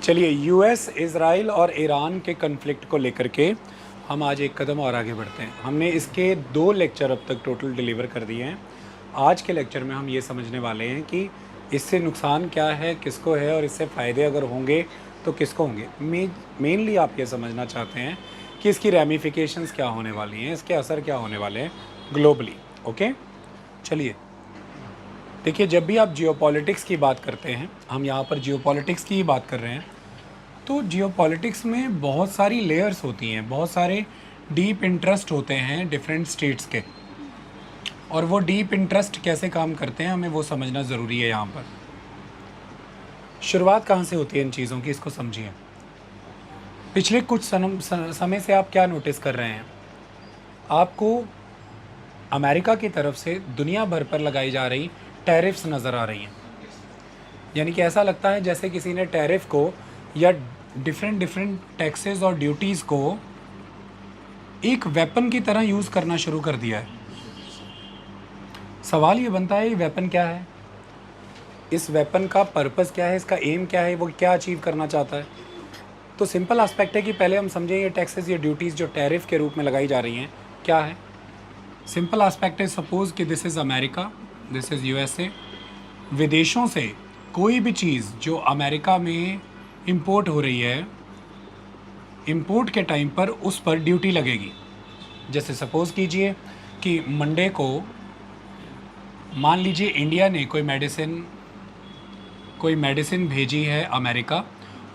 चलिए, US, Israel और Iran के कन्फ्लिक्ट को लेकर के हम आज एक कदम और आगे बढ़ते हैं। हमने इसके 2 लेक्चर अब तक टोटल डिलीवर कर दिए हैं। आज के लेक्चर में हम ये समझने वाले हैं कि इससे नुकसान क्या है, किसको है, और इससे फ़ायदे अगर होंगे तो किसको होंगे। मेनली आप ये समझना चाहते हैं कि इसकी रैमिफिकेशंस क्या होने वाली हैं, इसके असर क्या होने वाले हैं ग्लोबली। ओके, चलिए देखिए, जब भी आप जियोपॉलिटिक्स की बात करते हैं, हम यहाँ पर जियोपॉलिटिक्स की ही बात कर रहे हैं, तो जियोपॉलिटिक्स में बहुत सारी लेयर्स होती हैं, बहुत सारे डीप इंटरेस्ट होते हैं डिफरेंट स्टेट्स के, और वो डीप इंटरेस्ट कैसे काम करते हैं हमें वो समझना ज़रूरी है। यहाँ पर शुरुआत कहाँ से होती है इन चीज़ों की, इसको समझिए। पिछले कुछ समय से आप क्या नोटिस कर रहे हैं, आपको अमेरिका की तरफ से दुनिया भर पर लगाई जा रही टैरिफ्स नज़र आ रही हैं। यानी कि ऐसा लगता है जैसे किसी ने टैरिफ को या डिफरेंट टैक्सेस और ड्यूटीज़ को एक वेपन की तरह यूज़ करना शुरू कर दिया है। सवाल ये बनता है, ये वेपन क्या है, इस वेपन का पर्पस क्या है, इसका एम क्या है, वो क्या अचीव करना चाहता है। तो सिंपल एस्पेक्ट है कि पहले हम समझें ये टैक्सेस या ड्यूटीज़ जो टैरिफ के रूप में लगाई जा रही हैं क्या है। सिंपल एस्पेक्ट है, सपोज़ कि this is America, this is USA. विदेशों से कोई भी चीज़ जो अमेरिका में इंपोर्ट हो रही है, इंपोर्ट के टाइम पर उस पर ड्यूटी लगेगी। जैसे सपोज़ कीजिए कि मंडे को मान लीजिए इंडिया ने कोई मेडिसिन भेजी है अमेरिका,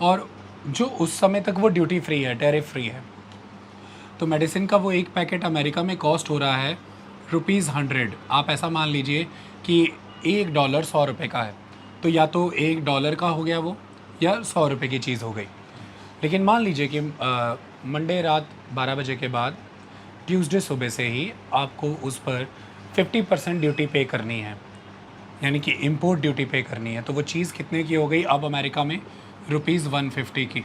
और जो उस समय तक वो ड्यूटी फ्री है, टैरिफ फ्री है, तो मेडिसिन का वो एक पैकेट अमेरिका में कॉस्ट हो रहा है ₹100। आप ऐसा मान लीजिए कि $1 100 का है, तो या तो $1 का हो गया वो, या ₹100 की चीज़ हो गई। लेकिन मान लीजिए कि मंडे रात 12 बजे के बाद ट्यूसडे सुबह से ही आपको उस पर 50% ड्यूटी पे करनी है, यानी कि इंपोर्ट ड्यूटी पे करनी है। तो वो चीज़ कितने की हो गई अब अमेरिका में, ₹150 की,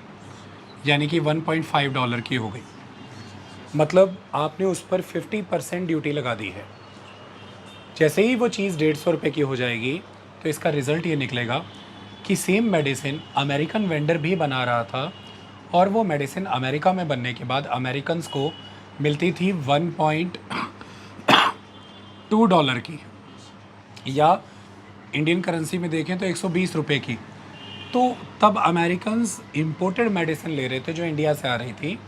यानी कि $1.5 की हो गई। मतलब आपने उस पर 50% ड्यूटी लगा दी है। जैसे ही वो चीज़ ₹150 की हो जाएगी, तो इसका रिज़ल्ट ये निकलेगा कि सेम मेडिसिन अमेरिकन वेंडर भी बना रहा था, और वो मेडिसिन अमेरिका में बनने के बाद अमेरिकन्स को मिलती थी $1.2 की, या इंडियन करेंसी में देखें तो ₹120 की। तो तब अमेरिकन्स इम्पोर्टेड मेडिसिन ले रहे थे जो इंडिया से आ रही थी,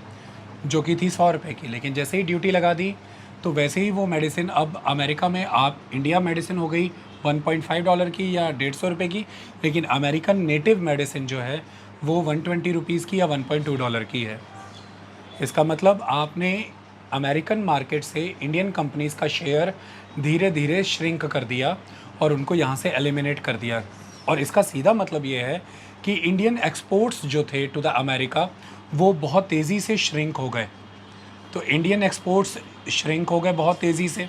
जो कि थी ₹100 की। लेकिन जैसे ही ड्यूटी लगा दी, तो वैसे ही वो मेडिसिन अब अमेरिका में, आप इंडिया मेडिसिन हो गई $1.5 की या ₹150 की, लेकिन अमेरिकन नेटिव मेडिसिन जो है वो ₹120 की या $1.2 की है। इसका मतलब आपने अमेरिकन मार्केट से इंडियन कंपनीज़ का शेयर धीरे धीरे श्रिंक कर दिया और उनको यहाँ से एलिमिनेट कर दिया। और इसका सीधा मतलब ये है कि इंडियन एक्सपोर्ट्स जो थे टू द अमेरिका, वो बहुत तेज़ी से श्रिंक हो गए। तो इंडियन एक्सपोर्ट्स श्रिंक हो गए बहुत तेज़ी से,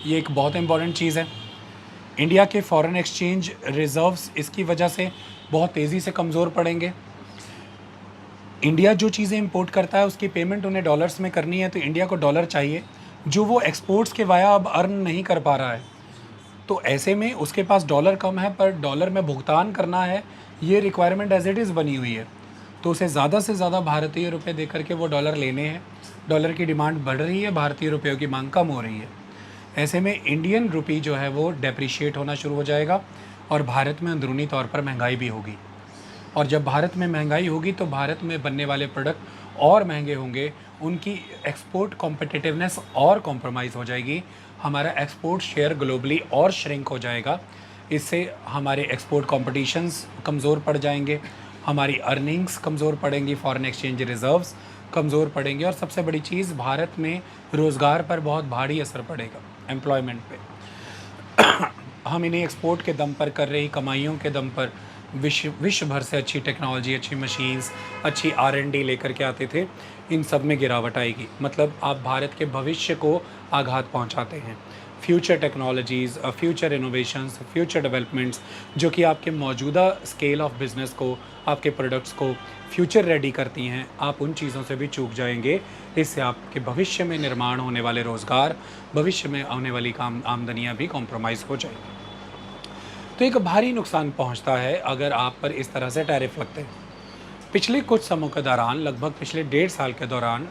ये एक बहुत इंपॉर्टेंट चीज़ है। इंडिया के फॉरेन एक्सचेंज रिज़र्व्स इसकी वजह से बहुत तेज़ी से कमज़ोर पड़ेंगे। इंडिया जो चीज़ें इंपोर्ट करता है उसकी पेमेंट उन्हें डॉलर्स में करनी है, तो इंडिया को डॉलर चाहिए, जो वो एक्सपोर्ट्स के वाया अब अर्न नहीं कर पा रहा है। तो ऐसे में उसके पास डॉलर कम है, पर डॉलर में भुगतान करना है, ये रिक्वायरमेंट एज इट इज़ बनी हुई है। तो उसे ज़्यादा से ज़्यादा भारतीय रुपये दे करके वो डॉलर लेने हैं। डॉलर की डिमांड बढ़ रही है, भारतीय रुपयों की मांग कम हो रही है। ऐसे में इंडियन रुपी जो है वो डेप्रिशिएट होना शुरू हो जाएगा, और भारत में अंदरूनी तौर पर महंगाई भी होगी। और जब भारत में महंगाई होगी तो भारत में बनने वाले प्रोडक्ट और महंगे होंगे, उनकी एक्सपोर्ट कॉम्पिटिटिवनेस और कॉम्प्रोमाइज़ हो जाएगी, हमारा एक्सपोर्ट शेयर ग्लोबली और श्रिंक हो जाएगा। इससे हमारे एक्सपोर्ट कॉम्पिटिशन्स कमज़ोर पड़ जाएंगे, हमारी अर्निंग्स कमज़ोर पड़ेंगी, फॉरेन एक्सचेंज रिज़र्व्स कमज़ोर पड़ेंगे, और सबसे बड़ी चीज़, भारत में रोज़गार पर बहुत भारी असर पड़ेगा, एम्प्लॉयमेंट पे। हम इन्हें एक्सपोर्ट के दम पर कर रही कमाइयों के दम पर विश्व भर से अच्छी टेक्नोलॉजी, अच्छी मशीन्स, अच्छी R&D लेकर के आते थे, इन सब में गिरावट आएगी। मतलब आप भारत के भविष्य को आघात पहुंचाते हैं। Future technologies, future innovations, future developments जो कि आपके मौजूदा स्केल ऑफ बिज़नेस को, आपके प्रोडक्ट्स को फ्यूचर रेडी करती हैं, आप उन चीज़ों से भी चूक जाएंगे। इससे आपके भविष्य में निर्माण होने वाले रोज़गार, भविष्य में आने वाली आमदनियाँ भी कॉम्प्रोमाइज़ हो जाएंगी। तो एक भारी नुकसान पहुंचता है अगर आप पर इस तरह से टैरिफ लगते हैं। पिछले कुछ समय के दौरान, लगभग पिछले 1.5 साल के दौरान,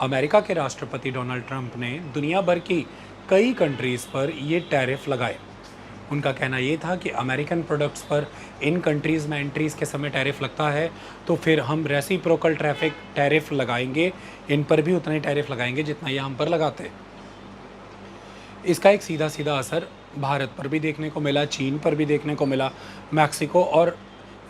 अमेरिका के राष्ट्रपति डोनाल्ड ट्रंप ने दुनिया भर की कई कंट्रीज़ पर ये टैरिफ लगाए। उनका कहना ये था कि अमेरिकन प्रोडक्ट्स पर इन कंट्रीज़ में एंट्रीज़ के समय टैरिफ लगता है, तो फिर हम रेसिप्रोकल ट्रैफिक टैरिफ लगाएंगे, इन पर भी उतने टैरिफ लगाएंगे जितना ये हम पर लगाते हैं। इसका एक सीधा सीधा असर भारत पर भी देखने को मिला, चीन पर भी देखने को मिला, मैक्सिको और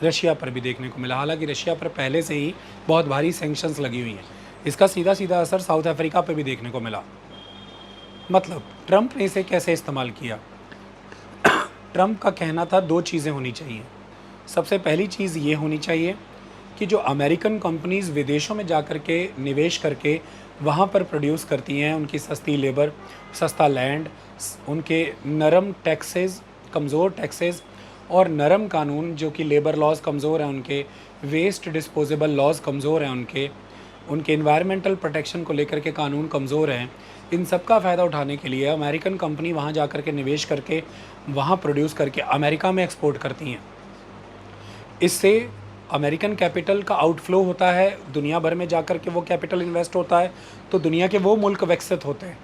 रशिया पर भी देखने को मिला। हालांकि रशिया पर पहले से ही बहुत भारी सैंक्शंस लगी हुई हैं। इसका सीधा सीधा असर साउथ अफ्रीका पर भी देखने को मिला। मतलब ट्रंप ने इसे कैसे इस्तेमाल किया? ट्रंप का कहना था 2 चीज़ें होनी चाहिए। सबसे पहली चीज़ ये होनी चाहिए कि जो अमेरिकन कंपनीज़ विदेशों में जाकर के निवेश करके वहाँ पर प्रोड्यूस करती हैं, उनकी सस्ती लेबर, सस्ता लैंड, उनके नरम टैक्सेस, कमज़ोर टैक्सेस और नरम कानून, जो कि लेबर लॉज कमज़ोर हैं उनके, वेस्ट डिस्पोजेबल लॉज कमज़ोर हैं उनके इन्वायरमेंटल प्रोटेक्शन को लेकर के कानून कमज़ोर हैं। इन सब का फ़ायदा उठाने के लिए अमेरिकन कंपनी वहाँ जा कर के निवेश करके वहाँ प्रोड्यूस करके अमेरिका में एक्सपोर्ट करती हैं। इससे अमेरिकन कैपिटल का आउटफ्लो होता है, दुनिया भर में जाकर के वो कैपिटल इन्वेस्ट होता है, तो दुनिया के वो मुल्क विकसित होते हैं,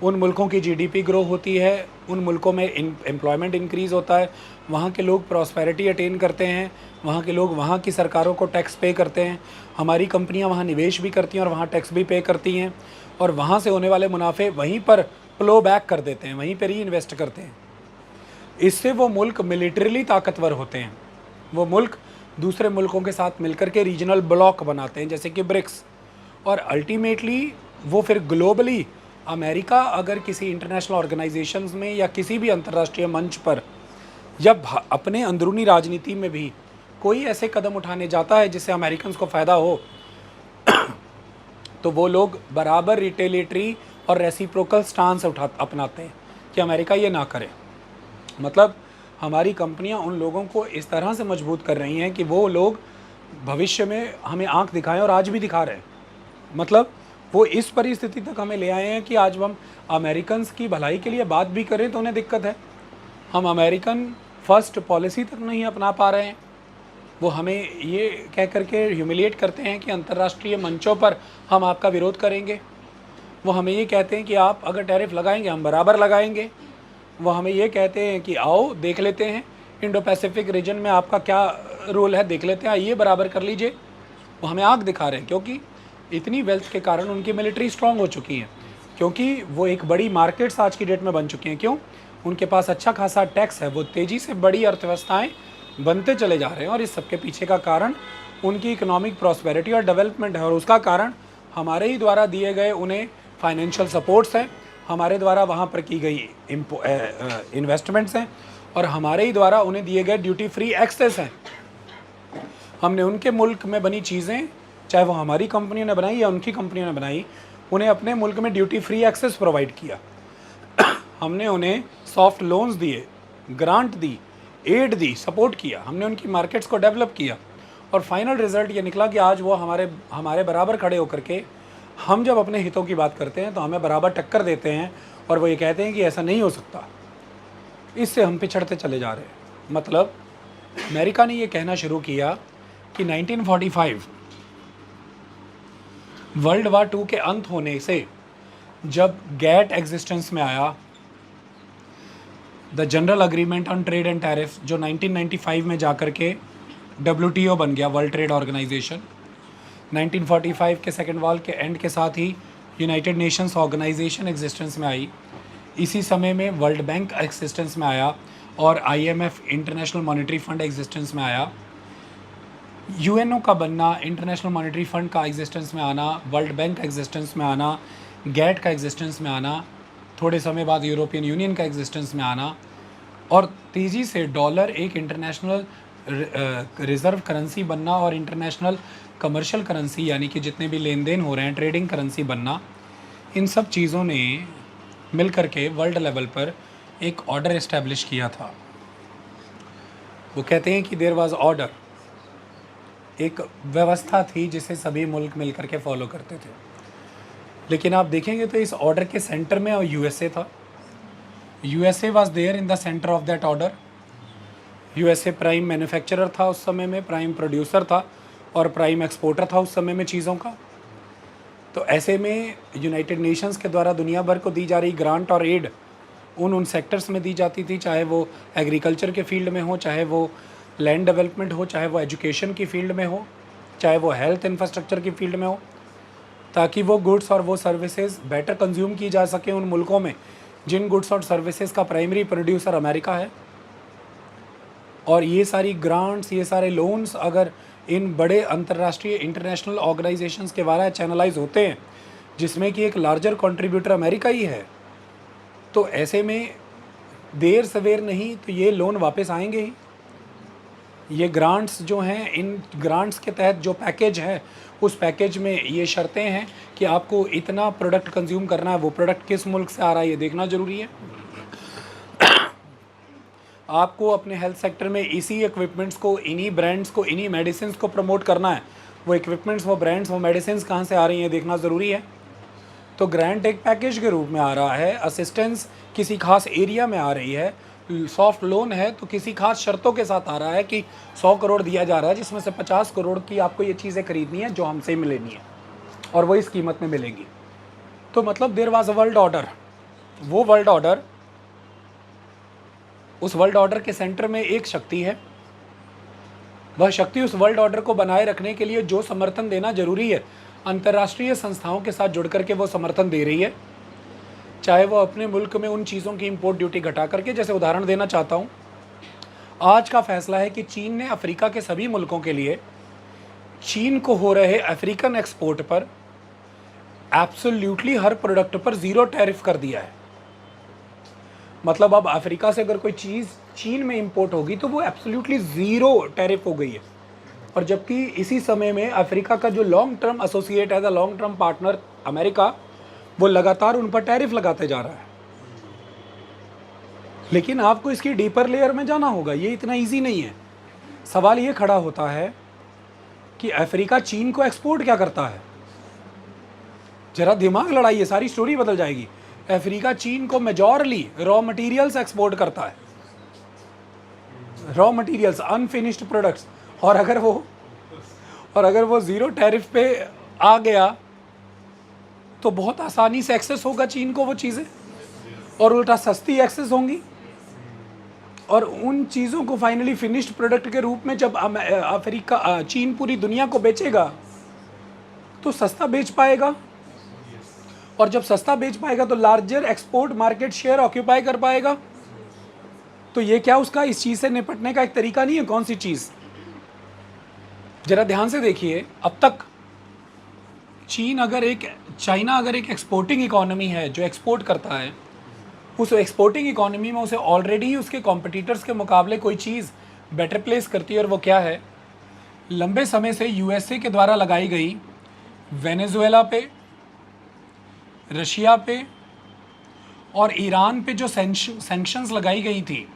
उन मुल्कों की जीडीपी ग्रो होती है, उन मुल्कों में एम्प्लॉयमेंट इंक्रीज़ होता है, वहाँ के लोग प्रॉस्पेरिटी अटेन करते हैं, वहाँ के लोग वहाँ की सरकारों को टैक्स पे करते हैं, हमारी कंपनियाँ वहाँ निवेश भी करती हैं और वहाँ टैक्स भी पे करती हैं, और वहाँ से होने वाले मुनाफे वहीं पर फ्लो बैक कर देते हैं, वहीं पर री इन्वेस्ट करते हैं। इससे वो मुल्क मिलिटरीली ताकतवर होते हैं। वो मुल्क दूसरे मुल्कों के साथ मिलकर के रीजनल ब्लॉक बनाते हैं, जैसे कि ब्रिक्स, और अल्टीमेटली वो फिर ग्लोबली अमेरिका अगर किसी इंटरनेशनल ऑर्गेनाइजेशंस में या किसी भी अंतर्राष्ट्रीय मंच पर या अपने अंदरूनी राजनीति में भी कोई ऐसे कदम उठाने जाता है जिससे अमेरिकन को फ़ायदा हो, तो वो लोग बराबर रिटेलिएटरी और रेसिप्रोकल स्टांस अपनाते हैं कि अमेरिका ये ना करे। मतलब हमारी कंपनियां उन लोगों को इस तरह से मजबूत कर रही हैं कि वो लोग भविष्य में हमें आंख दिखाएं, और आज भी दिखा रहे हैं। मतलब वो इस परिस्थिति तक हमें ले आए हैं कि आज हम अमेरिकन्स की भलाई के लिए बात भी करें तो उन्हें दिक्कत है। हम अमेरिकन फर्स्ट पॉलिसी तक नहीं अपना पा रहे हैं। वो हमें ये कह करके ह्यूमिलिएट करते हैं कि अंतर्राष्ट्रीय मंचों पर हम आपका विरोध करेंगे। वो हमें ये कहते हैं कि आप अगर टैरिफ लगाएंगे हम बराबर लगाएंगे। वो हमें ये कहते हैं कि आओ देख लेते हैं इंडो पैसिफिक रीजन में आपका क्या रोल है, देख लेते हैं, आइए बराबर कर लीजिए। वो हमें आंख दिखा रहे हैं क्योंकि इतनी वेल्थ के कारण उनकी मिलिट्री स्ट्रांग हो चुकी है, क्योंकि वो एक बड़ी मार्केट्स आज की डेट में बन चुकी हैं। क्यों? उनके पास अच्छा खासा टैक्स है, वो तेज़ी से बड़ी अर्थव्यवस्थाएं बनते चले जा रहे हैं, और इस सबके पीछे का कारण उनकी इकोनॉमिक प्रॉस्पेरिटी और डेवलपमेंट है, और उसका कारण हमारे ही द्वारा दिए गए उन्हें फाइनेंशियल सपोर्ट्स हैं, हमारे द्वारा वहाँ पर की गई इन्वेस्टमेंट्स हैं, और हमारे ही द्वारा उन्हें दिए गए ड्यूटी फ्री एक्सेस हैं। हमने उनके मुल्क में बनी चीज़ें, चाहे वो हमारी कंपनियों ने बनाई या उनकी कंपनियों ने बनाई, उन्हें अपने मुल्क में ड्यूटी फ्री एक्सेस प्रोवाइड किया। हमने उन्हें सॉफ्ट लोन्स दिए, ग्रांट दी, एड दी, सपोर्ट किया, हमने उनकी मार्केट्स को डेवलप किया, और फाइनल रिजल्ट ये निकला कि आज वो हमारे बराबर खड़े होकर के हम जब अपने हितों की बात करते हैं तो हमें बराबर टक्कर देते हैं, और वो ये कहते हैं कि ऐसा नहीं हो सकता। इससे हम पिछड़ते चले जा रहे हैं। मतलब अमेरिका ने ये कहना शुरू किया कि 1945 वर्ल्ड वार 2 के अंत होने से जब गैट एग्जिस्टेंस में आया, the general agreement on trade and tariff, जो 1995 में जाकर के WTO बन गया, वर्ल्ड ट्रेड ऑर्गेनाइजेशन। 1945 के सेकेंड वॉर के एंड के साथ ही यूनाइटेड नेशंस ऑर्गेनाइजेशन एग्जिस्टेंस में आई। इसी समय में वर्ल्ड बैंक एग्जिस्टेंस में आया, और IMF international monetary fund existence में आया। UNO का बनना, इंटरनेशनल मॉनेटरी फंड का एग्जिस्टेंस में आना, वर्ल्ड बैंक एग्जिस्टेंस में आना, गैट का एग्जिस्टेंस में आना, थोड़े समय बाद यूरोपियन यूनियन का एग्जिस्टेंस में आना, और तेज़ी से डॉलर एक इंटरनेशनल रिज़र्व करेंसी बनना और इंटरनेशनल कमर्शियल करेंसी, यानी कि जितने भी लेन देन हो रहे हैं ट्रेडिंग करेंसी बनना। इन सब चीज़ों ने मिल कर के वर्ल्ड लेवल पर एक ऑर्डर इस्टेब्लिश किया था। वो कहते हैं कि देयर वाज ऑर्डर, एक व्यवस्था थी जिसे सभी मुल्क मिल कर के फॉलो करते थे। लेकिन आप देखेंगे तो इस ऑर्डर के सेंटर में USA था। USA was there in the centre of that order. USA prime manufacturer था उस समय में, प्राइम प्रोड्यूसर था, और प्राइम एक्सपोर्टर था उस समय में चीज़ों का। तो ऐसे में यूनाइटेड नेशंस के द्वारा दुनिया भर को दी जा रही ग्रांट और एड उन सेक्टर्स में दी जाती थी, चाहे वो एग्रीकल्चर के फील्ड में हो, चाहे वो लैंड डेवलपमेंट हो, चाहे वो एजुकेशन की फील्ड में हो, चाहे वो हेल्थ इंफ्रास्ट्रक्चर की फील्ड में हो, ताकि वो गुड्स और वो सर्विसेज बेटर कंज्यूम की जा सके उन मुल्कों में जिन गुड्स और सर्विसेज का प्राइमरी प्रोड्यूसर अमेरिका है। और ये सारी ग्रांट्स, ये सारे लोन्स अगर इन बड़े अंतर्राष्ट्रीय इंटरनेशनल ऑर्गेनाइजेशंस के द्वारा चैनलाइज होते हैं, जिसमें कि एक लार्जर कंट्रीब्यूटर अमेरिका ही है, तो ऐसे में देर सवेर नहीं तो ये लोन वापस आएंगे ही। ये ग्रांट्स जो हैं, इन ग्रांट्स के तहत जो पैकेज है, उस पैकेज में ये शर्तें हैं कि आपको इतना प्रोडक्ट कंज्यूम करना है, वो प्रोडक्ट किस मुल्क से आ रहा है ये देखना ज़रूरी है। आपको अपने हेल्थ सेक्टर में इसी इक्विपमेंट्स को, इन्हीं ब्रांड्स को, इन्हीं मेडिसिन को प्रमोट करना है। वो इक्विपमेंट्स, वो ब्रांड्स, वो मेडिसिन कहाँ से आ रही हैं देखना ज़रूरी है। तो ग्रांट एक पैकेज के रूप में आ रहा है, असिस्टेंस किसी खास एरिया में आ रही है, सॉफ्ट लोन है तो किसी खास शर्तों के साथ आ रहा है कि 100 करोड़ दिया जा रहा है, जिसमें से 50 करोड़ की आपको ये चीज़ें खरीदनी है जो हमसे मिलेनी है और वो इस कीमत में मिलेंगी। तो मतलब there was a world order. वो वर्ल्ड ऑर्डर, उस वर्ल्ड ऑर्डर के सेंटर में एक शक्ति है। वह शक्ति उस वर्ल्ड ऑर्डर को बनाए रखने के लिए जो समर्थन देना जरूरी है, अंतर्राष्ट्रीय संस्थाओं के साथ जुड़ करके वो समर्थन दे रही है। चाहे वो अपने मुल्क में उन चीज़ों की इंपोर्ट ड्यूटी घटा करके, जैसे उदाहरण देना चाहता हूँ, आज का फैसला है कि चीन ने अफ्रीका के सभी मुल्कों के लिए चीन को हो रहे अफ्रीकन एक्सपोर्ट पर एब्सोल्युटली हर प्रोडक्ट पर 0 टैरिफ कर दिया है। मतलब अब अफ्रीका से अगर कोई चीज़ चीन में इंपोर्ट होगी तो वो एब्सोल्युटली 0 टैरिफ हो गई है। और जबकि इसी समय में अफ्रीका का जो लॉन्ग टर्म एसोसिएट है, the long term partner America, वो लगातार उन पर टैरिफ लगाते जा रहा है। लेकिन आपको इसकी डीपर लेयर में जाना होगा, ये इतना इजी नहीं है। सवाल ये खड़ा होता है कि अफ्रीका चीन को एक्सपोर्ट क्या करता है। जरा दिमाग लड़ाइए, सारी स्टोरी बदल जाएगी। अफ्रीका चीन को मेजॉरली रॉ मटेरियल्स एक्सपोर्ट करता है, रॉ मटेरियल्स, अनफिनिश्ड प्रोडक्ट्स। और अगर वो 0 टैरिफ पे आ गया तो बहुत आसानी से एक्सेस होगा चीन को वो चीज़ें, और उल्टा सस्ती एक्सेस होंगी। और उन चीज़ों को फाइनली फिनिश्ड प्रोडक्ट के रूप में जब अफ्रीका, चीन पूरी दुनिया को बेचेगा तो सस्ता बेच पाएगा, और जब सस्ता बेच पाएगा तो larger export market share occupy कर पाएगा। तो ये क्या उसका इस चीज़ से निपटने का एक तरीका नहीं है? कौन सी चीज़? जरा ध्यान से देखिए, अब तक चाइना अगर एक एक्सपोर्टिंग इकोनॉमी है जो एक्सपोर्ट करता है, उस एक्सपोर्टिंग इकोनॉमी में उसे ऑलरेडी ही उसके कॉम्पिटिटर्स के मुकाबले कोई चीज़ बेटर प्लेस करती है, और वो क्या है? लंबे समय से यूएसए के द्वारा लगाई गई वेनेजुएला पे, रशिया पे और ईरान पे जो सैंक्शंस लगाई गई थी,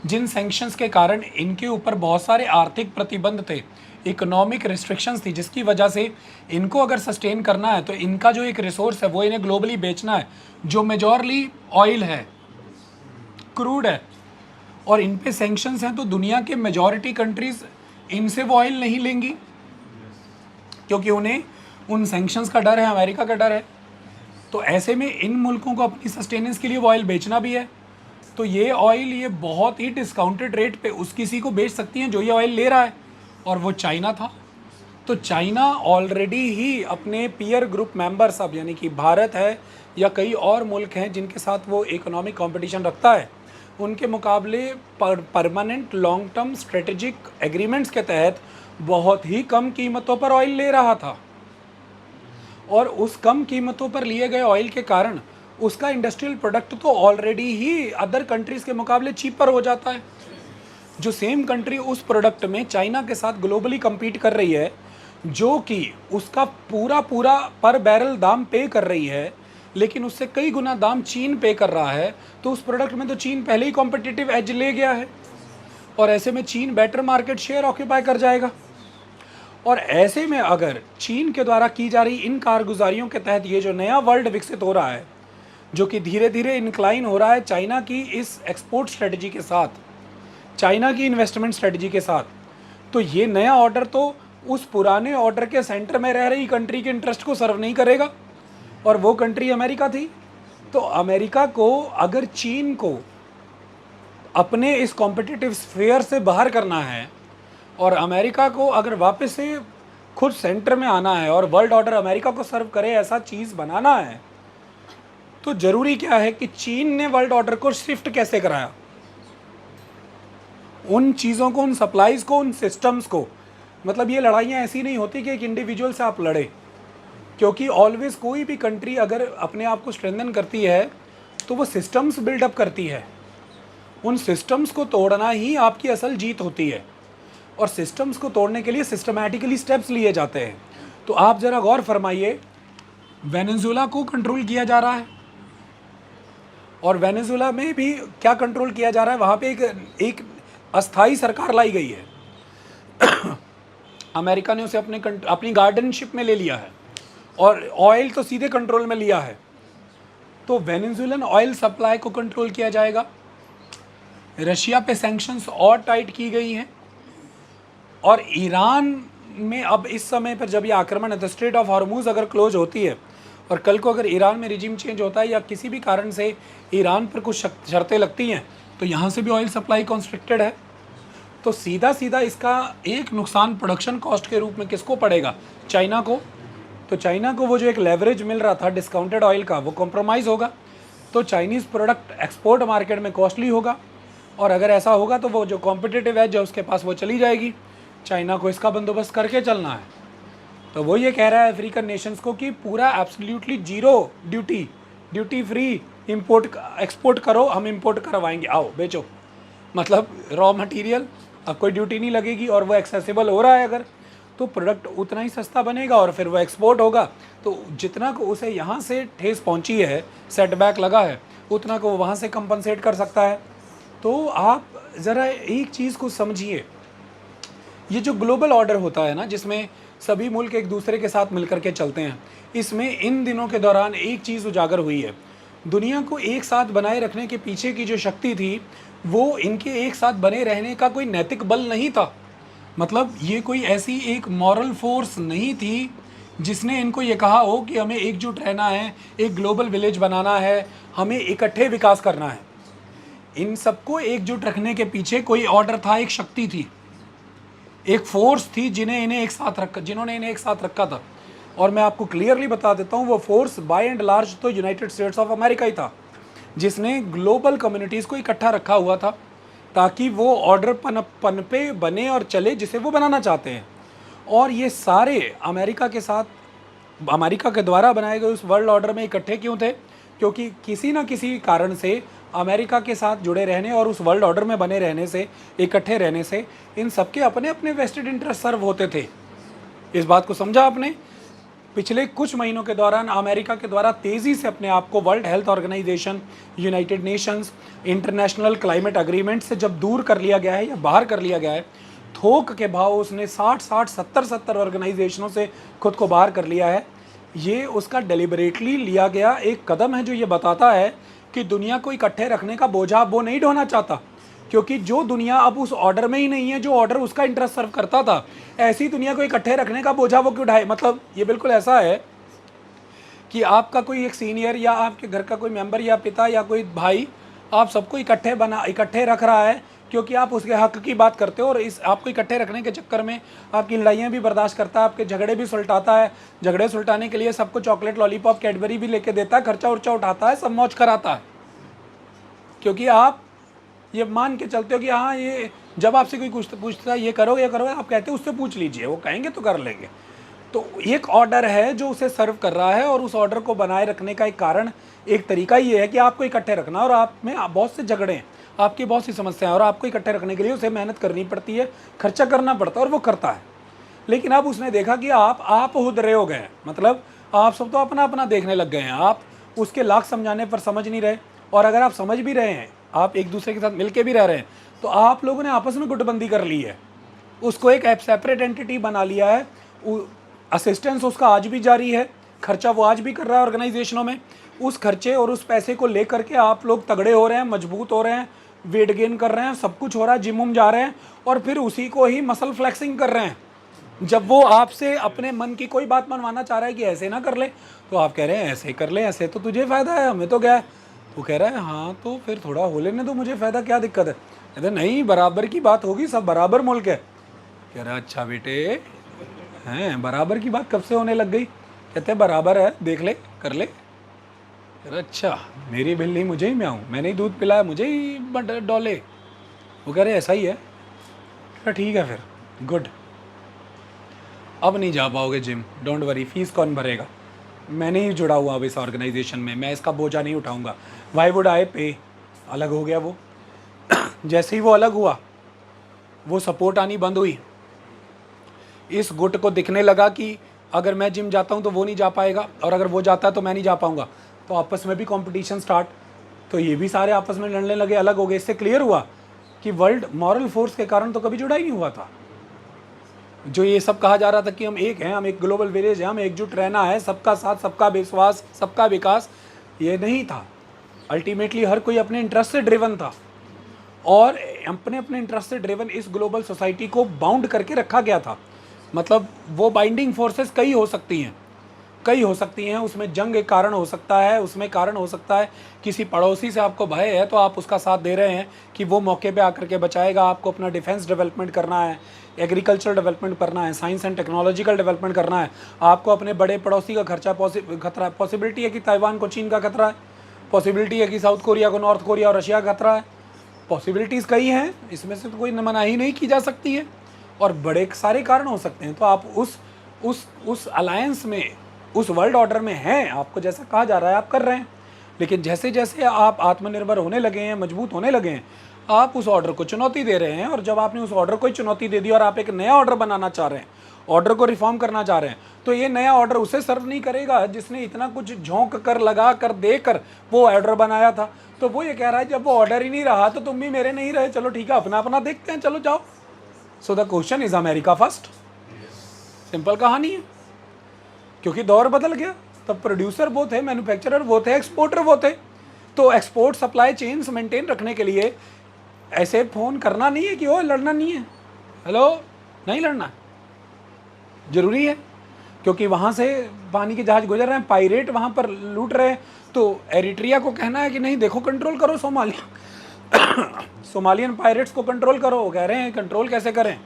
जिन सैंक्शंस के कारण इनके ऊपर बहुत सारे आर्थिक प्रतिबंध थे, इकोनॉमिक रिस्ट्रिक्शंस थी, जिसकी वजह से इनको अगर सस्टेन करना है तो इनका जो एक रिसोर्स है वो इन्हें ग्लोबली बेचना है, जो मेजॉरली ऑयल है, क्रूड है, और इन पे सैंक्शंस हैं। तो दुनिया के मेजॉरिटी कंट्रीज़ इनसे वो ऑयल नहीं लेंगी, क्योंकि उन्हें उन सैंक्शंस का डर है, अमेरिका का डर है। तो ऐसे में इन मुल्कों को अपनी सस्टेनेंस के लिए वो ऑयल बेचना भी है। तो ये ऑयल ये बहुत ही डिस्काउंटेड रेट पे उस किसी को बेच सकती हैं जो ये ऑयल ले रहा है, और वो चाइना था। तो चाइना ऑलरेडी ही अपने पीयर ग्रुप मेंबर्स, अब यानी कि भारत है या कई और मुल्क हैं जिनके साथ वो इकोनॉमिक कंपटीशन रखता है, उनके मुकाबले permanent long term strategic agreements के तहत बहुत ही कम कीमतों पर ऑयल ले रहा था। और उस कम कीमतों पर लिए गए ऑयल के कारण उसका इंडस्ट्रियल प्रोडक्ट तो ऑलरेडी ही अदर कंट्रीज़ के मुकाबले चीपर हो जाता है। जो सेम कंट्री उस प्रोडक्ट में चाइना के साथ ग्लोबली compete कर रही है, जो कि उसका पूरा पर बैरल दाम पे कर रही है, लेकिन उससे कई गुना दाम चीन पे कर रहा है, तो उस प्रोडक्ट में तो चीन पहले ही कॉम्पिटिटिव एज ले गया है, और ऐसे में चीन बेटर मार्केट शेयर ऑक्यूपाई कर जाएगा। और ऐसे में अगर चीन के द्वारा की जा रही इन कारगुजारियों के तहत ये जो नया वर्ल्ड विकसित हो रहा है, जो कि धीरे धीरे इंक्लाइन हो रहा है चाइना की इस एक्सपोर्ट स्ट्रेटजी के साथ, चाइना की इन्वेस्टमेंट स्ट्रेटजी के साथ, तो ये नया ऑर्डर तो उस पुराने ऑर्डर के सेंटर में रह रही कंट्री के इंटरेस्ट को सर्व नहीं करेगा, और वो कंट्री अमेरिका थी। तो अमेरिका को अगर चीन को अपने इस कॉम्पिटिटिव स्फीयर से बाहर करना है, और अमेरिका को अगर वापस से खुद सेंटर में आना है और वर्ल्ड ऑर्डर अमेरिका को सर्व करे ऐसा चीज़ बनाना है, तो ज़रूरी क्या है कि चीन ने वर्ल्ड ऑर्डर को शिफ्ट कैसे कराया, उन चीज़ों को, उन सप्लाईज़ को, उन सिस्टम्स को। मतलब ये लड़ाइयाँ ऐसी नहीं होती कि एक इंडिविजुअल से आप लड़े, क्योंकि ऑलवेज कोई भी कंट्री अगर अपने आप को स्ट्रेंथन करती है तो वो सिस्टम्स बिल्डअप करती है। उन सिस्टम्स को तोड़ना ही आपकी असल जीत होती है, और सिस्टम्स को तोड़ने के लिए सिस्टमैटिकली स्टेप्स लिए जाते हैं। तो आप ज़रा गौर फरमाइए, वेनेजुएला को कंट्रोल किया जा रहा है, और वेनेजुएला में भी क्या कंट्रोल किया जा रहा है, वहाँ पे एक अस्थाई सरकार लाई गई है। अमेरिका ने उसे अपनी गार्डनशिप में ले लिया है, और ऑयल तो सीधे कंट्रोल में लिया है। तो वेनेजुएलन ऑयल सप्लाई को कंट्रोल किया जाएगा। रशिया पे सैंक्शंस और टाइट की गई हैं, और ईरान में अब इस समय पर जब ये आक्रमण है, तो स्ट्रेट ऑफ हॉर्मूज अगर क्लोज होती है, और कल को अगर ईरान में रिजीम चेंज होता है या किसी भी कारण से ईरान पर कुछ शर्तें लगती हैं, तो यहाँ से भी ऑयल सप्लाई कॉन्स्ट्रिक्टेड है। तो सीधा सीधा इसका एक नुकसान प्रोडक्शन कॉस्ट के रूप में किसको पड़ेगा? चाइना को। तो चाइना को वो जो एक लेवरेज मिल रहा था डिस्काउंटेड ऑयल का, वो कॉम्प्रोमाइज़ होगा। तो चाइनीज़ प्रोडक्ट एक्सपोर्ट मार्केट में कॉस्टली होगा, और अगर ऐसा होगा तो वो जो कॉम्पिटिटिव एज है उसके पास वो चली जाएगी। चाइना को इसका बंदोबस्त करके चलना है। तो वो ये कह रहा है अफ्रीकन नेशंस को कि पूरा absolutely zero duty free import export करो, हम इंपोर्ट करवाएंगे, आओ बेचो। मतलब रॉ मटेरियल, अब कोई ड्यूटी नहीं लगेगी, और वो एक्सेसिबल हो रहा है अगर, तो प्रोडक्ट उतना ही सस्ता बनेगा और फिर वो एक्सपोर्ट होगा। तो जितना को उसे यहाँ से ठेस पहुँची है, सेटबैक लगा है, उतना को वहाँ से कंपनसेट कर सकता है। तो आप ज़रा एक चीज़ को समझिए, ये जो ग्लोबल ऑर्डर होता है ना, जिसमें सभी मुल्क एक दूसरे के साथ मिलकर के चलते हैं, इसमें इन दिनों के दौरान एक चीज़ उजागर हुई है। दुनिया को एक साथ बनाए रखने के पीछे की जो शक्ति थी, वो इनके एक साथ बने रहने का कोई नैतिक बल नहीं था। मतलब ये कोई ऐसी एक मॉरल फोर्स नहीं थी जिसने इनको ये कहा हो कि हमें एकजुट रहना है, एक ग्लोबल विलेज बनाना है, हमें इकट्ठे विकास करना है। इन सबको एकजुट रखने के पीछे कोई ऑर्डर था, एक शक्ति थी, एक फोर्स थी जिन्होंने इन्हें एक साथ रखा था। और मैं आपको क्लियरली बता देता हूँ, वो फोर्स बाय एंड लार्ज तो यूनाइटेड स्टेट्स ऑफ अमेरिका ही था, जिसने ग्लोबल कम्युनिटीज़ को इकट्ठा रखा हुआ था ताकि वो ऑर्डर पनपे बने और चले जिसे वो बनाना चाहते हैं। और ये सारे अमेरिका के द्वारा बनाए गए उस वर्ल्ड ऑर्डर में इकट्ठे क्यों थे? क्योंकि किसी न किसी कारण से अमेरिका के साथ जुड़े रहने और उस वर्ल्ड ऑर्डर में बने रहने से, इकट्ठे रहने से, इन सबके अपने अपने वेस्टेड इंटरेस्ट सर्व होते थे। इस बात को समझा आपने? पिछले कुछ महीनों के दौरान अमेरिका के द्वारा तेज़ी से अपने आप को World Health Organization, United Nations, international climate agreement से जब दूर कर लिया गया है या बाहर कर लिया गया है, थोक के भाव उसने 60-70 ऑर्गेनाइजेशनों से खुद को बाहर कर लिया है। ये उसका डेलिबरेटली लिया गया एक कदम है जो ये बताता है कि दुनिया को इकट्ठे रखने का बोझा वो नहीं ढोना चाहता, क्योंकि जो दुनिया अब उस ऑर्डर में ही नहीं है जो ऑर्डर उसका इंटरेस्ट सर्व करता था, ऐसी दुनिया को इकट्ठे रखने का बोझा वो क्यों उठाए? मतलब ये बिल्कुल ऐसा है कि आपका कोई एक सीनियर या आपके घर का कोई मेंबर या पिता या कोई भाई आप सबको इकट्ठे रख रहा है क्योंकि आप उसके हक की बात करते हो, और इस आपको इकट्ठे रखने के चक्कर में आपकी लड़ाइयाँ भी बर्दाश्त करता है, आपके झगड़े भी सुलटाता है, झगड़े सुलटाने के लिए सबको चॉकलेट, लॉलीपॉप, कैडबरी भी लेके देता है, खर्चा उर्चा उठाता है, सब मौज कराता है, क्योंकि आप ये मान के चलते हो कि हाँ, ये जब आपसे कोई पूछता है ये करोगे, आप कहते हो उससे पूछ लीजिए, वो कहेंगे तो कर लेंगे। तो एक ऑर्डर है जो उसे सर्व कर रहा है, और उस ऑर्डर को बनाए रखने का एक कारण, एक तरीका ये है कि आपको इकट्ठे रखना, और आप में बहुत से झगड़े हैं, आपकी बहुत सी समस्याएं, और आपको इकट्ठे रखने के लिए उसे मेहनत करनी पड़ती है, खर्चा करना पड़ता है, और वो करता है। लेकिन अब उसने देखा कि आप हुदरे हो गए, मतलब आप सब तो अपना अपना देखने लग गए हैं, आप उसके लाख समझाने पर समझ नहीं रहे, और अगर आप समझ भी रहे हैं, आप एक दूसरे के साथ मिलके भी रह रहे हैं, तो आप लोगों ने आपस में गुटबंदी कर ली है, उसको एक सेपरेट एंटिटी बना लिया है। असिस्टेंस उसका आज भी जारी है, खर्चा वो आज भी कर रहा है ऑर्गेनाइजेशनों में। उस खर्चे और उस पैसे को लेकर के आप लोग तगड़े हो रहे हैं, मजबूत हो रहे हैं, वेट गेन कर रहे हैं, सब कुछ हो रहा है, जिम जा रहे हैं, और फिर उसी को ही मसल फ्लेक्सिंग कर रहे हैं। जब वो आपसे अपने मन की कोई बात मनवाना चाह रहा है कि ऐसे ना कर ले, तो आप कह रहे हैं ऐसे कर ले, ऐसे तो तुझे फ़ायदा है, हमें तो क्या है। तो कह रहा है हाँ तो फिर थोड़ा हो लेने दो, मुझे फ़ायदा क्या दिक्कत है। कहते नहीं, बराबर की बात होगी, सब बराबर मुल्क है। कह रहा अच्छा बेटे, हैं बराबर की बात कब से होने लग गई। कहते बराबर है, देख ले, कर ले। कह रहा अच्छा, मेरी बिल्ली मुझे ही म्याऊं, मैंने ही दूध पिलाया, मुझे ही डोले। वो कह रहे ऐसा ही है। कह रहा ठीक है फिर, गुड। अब नहीं जा पाओगे जिम, डोंट वरी, फीस कौन भरेगा, मैं नहीं जुड़ा हुआ अब इस ऑर्गेनाइजेशन में, मैं इसका बोझा नहीं उठाऊंगा, वाई वुड आई पे। अलग हो गया वो। जैसे ही वो अलग हुआ, वो सपोर्ट आनी बंद हुई। इस गुट को दिखने लगा कि अगर मैं जिम जाता हूँ तो वो नहीं जा पाएगा, और अगर वो जाता है तो मैं नहीं जा पाऊंगा, तो आपस में भी कंपटीशन स्टार्ट। तो ये भी सारे आपस में लड़ने लगे, अलग हो गए। इससे क्लियर हुआ कि वर्ल्ड मॉरल फोर्स के कारण तो कभी जुड़ा ही नहीं हुआ था। जो ये सब कहा जा रहा था कि हम एक हैं, हम एक ग्लोबल विलेज हैं, हम एकजुट रहना है, सबका साथ, सबका विश्वास, सबका विकास, ये नहीं था। अल्टीमेटली हर कोई अपने इंटरेस्ट से ड्रिवन था, और अपने अपने इंटरेस्ट से ड्रिवन इस ग्लोबल सोसाइटी को बाउंड करके रखा गया था। मतलब वो बाइंडिंग फोर्सेस कई हो सकती हैं, कई हो सकती हैं। उसमें जंग एक कारण हो सकता है, उसमें कारण हो सकता है किसी पड़ोसी से आपको भय है तो आप उसका साथ दे रहे हैं कि वो मौके पे आकर के बचाएगा आपको। अपना डिफेंस डेवलपमेंट करना है, एग्रीकल्चर डेवलपमेंट करना है, साइंस एंड टेक्नोलॉजिकल डेवलपमेंट करना है। आपको अपने बड़े पड़ोसी का खतरा, पॉसिबिलिटी है कि ताइवान को चीन का खतरा है, पॉसिबिलिटी है कि साउथ कोरिया को नॉर्थ कोरिया और रशिया का खतरा है। पॉसिबिलिटीज़ कई हैं, इसमें से तो कोई मनाही नहीं की जा सकती है, और बड़े सारे कारण हो सकते हैं। तो आप उस अलायंस में, उस वर्ल्ड ऑर्डर में हैं, आपको जैसा कहा जा रहा है आप कर रहे हैं। लेकिन जैसे जैसे आप आत्मनिर्भर होने लगे हैं, मजबूत होने लगे हैं, आप उस ऑर्डर को चुनौती दे रहे हैं। और जब आपने उस ऑर्डर को ही चुनौती दे दी और आप एक नया ऑर्डर बनाना चाह रहे हैं, ऑर्डर को रिफॉर्म करना चाह रहे हैं, तो ये नया ऑर्डर उसे सर्व नहीं करेगा जिसने इतना कुछ झोंक कर, लगा कर, दे कर वो ऑर्डर बनाया था। तो वो ये कह रहा है जब वो ऑर्डर ही नहीं रहा तो तुम भी मेरे नहीं रहे, चलो ठीक है, अपना अपना देखते हैं, चलो जाओ। So the question is America first. Simple कहानी है, क्योंकि दौर बदल गया। तब प्रोड्यूसर वो थे, मैन्युफैक्चरर वो थे, एक्सपोर्टर वो थे। तो एक्सपोर्ट सप्लाई चेन्स मेंटेन रखने के लिए ऐसे फ़ोन करना नहीं है कि ओ लड़ना नहीं है, हेलो, नहीं लड़ना ज़रूरी है, क्योंकि वहाँ से पानी के जहाज़ गुजर रहे हैं, पायरेट वहाँ पर लूट रहे हैं। तो एरिट्रिया को कहना है कि नहीं देखो, कंट्रोल करो सोमालिया सोमालियन पायरेट्स को कंट्रोल करो। वो कह रहे हैं कंट्रोल कैसे करें,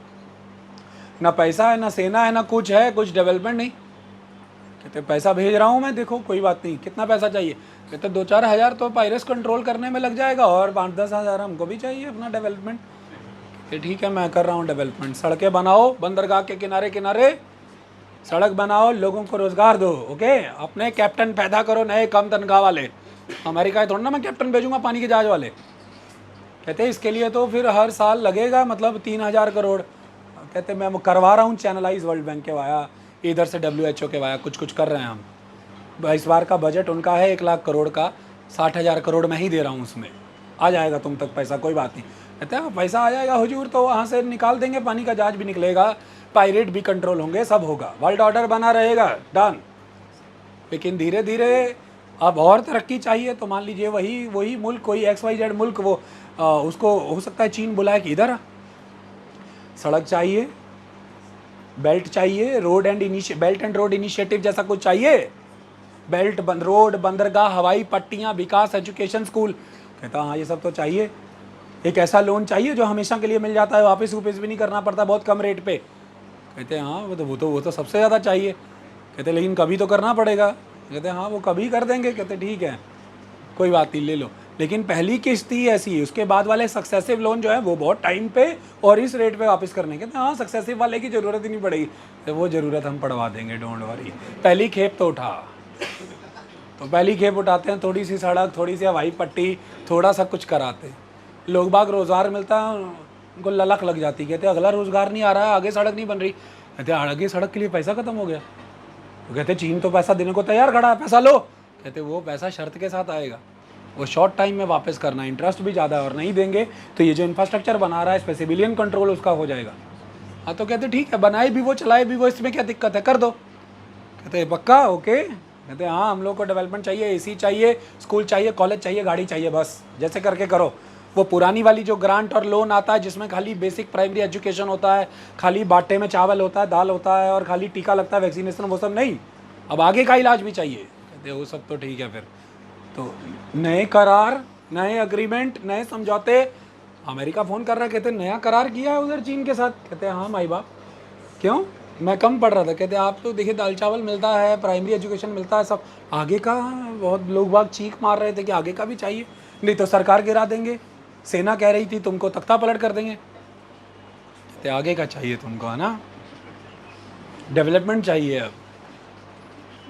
ना पैसा है, ना सेना है, ना कुछ है, कुछ डेवलपमेंट नहीं। कहते पैसा भेज रहा हूँ मैं, देखो कोई बात नहीं, कितना पैसा चाहिए। कहते 2-4 हज़ार तो पायरेट्स कंट्रोल करने में लग जाएगा, और 5-10 हज़ार हमको भी चाहिए अपना डेवलपमेंट। कि ठीक है मैं कर रहा हूँ डेवलपमेंट, सड़कें बनाओ, बंदरगाह के किनारे किनारे सड़क बनाओ, लोगों को रोज़गार दो, ओके, अपने कैप्टन पैदा करो नए कम तनख्वाह वाले। अमेरिका है थोड़ा ना मैं कैप्टन भेजूंगा पानी के जहाज वाले। कहते इसके लिए तो फिर हर साल लगेगा मतलब 3,000 करोड़। कहते मैं वो करवा रहा हूँ, चैनलाइज वर्ल्ड बैंक के वाया, इधर से WHO के वाया, कुछ कुछ कर रहे हैं हम। इस बार का बजट उनका है 1 लाख करोड़ का, 60,000 करोड़ मैं ही दे रहा हूँ, उसमें आ जाएगा तुम तक पैसा, कोई बात नहीं। कहते हैं पैसा आ जाएगा हुजूर, तो वहाँ से निकाल देंगे, पानी का जहाज भी निकलेगा, पायरेट भी कंट्रोल होंगे, सब होगा, वर्ल्ड ऑर्डर बना रहेगा, डन। लेकिन धीरे धीरे अब और तरक्की चाहिए, तो मान लीजिए वही मुल्क, कोई XYZ मुल्क, वो उसको हो सकता है चीन बुलाए कि इधर सड़क चाहिए, बेल्ट चाहिए, बेल्ट एंड रोड इनिशिएटिव जैसा कुछ चाहिए, बेल्ट रोड, बंदरगाह, हवाई पट्टियाँ, विकास, एजुकेशन, स्कूल। कहता हाँ ये सब तो चाहिए। एक ऐसा लोन चाहिए जो हमेशा के लिए मिल जाता है, वापस भी नहीं करना पड़ता बहुत कम रेट पे। कहते हैं हाँ वो तो सबसे ज़्यादा चाहिए। कहते लेकिन कभी तो करना पड़ेगा। कहते हाँ वो कभी कर देंगे। कहते ठीक है कोई बात नहीं, ले लो, लेकिन पहली किस्त ही ऐसी है, उसके बाद वाले सक्सेसिव लोन जो है वो बहुत टाइम पे और इस रेट पे वापस करने। कहते हाँ सक्सेसिव वाले की ज़रूरत ही नहीं पड़ेगी। तो वो ज़रूरत हम पड़वा देंगे, डोंट वरी, पहली खेप तो उठा। तो पहली खेप उठाते हैं, थोड़ी सी सड़क, थोड़ी सी हवाई पट्टी, थोड़ा सा कुछ कराते, लोग बाग रोज़गार मिलता है, उनको ललक लग जाती। कहते अगला रोज़गार नहीं आ रहा है, आगे सड़क नहीं बन रही। कहते आगे सड़क के लिए पैसा ख़त्म हो गया। तो कहते चीन तो पैसा देने को तैयार खड़ा है, पैसा लो। कहते वो पैसा शर्त के साथ आएगा, वो शॉर्ट टाइम में वापस करना, इंटरेस्ट भी ज़्यादा है, और नहीं देंगे तो ये जो इंफ्रास्ट्रक्चर बना रहा है इस पर सिविलियन कंट्रोल उसका हो जाएगा। हाँ तो कहते ठीक है, बनाए भी वो, चलाए भी वो, इसमें क्या दिक्कत है, कर दो। कहते पक्का ओके। कहते हाँ हम लोग को डेवलपमेंट चाहिए, AC चाहिए, स्कूल चाहिए, कॉलेज चाहिए, गाड़ी चाहिए, बस जैसे करके करो। वो पुरानी वाली जो ग्रांट और लोन आता है जिसमें खाली बेसिक प्राइमरी एजुकेशन होता है, खाली बाटे में चावल होता है, दाल होता है और खाली टीका लगता है, वैक्सीनेशन, वो सब नहीं, अब आगे का इलाज भी चाहिए। कहते वो सब तो ठीक है। फिर तो नए करार, नए अग्रीमेंट, नए समझौते। अमेरिका फ़ोन कर रहा है, कहते नया करार किया है उधर चीन के साथ। कहते हैं हाँ माई बाप, क्यों, मैं कम पढ़ रहा था। कहते आप तो देखिए दाल चावल मिलता है, प्राइमरी एजुकेशन मिलता है, सब आगे का। बहुत लोग बाग चीख मार रहे थे कि आगे का भी चाहिए, नहीं तो सरकार गिरा देंगे, सेना कह रही थी तुमको तख्ता पलट कर देंगे। कहते आगे का चाहिए तुमको, है ना, डेवलपमेंट चाहिए। अब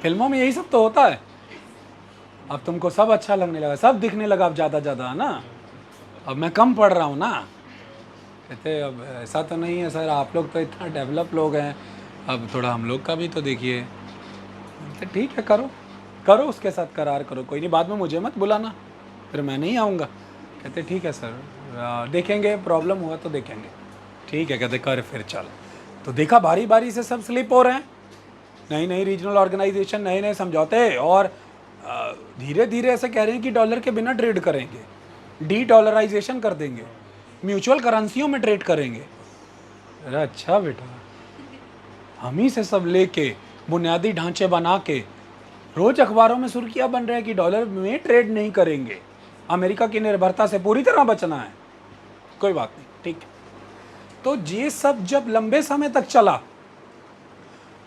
फिल्मों में यही सब तो होता है। अब तुमको सब अच्छा लगने लगा, सब दिखने लगा अब ज़्यादा, है ना, अब मैं कम पढ़ रहा हूँ ना। कहते अब ऐसा तो नहीं है सर, आप लोग तो इतना डेवलप लोग हैं, अब थोड़ा हम लोग का भी तो देखिए। तो ठीक है, करो करो उसके साथ करार करो, कोई नहीं, बाद में मुझे मत बुलाना, फिर मैं नहीं आऊँगा। कहते ठीक है सर, देखेंगे, प्रॉब्लम हुआ तो देखेंगे। ठीक है, कहते कर फिर चल। तो देखा बारी बारी से सब स्लिप हो रहे हैं, नई नई रीजनल ऑर्गेनाइजेशन, नए नए समझौते, और धीरे धीरे ऐसे कह रहे हैं कि डॉलर के बिना ट्रेड करेंगे, डी डॉलराइजेशन कर देंगे, म्यूचुअल करेंसियों में ट्रेड करेंगे। अरे अच्छा बेटा, हम ही से सब लेके बुनियादी ढांचे बना के रोज अखबारों में सुर्खियां बन रहे हैं कि डॉलर में ट्रेड नहीं करेंगे, अमेरिका की निर्भरता से पूरी तरह बचना है। कोई बात नहीं, ठीक है। तो ये सब जब लंबे समय तक चला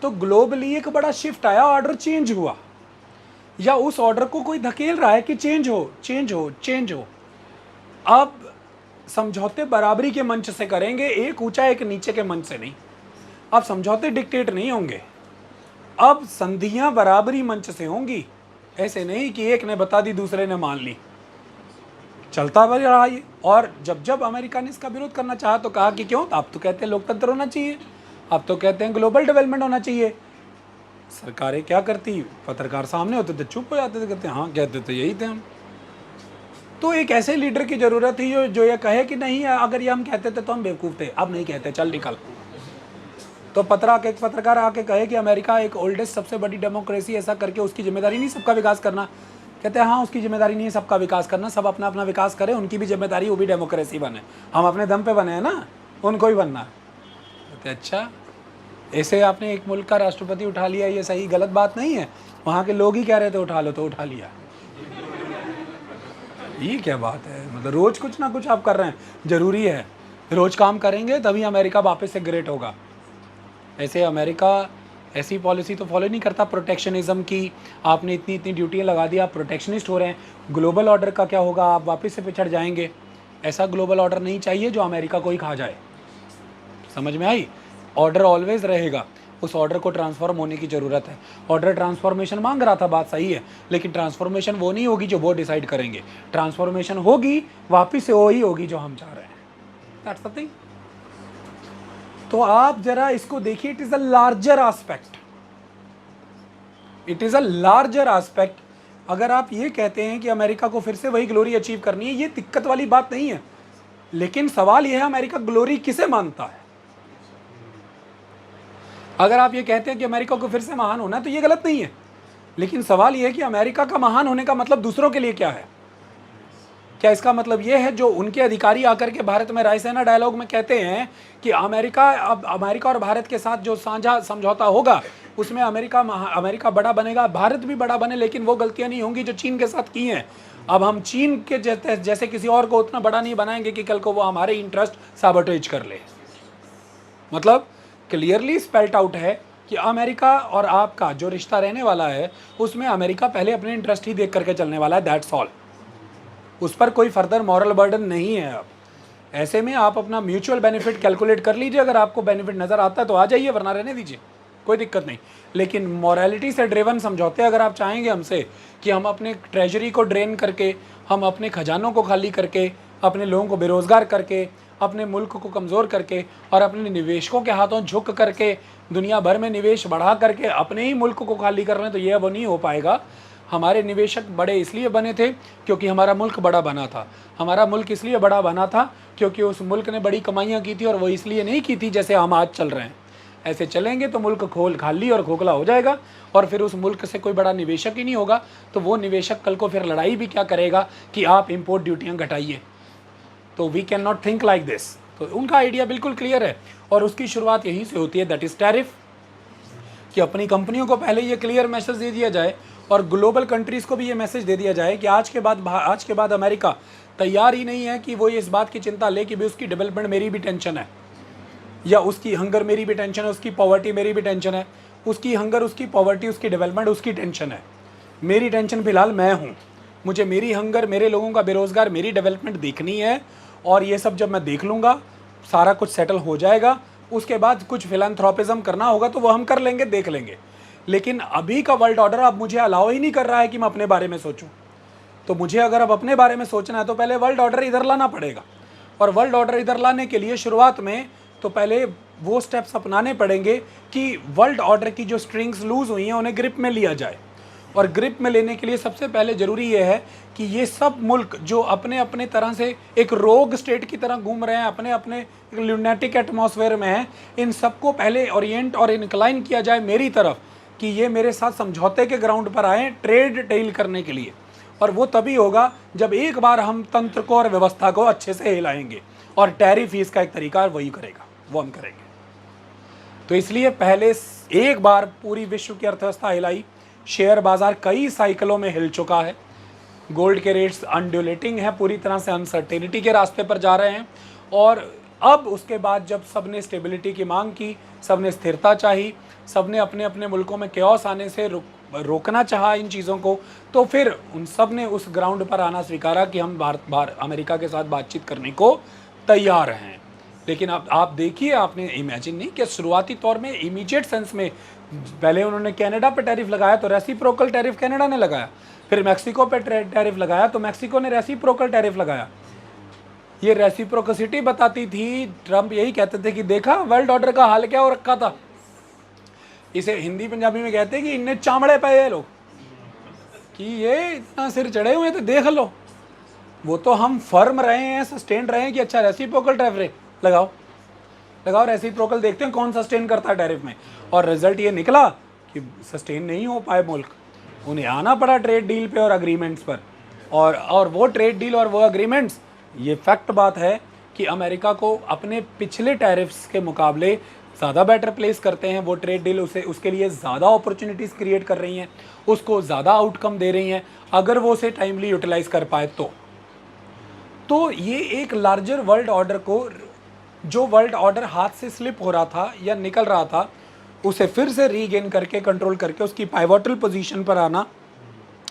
तो ग्लोबली एक बड़ा शिफ्ट आया, ऑर्डर चेंज हुआ, या उस ऑर्डर को कोई धकेल रहा है कि चेंज हो चेंज हो चेंज हो। अब समझौते बराबरी के मंच से करेंगे, एक ऊंचा एक नीचे के मंच से नहीं। अब समझौते डिक्टेट नहीं होंगे, अब संधियां बराबरी मंच से होंगी। ऐसे नहीं कि एक ने बता दी दूसरे ने मान ली, चलता रहा ये। और जब जब अमेरिका ने इसका विरोध करना चाहा तो कहा कि क्यों, आप तो कहते हैं लोकतंत्र होना चाहिए, आप तो कहते हैं ग्लोबल डेवलपमेंट होना चाहिए। सरकारें क्या करती, पत्रकार सामने होते थे चुप हो जाते थे, कहते हाँ कहते थे यही थे हम। तो एक ऐसे लीडर की जरूरत थी जो ये कहे कि नहीं, अगर ये हम कहते थे तो हम बेवकूफ़ थे, अब नहीं कहते, चल निकल। तो पत्रकार आके कहे कि अमेरिका एक ओल्डेस्ट सबसे बड़ी डेमोक्रेसी, ऐसा करके उसकी जिम्मेदारी नहीं सबका विकास करना। कहते हैं हाँ, उसकी जिम्मेदारी नहीं है सबका विकास करना, सब अपना अपना विकास करें, उनकी भी जिम्मेदारी, वो भी डेमोक्रेसी बने, हम अपने दम पे बने हैं ना, उनको ही बनना है। कहते अच्छा, ऐसे आपने एक मुल्क का राष्ट्रपति उठा लिया, ये सही गलत बात नहीं है, वहाँ के लोग ही कह रहे थे उठा लो तो उठा लिया, ये क्या बात है। मतलब रोज कुछ ना कुछ आप कर रहे हैं, जरूरी है, रोज काम करेंगे तभी अमेरिका वापस से ग्रेट होगा। ऐसे अमेरिका ऐसी पॉलिसी तो फॉलो नहीं करता प्रोटेक्शनिज्म की, आपने इतनी इतनी ड्यूटियाँ लगा दी, आप प्रोटेक्शनिस्ट हो रहे हैं। ग्लोबल ऑर्डर का क्या होगा, आप वापस से पिछड़ जाएंगे। ऐसा ग्लोबल ऑर्डर नहीं चाहिए जो अमेरिका को ही खा जाए, समझ में आई। ऑर्डर ऑलवेज रहेगा, उस ऑर्डर को ट्रांसफॉर्म होने की ज़रूरत है। ऑर्डर ट्रांसफॉर्मेशन मांग रहा था, बात सही है, लेकिन ट्रांसफॉर्मेशन वो नहीं होगी जो वो डिसाइड करेंगे, ट्रांसफॉर्मेशन होगी वापस से वही होगी जो हम चाह रहे हैं। That's the thing. तो आप जरा इसको देखिए, it is a larger aspect, it is a larger aspect. अगर आप ये कहते हैं कि अमेरिका को फिर से वही ग्लोरी अचीव करनी है, ये दिक्कत वाली बात नहीं है, लेकिन सवाल यह है अमेरिका ग्लोरी किसे मानता है। अगर आप ये कहते हैं कि अमेरिका को फिर से महान होना है तो ये गलत नहीं है, लेकिन सवाल यह है कि अमेरिका का महान होने का मतलब दूसरों के लिए क्या है। क्या इसका मतलब ये है जो उनके अधिकारी आकर के भारत में रायसीना डायलॉग में कहते हैं कि अमेरिका और भारत के साथ जो साझा समझौता होगा उसमें अमेरिका बड़ा बनेगा, भारत भी बड़ा बने, लेकिन वो गलतियां नहीं होंगी जो चीन के साथ की हैं। अब हम चीन के जैसे किसी और को उतना बड़ा नहीं बनाएंगे कि कल को वो हमारे इंटरेस्ट साबोटेज कर ले। मतलब क्लियरली स्पेल्ट आउट है कि अमेरिका और आपका जो रिश्ता रहने वाला है उसमें अमेरिका पहले अपने इंटरेस्ट ही देख करके चलने वाला है, दैट्स ऑल। उस पर कोई फर्दर मॉरल बर्डन नहीं है। अब ऐसे में आप अपना म्यूचुअल बेनिफिट कैलकुलेट कर लीजिए, अगर आपको बेनिफिट नज़र आता है तो आ जाइए, वरना रहने दीजिए, कोई दिक्कत नहीं। लेकिन मॉरलिटी से ड्रिवन समझौते अगर आप चाहेंगे हमसे कि हम अपने ट्रेजरी को ड्रेन करके, हम अपने खजानों को खाली करके, अपने लोगों को बेरोज़गार करके, अपने मुल्क को कमज़ोर करके और अपने निवेशकों के हाथों झुक करके दुनिया भर में निवेश बढ़ा करके अपने ही मुल्क को खाली कर रहे हैं, तो ये अब नहीं हो पाएगा। हमारे निवेशक बड़े इसलिए बने थे क्योंकि हमारा मुल्क बड़ा बना था, हमारा मुल्क इसलिए बड़ा बना था क्योंकि उस मुल्क ने बड़ी कमाइयाँ की थी, और वो इसलिए नहीं की थी जैसे हम आज चल रहे हैं। ऐसे चलेंगे तो मुल्क खाली और खोखला हो जाएगा, और फिर उस मुल्क से कोई बड़ा निवेशक ही नहीं होगा। तो वो निवेशक कल को फिर लड़ाई भी क्या करेगा कि आप इंपोर्ट ड्यूटियाँ घटाइए। तो we can not think like this. तो उनका आइडिया बिल्कुल क्लियर है और उसकी शुरुआत यहीं से होती है, दैट इज़ टैरिफ। कि अपनी कंपनियों को पहले ये क्लियर मैसेज दे दिया जाए और ग्लोबल कंट्रीज़ को भी ये मैसेज दे दिया जाए कि आज के बाद अमेरिका तैयार ही नहीं है कि वो इस बात की चिंता ले कि भी उसकी डेवलपमेंट मेरी भी टेंशन है, या उसकी हंगर मेरी भी टेंशन है, उसकी पॉवर्टी मेरी भी टेंशन है। उसकी हंगर, उसकी पॉवर्टी, उसकी डेवलपमेंट उसकी टेंशन है, मेरी टेंशन फिलहाल मैं हूँ। मुझे मेरी हंगर, मेरे लोगों का बेरोज़गार, मेरी डेवलपमेंट देखनी है और ये सब जब मैं देख लूँगा सारा कुछ सेटल हो जाएगा। उसके बाद कुछ फिलैंथ्रोपिज्म करना होगा तो वो हम कर लेंगे, देख लेंगे। लेकिन अभी का वर्ल्ड ऑर्डर अब मुझे अलाउ ही नहीं कर रहा है कि मैं अपने बारे में सोचूं। तो मुझे अगर अब अपने बारे में सोचना है तो पहले वर्ल्ड ऑर्डर इधर लाना पड़ेगा, और वर्ल्ड ऑर्डर इधर लाने के लिए शुरुआत में तो पहले वो स्टेप्स अपनाने पड़ेंगे कि वर्ल्ड ऑर्डर की जो स्ट्रिंग्स लूज़ हुई हैं उन्हें ग्रिप में लिया जाए। और ग्रिप में लेने के लिए सबसे पहले ज़रूरी ये है कि ये सब मुल्क जो अपने अपने तरह से एक रोग स्टेट की तरह घूम रहे हैं, अपने अपने ल्यूनेटिक एटमॉस्फेयर में हैं, इन सबको पहले ओरिएंट और इनक्लाइन किया जाए मेरी तरफ कि ये मेरे साथ समझौते के ग्राउंड पर आएँ ट्रेड डील करने के लिए। और वो तभी होगा जब एक बार हम तंत्र को और व्यवस्था को अच्छे से हिलाएंगे, और टैरिफ फीस का एक तरीका वही करेगा, वो हम करेंगे। तो इसलिए पहले एक बार पूरी विश्व की अर्थव्यवस्था हिलाई, शेयर बाजार कई साइकिलों में हिल चुका है, गोल्ड के रेट्स अनड्यूलेटिंग है, पूरी तरह से अनसर्टेनिटी के रास्ते पर जा रहे हैं। और अब उसके बाद जब सबने स्टेबिलिटी की मांग की, सबने स्थिरता चाही, सबने अपने अपने मुल्कों में क्योस आने से रोकना चाहा इन चीज़ों को, तो फिर उन सब ने उस ग्राउंड पर आना स्वीकारा कि हम अमेरिका के साथ बातचीत करने को तैयार हैं। लेकिन अब आप देखिए, आपने इमेजिन नहीं कि शुरुआती तौर में इमीडिएट सेंस में पहले उन्होंने कनाडा पे टैरिफ लगाया तो रेसिप्रोकल टैरिफ कनाडा ने लगाया, फिर मैक्सिको पे टैरिफ लगाया तो मैक्सिको ने रेसिप्रोकल टैरिफ लगाया। ये रेसिप्रोसिटी बताती थी, ट्रंप यही कहते थे कि देखा वर्ल्ड ऑर्डर का हाल क्या हो रखा था। इसे हिंदी पंजाबी में कहते हैं कि इन्हें चामड़े पे लोग कि ये इतना सिर चढ़े हुए तो देख लो। वो तो हम फर्म रहे हैं, सस्टेन रहे हैं कि अच्छा रेसिप्रोकल टैरिफ लगाओ लगाओ, रेसिप्रोकल देखते हैं कौन सस्टेन करता है टैरिफ में। और रिजल्ट ये निकला कि सस्टेन नहीं हो पाए मुल्क, उन्हें आना पड़ा ट्रेड डील पे और अग्रीमेंट्स पर। और वो ट्रेड डील और वो अग्रीमेंट्स, ये फैक्ट बात है कि अमेरिका को अपने पिछले टैरिफ्स के मुकाबले ज़्यादा बेटर प्लेस करते हैं। वो ट्रेड डील उसके लिए ज़्यादा अपॉर्चुनिटीज़ क्रिएट कर रही हैं, उसको ज़्यादा आउटकम दे रही हैं अगर वो उसे टाइमली यूटिलाइज कर पाए तो ये एक लार्जर वर्ल्ड ऑर्डर को, जो वर्ल्ड ऑर्डर हाथ से स्लिप हो रहा था या निकल रहा था, उसे फिर से रीगेन करके, कंट्रोल करके उसकी पाइवोटल पोजीशन पर आना,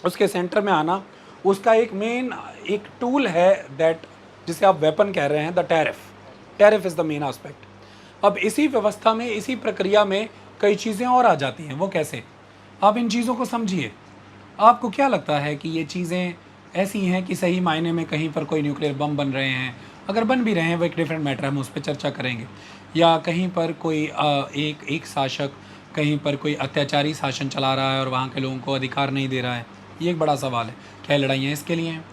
उसके सेंटर में आना, उसका एक टूल है दैट जिसे आप वेपन कह रहे हैं, the tariff is the main aspect. अब इसी व्यवस्था में, इसी प्रक्रिया में कई चीज़ें और आ जाती हैं। वो कैसे? आप इन चीज़ों को समझिए। आपको क्या लगता है कि ये चीज़ें ऐसी हैं कि सही मायने में कहीं पर कोई न्यूक्लियर बम बन रहे हैं? अगर बन भी रहे हैं वो एक डिफरेंट मैटर है, हम उस पर चर्चा करेंगे। या कहीं पर कोई एक शासक कहीं पर कोई अत्याचारी शासन चला रहा है और वहाँ के लोगों को अधिकार नहीं दे रहा है, ये एक बड़ा सवाल है। क्या लड़ाइयाँ इसके लिए हैं?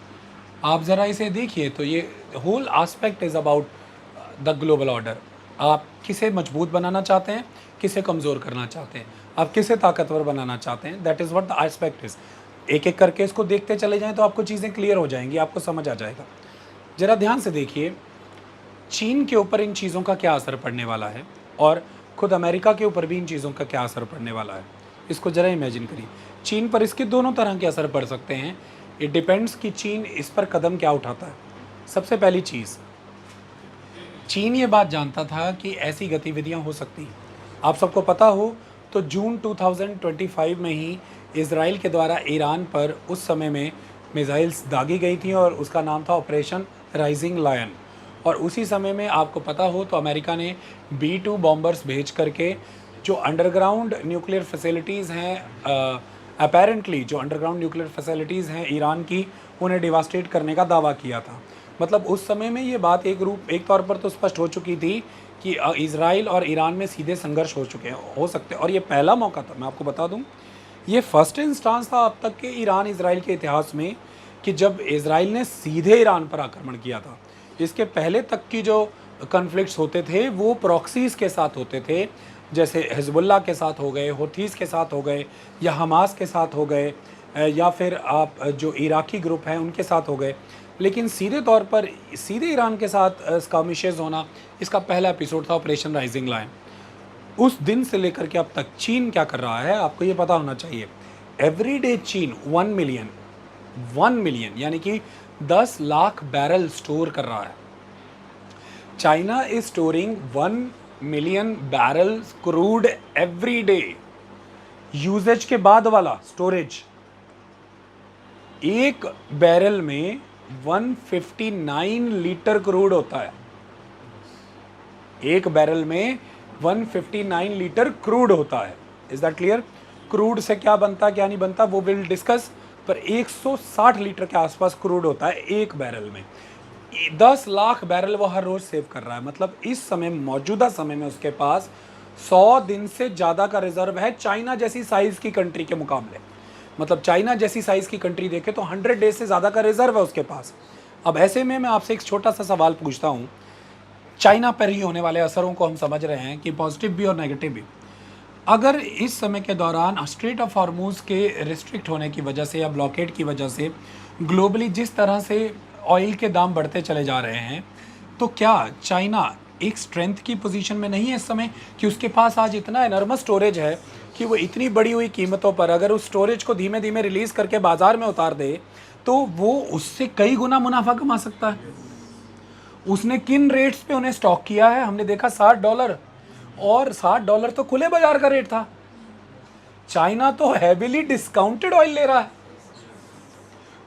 आप ज़रा इसे देखिए तो ये whole aspect is about the global order. आप किसे मजबूत बनाना चाहते हैं, किसे कमज़ोर करना चाहते हैं, आप किसे ताकतवर बनाना चाहते हैं, that is what the aspect is. एक एक करके इसको देखते चले जाएं तो आपको चीज़ें क्लियर हो जाएंगी, आपको समझ आ जाएगा। ज़रा ध्यान से देखिए, चीन के ऊपर इन चीज़ों का क्या असर पड़ने वाला है और खुद अमेरिका के ऊपर भी इन चीज़ों का क्या असर पड़ने वाला है। इसको ज़रा इमेजिन करिए। चीन पर इसके दोनों तरह के असर पड़ सकते हैं। इट डिपेंड्स कि चीन इस पर कदम क्या उठाता है। सबसे पहली चीज़, चीन ये बात जानता था कि ऐसी गतिविधियां हो सकती हैं। आप सबको पता हो तो जून 2025 में ही इज़राइल के द्वारा ईरान पर उस समय में मिसाइल्स दागी गई थी और उसका नाम था ऑपरेशन राइजिंग लायन। और उसी समय में आपको पता हो तो अमेरिका ने B-2 बॉम्बर्स भेज करके जो अंडरग्राउंड न्यूक्लियर फैसिलिटीज़ हैं, अपेरेंटली जो अंडरग्राउंड न्यूक्लियर फैसिलिटीज़ हैं ईरान की, उन्हें डिवास्टेट करने का दावा किया था। मतलब उस समय में ये बात एक तौर पर तो स्पष्ट हो चुकी थी कि इज़राइल और ईरान में सीधे संघर्ष हो सकते हैं। और ये पहला मौका था, मैं आपको बता दूं, ये फर्स्ट इंस्टांस था अब तक के ईरान इज़राइल के इतिहास में कि जब इज़राइल ने सीधे ईरान पर आक्रमण किया था। इसके पहले तक की जो कन्फ्लिक्ट्स होते थे वो प्रॉक्सीज़ के साथ होते थे, जैसे हिजबुल्लाह के साथ हो गए, हुथीज़ के साथ हो गए, या हमास के साथ हो गए, या फिर आप जो इराकी ग्रुप हैं उनके साथ हो गए। लेकिन सीधे तौर पर सीधे ईरान के साथ स्कर्मिशेस होना, इसका पहला एपिसोड था ऑपरेशन राइजिंग लायन। उस दिन से लेकर के अब तक चीन क्या कर रहा है आपको ये पता होना चाहिए। एवरीडे चीन 1 मिलियन यानी कि 10 लाख बैरल स्टोर कर रहा है। China is storing 1 million barrel crude every day. Uses के बाद वाला स्टोरेज, एक बैरल में 159 लीटर क्रूड होता है। एक बैरल में 159 लीटर क्रूड होता है। Is that clear? क्रूड से क्या बनता क्या नहीं बनता वो विल डिस्कस, पर 160 लीटर के आसपास क्रूड होता है एक बैरल में। 10 लाख बैरल वो हर रोज सेव कर रहा है। मतलब इस समय, मौजूदा समय में उसके पास 100 दिन से ज़्यादा का रिजर्व है चाइना जैसी साइज़ की कंट्री के मुकाबले। मतलब चाइना जैसी साइज़ की कंट्री देखे तो 100 डेज से ज़्यादा का रिजर्व है उसके पास। अब ऐसे में मैं आपसे एक छोटा सा सवाल पूछता हूँ। चाइना पर ही होने वाले असरों को हम समझ रहे हैं कि पॉजिटिव भी और नेगेटिव भी। अगर इस समय के दौरान स्ट्रेट ऑफ हॉर्मूज के रिस्ट्रिक्ट होने की वजह से या ब्लॉकेड की वजह से ग्लोबली जिस तरह से ऑयल के दाम बढ़ते चले जा रहे हैं, तो क्या चाइना एक स्ट्रेंथ की पोजीशन में नहीं है इस समय कि उसके पास आज इतना एनर्मस स्टोरेज है कि वो इतनी बढ़ी हुई कीमतों पर अगर उस स्टोरेज को धीमे धीमे रिलीज़ करके बाज़ार में उतार दे तो वो उससे कई गुना मुनाफा कमा सकता है। उसने किन रेट्स पे उन्हें स्टॉक किया है हमने देखा, $60, और $60 तो खुले बाजार का रेट था। चाइना तो हैवीली डिस्काउंटेड ऑयल ले रहा है।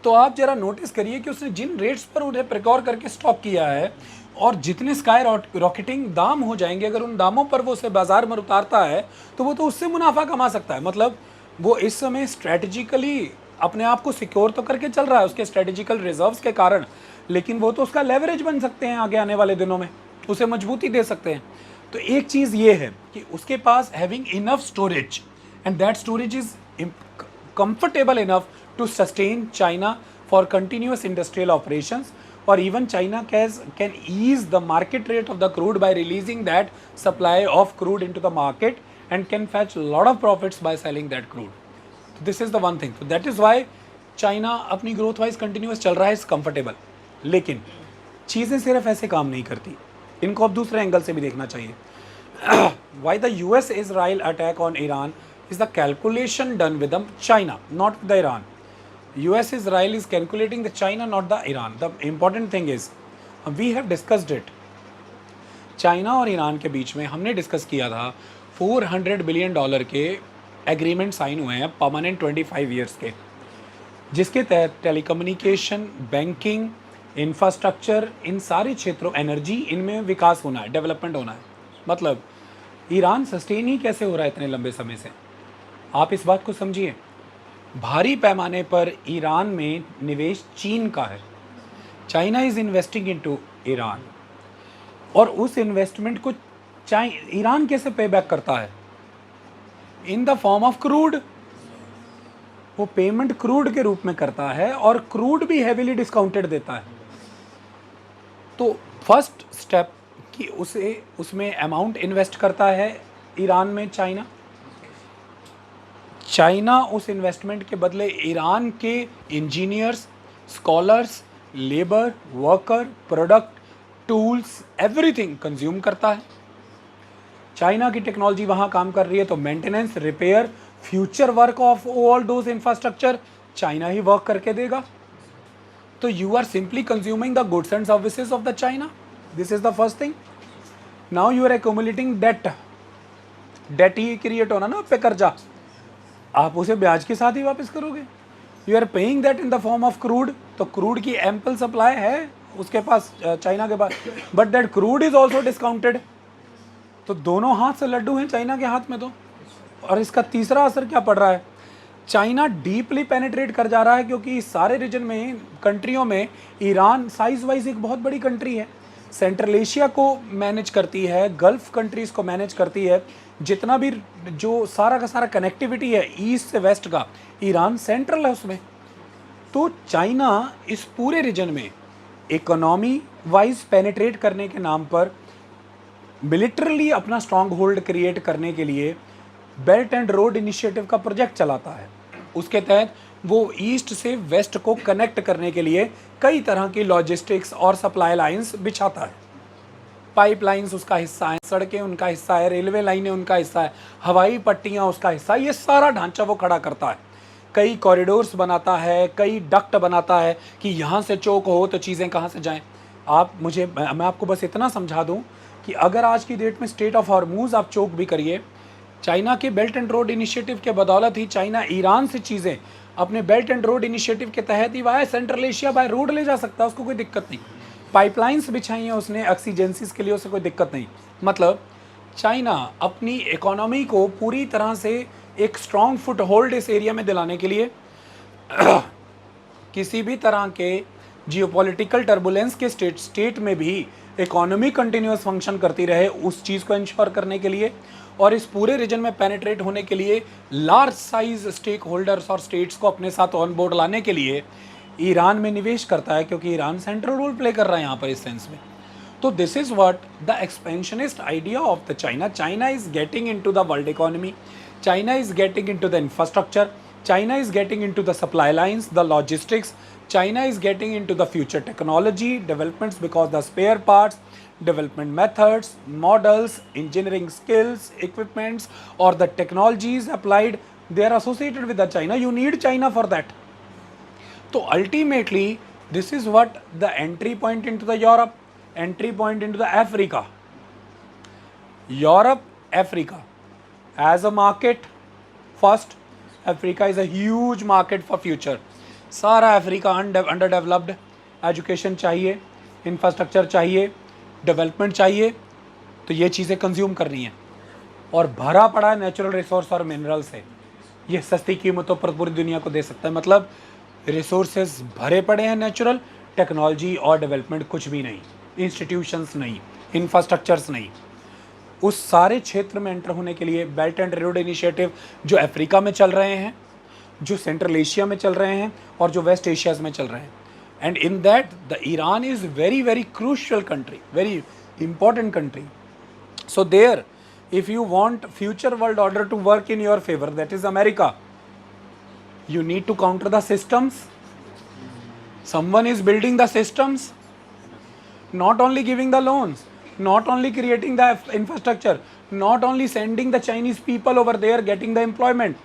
तो आप जरा नोटिस करिए कि उसने जिन रेट्स पर उन्हें प्रिकॉर करके स्टॉक किया है और जितने स्काई रॉकेटिंग दाम हो जाएंगे, अगर उन दामों पर वो उसे बाजार में उतारता है तो वो तो उससे मुनाफा कमा सकता है। मतलब वो इस समय स्ट्रेटेजिकली अपने आप को सिक्योर तो करके चल रहा है उसके स्ट्रेटेजिकल रिजर्व्स के कारण, लेकिन वो तो उसका लेवरेज बन सकते हैं आगे आने वाले दिनों में, उसे मजबूती दे सकते हैं। तो एक चीज़ ये है कि उसके पास having enough storage and that storage is comfortable enough to sustain China for continuous industrial operations, or even China can ease the market rate of the crude by releasing that supply of crude into the market and can fetch a lot of profits by selling that crude. So this is the one thing. So that is why China अपनी growth wise continuous चल रहा है, is comfortable. लेकिन चीज़ें सिर्फ ऐसे काम नहीं करती, इनको अब दूसरे एंगल से भी देखना चाहिए। Why the US-Israel attack on Iran is the calculation done with the China, not the Iran. US-Israel is calculating the China, not the Iran. The important thing is, we have discussed it. China और Iran के बीच में हमने discuss किया था $400 billion के agreement sign हुए हैं permanent 25 years के, जिसके तहत टेलीकम्युनिकेशन, बैंकिंग, इंफ्रास्ट्रक्चर, इन सारे क्षेत्रों, एनर्जी, इनमें विकास होना है, डेवलपमेंट होना है। मतलब ईरान सस्टेन ही कैसे हो रहा है इतने लंबे समय से, आप इस बात को समझिए। भारी पैमाने पर ईरान में निवेश चीन का है। China is investing into Iran, और उस इन्वेस्टमेंट को ईरान कैसे पे बैक करता है? इन द फॉर्म ऑफ क्रूड। वो पेमेंट क्रूड के रूप में करता है और क्रूड भी हेवीली डिस्काउंटेड देता है। तो फर्स्ट स्टेप कि उसमें अमाउंट इन्वेस्ट करता है ईरान में चाइना उस इन्वेस्टमेंट के बदले ईरान के engineers, scholars, labour, worker, product, tools, everything consume करता है। चाइना की टेक्नोलॉजी वहाँ काम कर रही है तो maintenance, repair, future work of all those infrastructure China ही वर्क करके देगा। तो you are simply consuming the goods and services of the China. This is the first thing. Now you are accumulating debt ही create होना ना आप पे कर्जा, आप उसे ब्याज के साथ ही वापस करोगे। You are paying that in the form of crude, तो क्रूड की एम्पल सप्लाई है उसके पास, चाइना के पास, but that crude is also discounted. तो दोनों हाथ से लड्डू हैं चाइना के हाथ में तो। और इसका तीसरा असर क्या पड़ रहा है? चाइना डीपली पेनिट्रेट कर जा रहा है, क्योंकि इस सारे रीजन में, कंट्रियों में, ईरान साइज वाइज एक बहुत बड़ी कंट्री है, सेंट्रल एशिया को मैनेज करती है, गल्फ कंट्रीज़ को मैनेज करती है, जितना भी जो सारा का सारा कनेक्टिविटी है ईस्ट से वेस्ट का, ईरान सेंट्रल है उसमें। तो चाइना इस पूरे रीजन में इकोनॉमी वाइज पेनिट्रेट करने के नाम पर मिलिटरली अपना स्ट्रॉन्ग होल्ड क्रिएट करने के लिए बेल्ट एंड रोड इनिशिएटिव का प्रोजेक्ट चलाता है। उसके तहत वो ईस्ट से वेस्ट को कनेक्ट करने के लिए कई तरह की लॉजिस्टिक्स और सप्लाई लाइंस बिछाता है। पाइपलाइंस उसका हिस्सा है, सड़कें उनका हिस्सा है, रेलवे लाइनें उनका हिस्सा है, हवाई पट्टियाँ उसका हिस्सा है। ये सारा ढांचा वो खड़ा करता है, कई कॉरिडोर्स बनाता है, कई डक्ट बनाता है कि यहाँ से चोक हो तो चीज़ें कहाँ से जाएं। मैं आपको बस इतना समझा दूँ कि अगर आज की डेट में स्ट्रेट ऑफ हॉर्मूज आप चोक भी करिए, चाइना के बेल्ट एंड रोड इनिशिएटिव के बदौलत ही चाइना ईरान से चीज़ें अपने बेल्ट एंड रोड इनिशिएटिव के तहत ही via central Asia by road ले जा सकता है, उसको कोई दिक्कत नहीं। पाइपलाइंस बिछाई हैं उसने ऑक्सीजेंसीज के लिए, उससे कोई दिक्कत नहीं। मतलब चाइना अपनी इकोनॉमी को पूरी तरह से एक स्ट्रॉन्ग फुट होल्ड इस एरिया में दिलाने के लिए किसी भी तरह के जियोपॉलिटिकल टर्बुलेंस के स्टेट में भी इकोनॉमी कंटिन्यूस फंक्शन करती रहे, उस चीज़ को इंश्योर करने के लिए और इस पूरे रीजन में पेनिट्रेट होने के लिए लार्ज साइज स्टेक होल्डर्स और स्टेट्स को अपने साथ ऑन बोर्ड लाने के लिए ईरान में निवेश करता है, क्योंकि ईरान सेंट्रल रोल प्ले कर रहा है यहाँ पर इस सेंस में। तो this is what the expansionist idea of the China. China is getting into the world economy, China is getting into the infrastructure, China is getting into the supply lines, the logistics. China is getting into the future technology developments because the spare parts, development methods, models, engineering skills, equipments, or the technologies applied, they are associated with the China. You need China for that. So ultimately, this is what the entry point into the Europe, entry point into the Africa. Europe, Africa as a market first. Africa is a huge market for future. सारा Africa under developed, education चाहिए, infrastructure चाहिए, development चाहिए, तो ये चीज़ें consume करनी है और भरा पड़ा है नेचुरल रिसोर्स और मिनरल से। ये सस्ती कीमतों पर पूरी दुनिया को दे सकता है। मतलब रिसोर्सेज भरे पड़े हैं नेचुरल, टेक्नोलॉजी और डेवलपमेंट कुछ भी नहीं, इंस्टीट्यूशंस नहीं, इंफ्रास्ट्रक्चर्स नहीं। उस सारे क्षेत्र में एंटर होने के लिए बेल्ट एंड रोड इनिशिएटिव जो अफ्रीका में चल रहे हैं, जो सेंट्रल एशिया में चल रहे हैं और जो वेस्ट एशियाज में चल रहे हैं, and in that the Iran is very very crucial country, very important country. So there, if you want future world order to work in your favor, that is America, you need to counter the systems. Someone is building the systems, not only giving the loans, not only creating the infrastructure, not only sending the Chinese people over there getting the employment,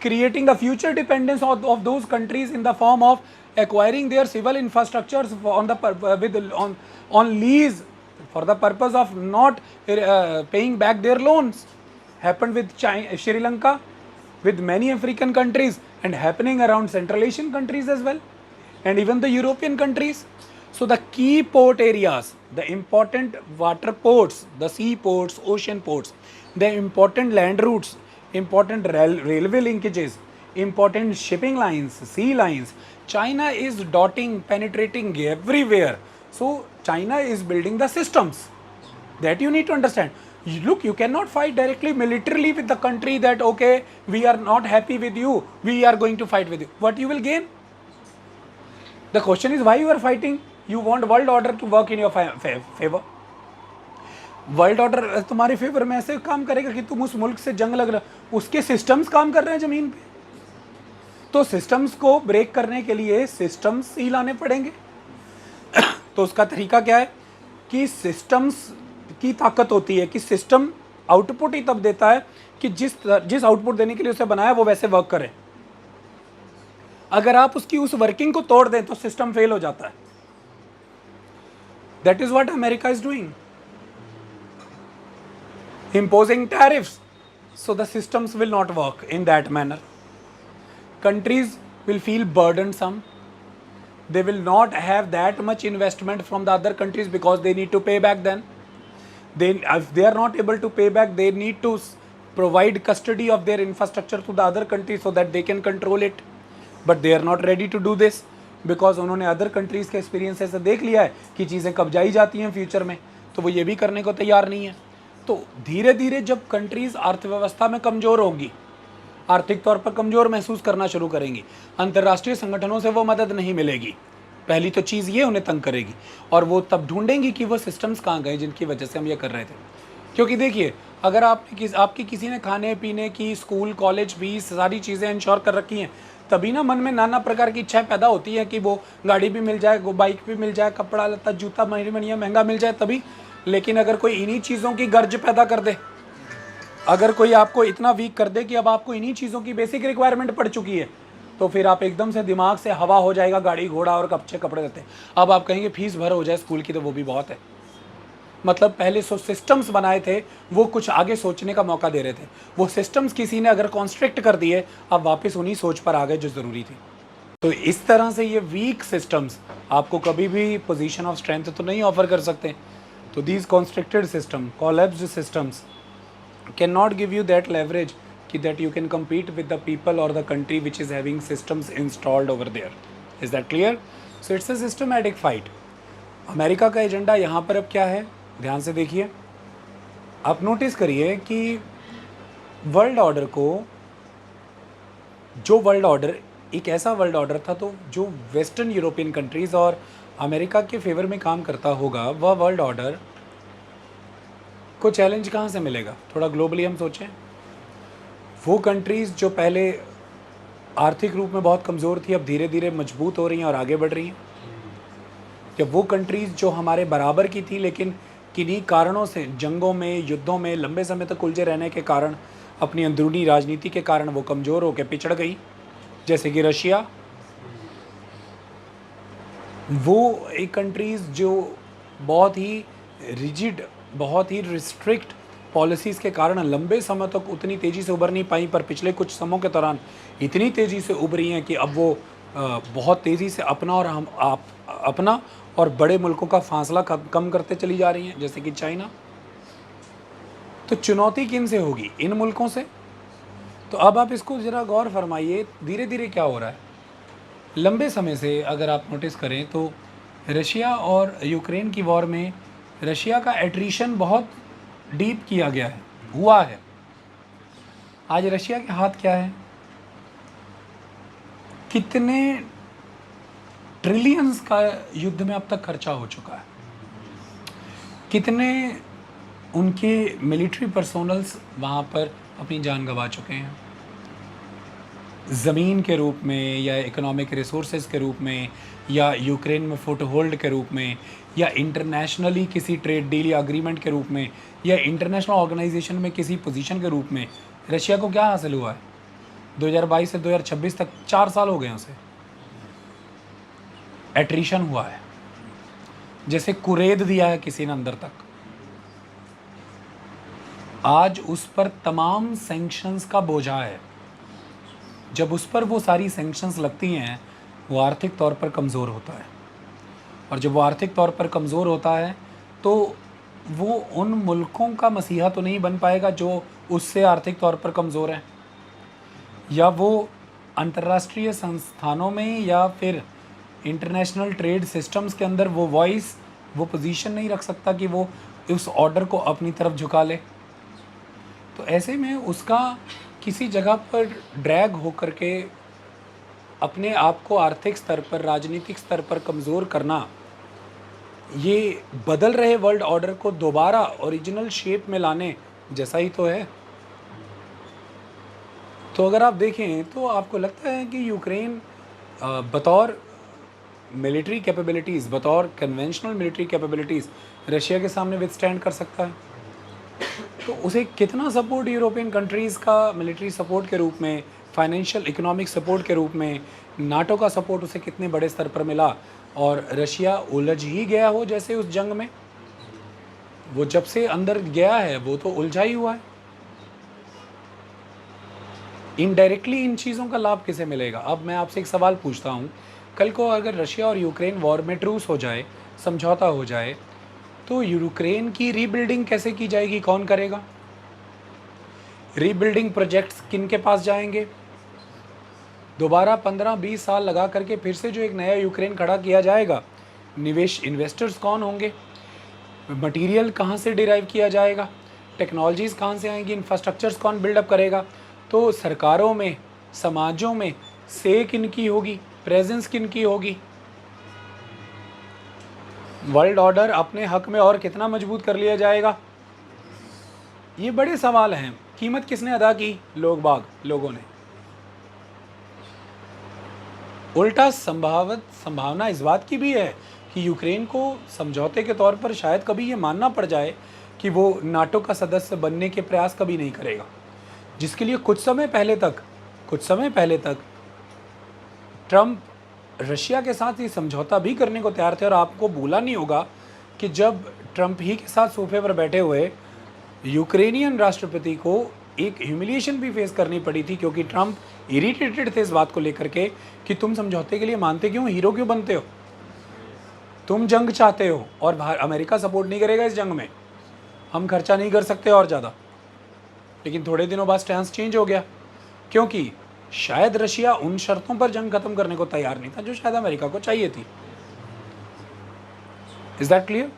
creating the future dependence of those countries in the form of acquiring their civil infrastructures on lease for the purpose of not paying back their loans. Happened with China, Sri Lanka, with many African countries, and happening around Central Asian countries as well, and even the European countries. So the key port areas, the important water ports, the sea ports, ocean ports, the important land routes, important railway linkages, important shipping lines, sea lines, China is dotting, penetrating everywhere. So China is building the systems that you need to understand. Look, you cannot fight directly militarily with the country that, okay, we are not happy with you, we are going to fight with you. What you will gain? The question is why you are fighting. You want world order to work in your favor. World order तुम्हारे favour में ऐसे काम करेगा कि तुम उस मुल्क से जंग लग रहा, उसके सिस्टम्स काम कर रहे हैं ज़मीन पे, तो सिस्टम्स को ब्रेक करने के लिए सिस्टम्स ही लाने पड़ेंगे. तो उसका तरीका क्या है कि सिस्टम्स की ताकत होती है कि सिस्टम आउटपुट ही तब देता है कि जिस आउटपुट देने के लिए उसे बनाया वो वैसे वर्क करे. अगर आप उसकी उस वर्किंग को तोड़ दें तो सिस्टम फेल हो जाता है. That is what America is doing, imposing tariffs, so the systems will not work in that manner. Countries will feel burdensome, they will not have that much investment from the other countries because they need to pay back. Then if they are not able to pay back, they need to provide custody of their infrastructure to the other countries so that they can control it, but they are not ready to do this because उन्होंने other countries के experience से देख लिया है कि चीज़ें कब्जाई जाती हैं फ्यूचर में, तो वो ये भी करने को तैयार नहीं है. तो धीरे धीरे जब कंट्रीज़ अर्थव्यवस्था में कमज़ोर होंगी, आर्थिक तौर पर कमज़ोर महसूस करना शुरू करेंगी, अंतर्राष्ट्रीय संगठनों से वो मदद नहीं मिलेगी. पहली तो चीज़ ये उन्हें तंग करेगी और वो तब ढूंढेंगी कि वो सिस्टम्स कहाँ गए जिनकी वजह से हम ये कर रहे थे. क्योंकि देखिए, अगर आपकी किसी ने खाने पीने की, स्कूल कॉलेज फीस सारी चीज़ें इंश्योर कर रखी हैं, तभी ना मन में नाना प्रकार की इच्छाएं पैदा होती है कि वो गाड़ी भी मिल जाए, वो बाइक भी मिल जाए, कपड़ा लत्ता जूता महीने महंगा मिल जाए तभी। लेकिन अगर कोई इन्हीं चीज़ों की गर्ज पैदा कर दे, अगर कोई आपको इतना वीक कर दे कि अब आपको इन्हीं चीज़ों की बेसिक रिक्वायरमेंट पड़ चुकी है, तो फिर आप एकदम से दिमाग से हवा हो जाएगा गाड़ी घोड़ा और अच्छे कपड़े देते। अब आप कहेंगे फीस भर हो जाए स्कूल की, तो वो भी बहुत है। मतलब पहले सिस्टम्स बनाए थे, वो कुछ आगे सोचने का मौका दे रहे थे। वो सिस्टम्स किसी ने अगर कॉन्स्ट्रिक्ट कर दिए, अब वापस उन्हीं सोच पर आ गए जो ज़रूरी थी। तो इस तरह से ये वीक सिस्टम्स आपको कभी भी पोजीशन ऑफ स्ट्रेंथ तो नहीं ऑफर कर सकते। तो these constricted system, collapsed systems can not give you that leverage कि that you can compete with the people or the country which is having systems installed over there. Is that clear? So it's a systematic fight. America का agenda यहाँ पर अब क्या है, ध्यान से देखिए। आप नोटिस करिए कि वर्ल्ड ऑर्डर को, जो वर्ल्ड ऑर्डर एक ऐसा वर्ल्ड ऑर्डर था तो जो वेस्टर्न यूरोपियन कंट्रीज़ और अमेरिका के फेवर में काम करता होगा, वह वर्ल्ड ऑर्डर को चैलेंज कहाँ से मिलेगा? थोड़ा ग्लोबली हम सोचें। वो कंट्रीज़ जो पहले आर्थिक रूप में बहुत कमज़ोर थी, अब धीरे धीरे मजबूत हो रही हैं और आगे बढ़ रही हैं। या वो कंट्रीज़ जो हमारे बराबर की थी लेकिन किन्हीं कारणों से, जंगों में, युद्धों में लंबे समय तक उलझे रहने के कारण, अपनी अंदरूनी राजनीति के कारण वो कमज़ोर होकर पिछड़ गई, जैसे कि रशिया। वो एक कंट्रीज़ जो बहुत ही रिजिड, बहुत ही रिस्ट्रिक्ट पॉलिसीज़ के कारण लंबे समय तक उतनी तेज़ी से उभर नहीं पाई, पर पिछले कुछ समय के दौरान इतनी तेज़ी से उभरी हैं कि अब वो बहुत तेज़ी से अपना और बड़े मुल्कों का फासला कम करते चली जा रही हैं, जैसे कि चाइना। तो चुनौती किन से होगी? इन मुल्कों से। तो अब आप इसको ज़रा गौर फरमाइए, धीरे धीरे क्या हो रहा है। लंबे समय से अगर आप नोटिस करें तो रशिया और यूक्रेन की वॉर में रशिया का एट्रीशन बहुत डीप किया गया है, हुआ है। आज रशिया के हाथ क्या है? कितने ट्रिलियंस का युद्ध में अब तक खर्चा हो चुका है, कितने उनके मिलिट्री पर्सोनल्स वहाँ पर अपनी जान गंवा चुके हैं, ज़मीन के रूप में या इकोनॉमिक रिसोर्सेज के रूप में या यूक्रेन में फुट होल्ड के रूप में या इंटरनेशनली किसी ट्रेड डील या अग्रीमेंट के रूप में या इंटरनेशनल ऑर्गेनाइजेशन में किसी पोजीशन के रूप में रशिया को क्या हासिल हुआ है? 2022 से 2026 तक 4 साल हो गए हैं उसे। एट्रीशन हुआ है, जैसे कुरेद दिया है किसी ने अंदर तक। आज उस पर तमाम सैंक्शंस का बोझा है। जब उस पर वो सारी सैंक्शंस लगती हैं, वो आर्थिक तौर पर कमज़ोर होता है, और जब वो आर्थिक तौर पर कमज़ोर होता है तो वो उन मुल्कों का मसीहा तो नहीं बन पाएगा जो उससे आर्थिक तौर पर कमज़ोर हैं, या वो अंतर्राष्ट्रीय संस्थानों में या फिर इंटरनेशनल ट्रेड सिस्टम्स के अंदर वो वॉइस, वो पोजीशन नहीं रख सकता कि वो उस ऑर्डर को अपनी तरफ झुका ले। तो ऐसे में उसका किसी जगह पर ड्रैग हो करके अपने आप को आर्थिक स्तर पर, राजनीतिक स्तर पर कमज़ोर करना, ये बदल रहे वर्ल्ड ऑर्डर को दोबारा ओरिजिनल शेप में लाने जैसा ही तो है। तो अगर आप देखें तो आपको लगता है कि यूक्रेन बतौर मिलिट्री कैपेबिलिटीज़, बतौर कन्वेंशनल मिलिट्री कैपेबिलिटीज़ रशिया के सामने विथस्टैंड कर सकता है? तो उसे कितना सपोर्ट यूरोपियन कंट्रीज़ का मिलिट्री सपोर्ट के रूप में, फाइनेंशियल इकोनॉमिक सपोर्ट के रूप में, नाटो का सपोर्ट उसे कितने बड़े स्तर पर मिला, और रशिया उलझ ही गया हो जैसे उस जंग में। वो जब से अंदर गया है वो तो उलझा ही हुआ है। इनडायरेक्टली इन चीज़ों का लाभ किसे मिलेगा? अब मैं आपसे एक सवाल पूछता हूँ, कल को अगर रशिया और यूक्रेन वॉर में ट्रूस हो जाए, समझौता हो जाए, तो यूक्रेन की रीबिल्डिंग कैसे की जाएगी? कौन करेगा? रीबिल्डिंग प्रोजेक्ट्स किन के पास जाएंगे? दोबारा 15-20 साल लगा करके फिर से जो एक नया यूक्रेन खड़ा किया जाएगा, इन्वेस्टर्स कौन होंगे? मटेरियल कहाँ से डिराइव किया जाएगा? टेक्नोलॉजीज़ कहाँ से आएंगी? इंफ्रास्ट्रक्चर्स कौन बिल्डअप करेगा? तो सरकारों में, समाजों में से किनकी होगी, प्रेजेंस किनकी होगी? वर्ल्ड ऑर्डर अपने हक में और कितना मजबूत कर लिया जाएगा? ये बड़े सवाल हैं। कीमत किसने अदा की? लोगों ने। उल्टा संभावना इस बात की भी है कि यूक्रेन को समझौते के तौर पर शायद कभी ये मानना पड़ जाए कि वो नाटो का सदस्य बनने के प्रयास कभी नहीं करेगा, जिसके लिए कुछ समय पहले तक ट्रंप रशिया के साथ ये समझौता भी करने को तैयार थे। और आपको भूला नहीं होगा कि जब ट्रंप ही के साथ सोफे पर बैठे हुए यूक्रेनियन राष्ट्रपति को एक ह्यूमिलिएशन भी फेस करनी पड़ी थी, क्योंकि ट्रंप इरिटेटेड थे इस बात को लेकर के कि तुम समझौते के लिए मानते क्यों, हीरो क्यों बनते हो, तुम जंग चाहते हो और अमेरिका सपोर्ट नहीं करेगा इस जंग में, हम खर्चा नहीं कर सकते और ज़्यादा। लेकिन थोड़े दिनों बाद स्टैंस चेंज हो गया, क्योंकि शायद रशिया उन शर्तों पर जंग खत्म करने को तैयार नहीं था जो शायद अमेरिका को चाहिए थी। Is that clear?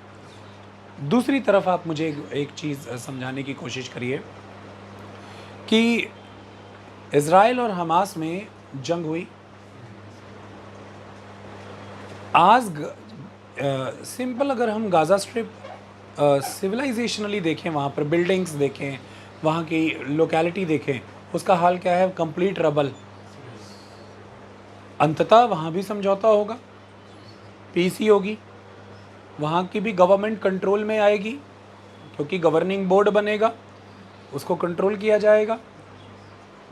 दूसरी तरफ आप मुझे एक चीज़ समझाने की कोशिश करिए कि इज़राइल और हमास में जंग हुई। आज सिंपल अगर हम गाज़ा स्ट्रिप सिविलाइजेशनली देखें, वहाँ पर बिल्डिंग्स देखें, वहाँ की लोकेलिटी देखें, उसका हाल क्या है? Complete rubble. अंततः वहाँ भी समझौता होगा, पीस ही होगी, वहाँ की भी गवर्नमेंट कंट्रोल में आएगी, क्योंकि गवर्निंग बोर्ड बनेगा, उसको कंट्रोल किया जाएगा,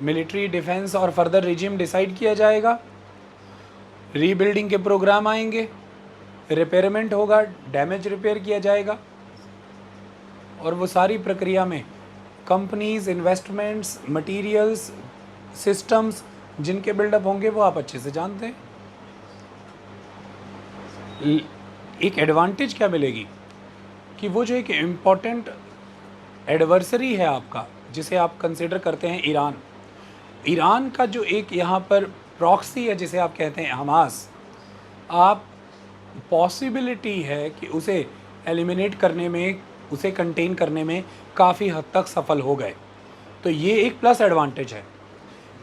मिलिट्री, डिफेंस और फर्दर रिजिम डिसाइड किया जाएगा, रीबिल्डिंग के प्रोग्राम आएंगे, रिपेयरमेंट होगा, डैमेज रिपेयर किया जाएगा, और वो सारी प्रक्रिया में कंपनीज, इन्वेस्टमेंट्स, मटेरियल्स, सिस्टम्स जिनके बिल्डअप होंगे वो आप अच्छे से जानते हैं। एक एडवांटेज क्या मिलेगी कि वो जो एक इम्पॉर्टेंट एडवर्सरी है आपका, जिसे आप कंसिडर करते हैं ईरान का जो एक यहाँ पर प्रॉक्सी है जिसे आप कहते हैं हमास, आप पॉसिबिलिटी है कि उसे एलिमिनेट करने में, उसे कंटेन करने में काफ़ी हद तक सफल हो गए। तो ये एक प्लस एडवांटेज है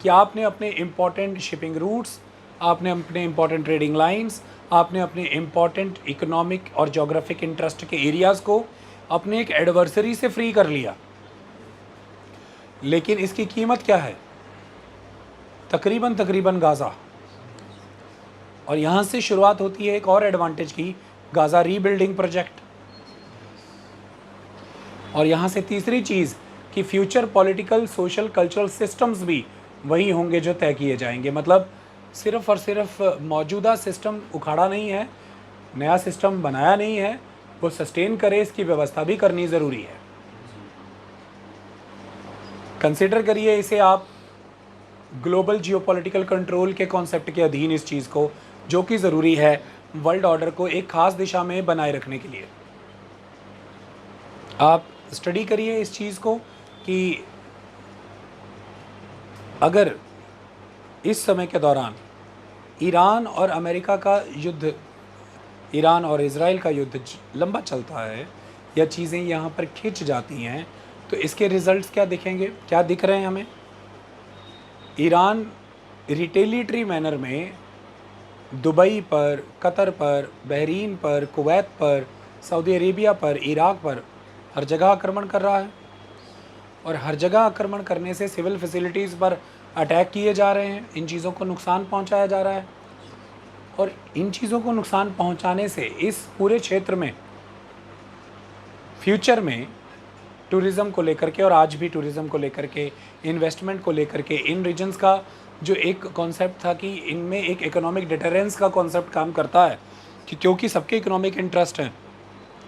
कि आपने अपने इम्पॉर्टेंट शिपिंग रूट्स, आपने अपने इम्पॉर्टेंट ट्रेडिंग लाइंस, आपने अपने इम्पॉर्टेंट इकोनॉमिक और जोग्राफिक इंटरेस्ट के एरियाज़ को अपने एक एडवर्सरी से फ्री कर लिया। लेकिन इसकी कीमत क्या है? तकरीबन गाज़ा। और यहाँ से शुरुआत होती है एक और एडवांटेज की, गाज़ा रीबिल्डिंग प्रोजेक्ट। और यहाँ से तीसरी चीज़ कि future political, social, cultural systems भी वही होंगे जो तय किए जाएंगे। मतलब सिर्फ़ और सिर्फ मौजूदा सिस्टम उखाड़ा नहीं है, नया सिस्टम बनाया नहीं है, वो सस्टेन करे इसकी व्यवस्था भी करनी ज़रूरी है। कंसिडर करिए इसे आप ग्लोबल जियोपॉलिटिकल कंट्रोल के कॉन्सेप्ट के अधीन इस चीज़ को, जो कि ज़रूरी है वर्ल्ड ऑर्डर को एक ख़ास दिशा में बनाए रखने के लिए। आप स्टडी करिए इस चीज़ को कि अगर इस समय के दौरान ईरान और अमेरिका का युद्ध, ईरान और इज़राइल का युद्ध लंबा चलता है या चीज़ें यहाँ पर खिंच जाती हैं, तो इसके रिज़ल्ट्स क्या दिखेंगे, क्या दिख रहे हैं हमें? ईरान रिटेलिएटरी मैनर में दुबई पर, कतर पर, बहरीन पर, कुवैत पर, सऊदी अरेबिया पर, इराक पर हर जगह आक्रमण कर रहा है। और हर जगह आक्रमण करने से सिविल फैसिलिटीज़ पर अटैक किए जा रहे हैं, इन चीज़ों को नुकसान पहुंचाया जा रहा है। और इन चीज़ों को नुकसान पहुंचाने से इस पूरे क्षेत्र में फ्यूचर में टूरिज़्म को लेकर के, और आज भी टूरिज़्म को लेकर के, इन्वेस्टमेंट को लेकर के, इन रीजन्स का जो एक कॉन्सेप्ट था कि इनमें एक इकोनॉमिक डिटरेंस का कॉन्सेप्ट काम करता है कि क्योंकि सबके इकोनॉमिक इंटरेस्ट हैं,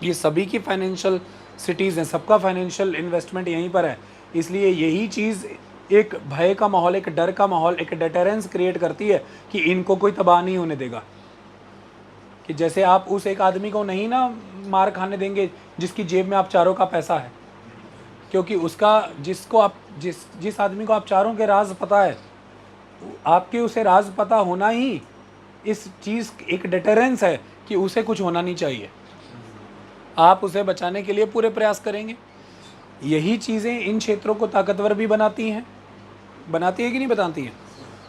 ये सभी की फाइनेंशियल सिटीज़ हैं, सबका फाइनेंशियल इन्वेस्टमेंट यहीं पर है, इसलिए यही चीज़ एक भय का माहौल, एक डर का माहौल, एक डिटरेंस क्रिएट करती है कि इनको कोई तबाह नहीं होने देगा। कि जैसे आप उस एक आदमी को नहीं ना मार खाने देंगे जिसकी जेब में आप चारों का पैसा है, क्योंकि उसका जिस आदमी को आप चारों के राज पता है, आपके उसे राज पता होना ही इस चीज़ एक डिटरेंस है कि उसे कुछ होना नहीं चाहिए। आप उसे बचाने के लिए पूरे प्रयास करेंगे। यही चीज़ें इन क्षेत्रों को ताकतवर भी बनाती है कि नहीं बताती हैं?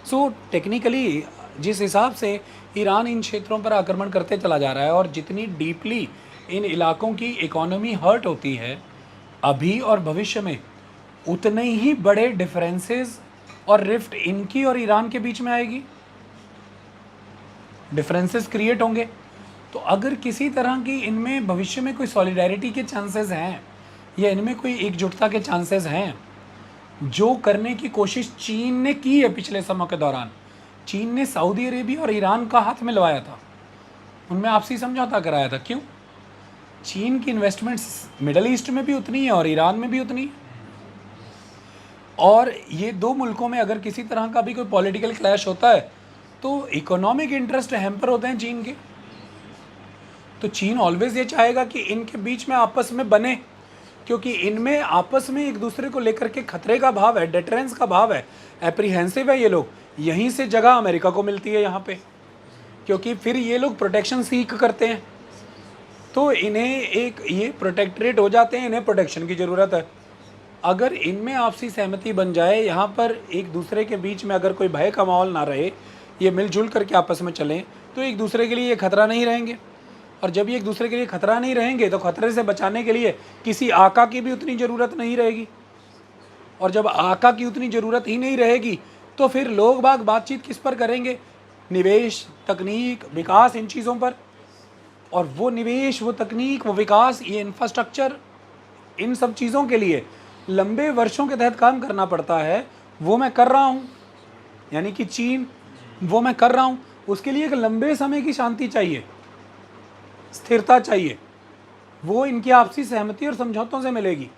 सो टेक्निकली जिस हिसाब से ईरान इन क्षेत्रों पर आक्रमण करते चला जा रहा है और जितनी डीपली इन इलाकों की इकोनॉमी हर्ट होती है अभी और भविष्य में, उतने ही बड़े डिफरेंसेस और रिफ्ट इनकी और ईरान के बीच में आएगी। डिफरेंसेस क्रिएट होंगे। तो अगर किसी तरह की इनमें भविष्य में कोई सॉलिडारिटी के चांसेस हैं या इनमें कोई एकजुटता के चांसेस हैं, जो करने की कोशिश चीन ने की है पिछले समय के दौरान। चीन ने सऊदी अरेबिया और ईरान का हाथ मिलवाया था, उनमें आपसी समझौता कराया था। क्यों? चीन की इन्वेस्टमेंट्स मिडल ईस्ट में भी उतनी है और ईरान में भी उतनी है। और ये दो मुल्कों में अगर किसी तरह का भी कोई पॉलिटिकल क्लैश होता है तो इकोनॉमिक इंटरेस्ट हैम्पर होते हैं चीन के। तो चीन ऑलवेज ये चाहेगा कि इनके बीच में आपस में बने, क्योंकि इनमें आपस में एक दूसरे को लेकर के खतरे का भाव है, डेटरेंस का भाव है, एप्रीहेंसिव है ये लोग। यहीं से जगह अमेरिका को मिलती है यहाँ पे, क्योंकि फिर ये लोग प्रोटेक्शन सीख करते हैं, तो इन्हें एक ये प्रोटेक्टरेट हो जाते हैं, इन्हें प्रोटेक्शन की ज़रूरत है। अगर इनमें आपसी सहमति बन जाए, यहाँ पर एक दूसरे के बीच में अगर कोई भय का माहौल ना रहे, ये मिलजुल करके आपस में चलें, तो एक दूसरे के लिए ये खतरा नहीं रहेंगे। और जब ये एक दूसरे के लिए खतरा नहीं रहेंगे तो खतरे से बचाने के लिए किसी आका की भी उतनी ज़रूरत नहीं रहेगी। और जब आका की उतनी ज़रूरत ही नहीं रहेगी तो फिर लोग बाग बातचीत किस पर करेंगे? निवेश, तकनीक, विकास, इन चीज़ों पर। और वो निवेश, वो तकनीक, वो विकास, ये इंफ्रास्ट्रक्चर, इन सब चीज़ों के लिए लंबे वर्षों के तहत काम करना पड़ता है। वो मैं कर रहा हूँ, यानी कि चीन, वो मैं कर रहा हूँ। उसके लिए एक लंबे समय की शांति चाहिए, स्थिरता चाहिए, वो इनकी आपसी सहमति और समझौतों से मिलेगी।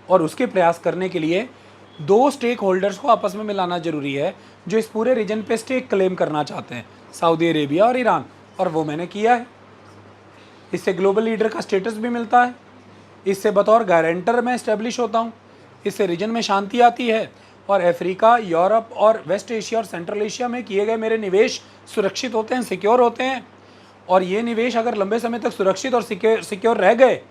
और उसके प्रयास करने के लिए दो स्टेक होल्डर्स को आपस में मिलाना जरूरी है, जो इस पूरे रीजन पे स्टेक क्लेम करना चाहते हैं, सऊदी अरेबिया और ईरान। और वो मैंने किया है। इससे ग्लोबल लीडर का स्टेटस भी मिलता है, इससे बतौर गारंटर मैं इस्टेब्लिश होता हूँ, इससे रीजन में शांति आती है, और अफ्रीका, यूरोप और वेस्ट एशिया और सेंट्रल एशिया में किए गए मेरे निवेश सुरक्षित होते हैं, सिक्योर होते हैं। और ये निवेश अगर लंबे समय तक सुरक्षित और सिक्योर रह गए,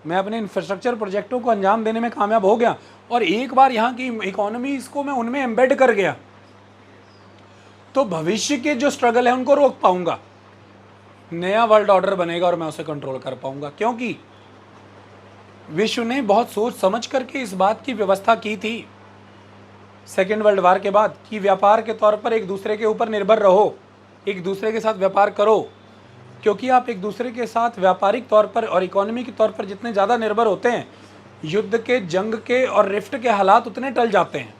मैं अपने इंफ्रास्ट्रक्चर प्रोजेक्टों को अंजाम देने में कामयाब हो गया, और एक बार यहाँ की इकोनॉमीज को मैं उनमें एम्बेड कर गया, तो भविष्य के जो स्ट्रगल है उनको रोक पाऊंगा। नया वर्ल्ड ऑर्डर बनेगा और मैं उसे कंट्रोल कर पाऊंगा, क्योंकि विश्व ने बहुत सोच समझ करके इस बात की व्यवस्था की थी सेकेंड वर्ल्ड वार के बाद, कि व्यापार के तौर पर एक दूसरे के ऊपर निर्भर रहो, एक दूसरे के साथ व्यापार करो। क्योंकि आप एक दूसरे के साथ व्यापारिक तौर पर और इकोनॉमी के तौर पर जितने ज़्यादा निर्भर होते हैं, युद्ध के, जंग के और रिफ्ट के हालात उतने टल जाते हैं।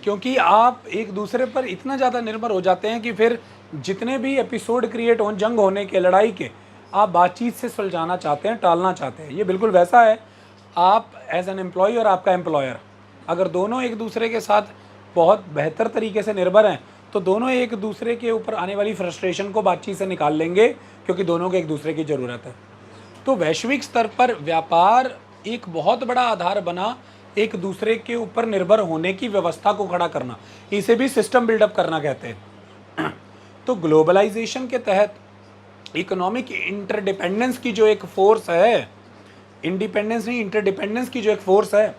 क्योंकि आप एक दूसरे पर इतना ज़्यादा निर्भर हो जाते हैं कि फिर जितने भी एपिसोड क्रिएट हों जंग होने के, लड़ाई के, आप बातचीत से सुलझाना चाहते हैं, टालना चाहते हैं। ये बिल्कुल वैसा है, आप एज एन एम्प्लॉय और आपका एम्प्लॉयर, अगर दोनों एक दूसरे के साथ बहुत बेहतर तरीके से निर्भर हैं, तो दोनों एक दूसरे के ऊपर आने वाली फ्रस्ट्रेशन को बातचीत से निकाल लेंगे, क्योंकि दोनों को एक दूसरे की ज़रूरत है। तो वैश्विक स्तर पर व्यापार एक बहुत बड़ा आधार बना एक दूसरे के ऊपर निर्भर होने की व्यवस्था को खड़ा करना, इसे भी सिस्टम बिल्डअप करना कहते हैं। तो ग्लोबलाइजेशन के तहत इकोनॉमिक इंटरडिपेंडेंस की जो एक फोर्स है, इंडिपेंडेंस नहीं इंटरडिपेंडेंस की जो एक फोर्स है,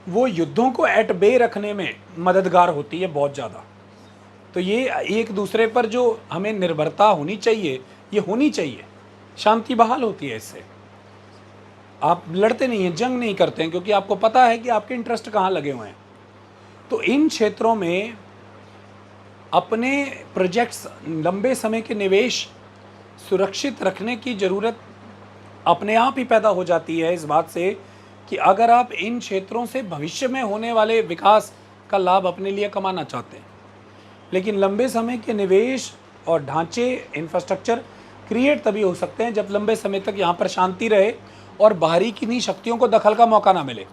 वो युद्धों को एट बे रखने में मददगार होती है बहुत ज़्यादा। तो ये एक दूसरे पर जो हमें निर्भरता होनी चाहिए, ये होनी चाहिए, शांति बहाल होती है इससे। आप लड़ते नहीं हैं, जंग नहीं करते हैं, क्योंकि आपको पता है कि आपके इंटरेस्ट कहाँ लगे हुए हैं। तो इन क्षेत्रों में अपने प्रोजेक्ट्स, लंबे समय के निवेश सुरक्षित रखने की ज़रूरत अपने आप ही पैदा हो जाती है, इस बात से कि अगर आप इन क्षेत्रों से भविष्य में होने वाले विकास का लाभ अपने लिए कमाना चाहते हैं। लेकिन लंबे समय के निवेश और ढांचे, इंफ्रास्ट्रक्चर क्रिएट तभी हो सकते हैं जब लंबे समय तक यहाँ पर शांति रहे और बाहरी किन्हीं शक्तियों को दखल का मौका ना मिले।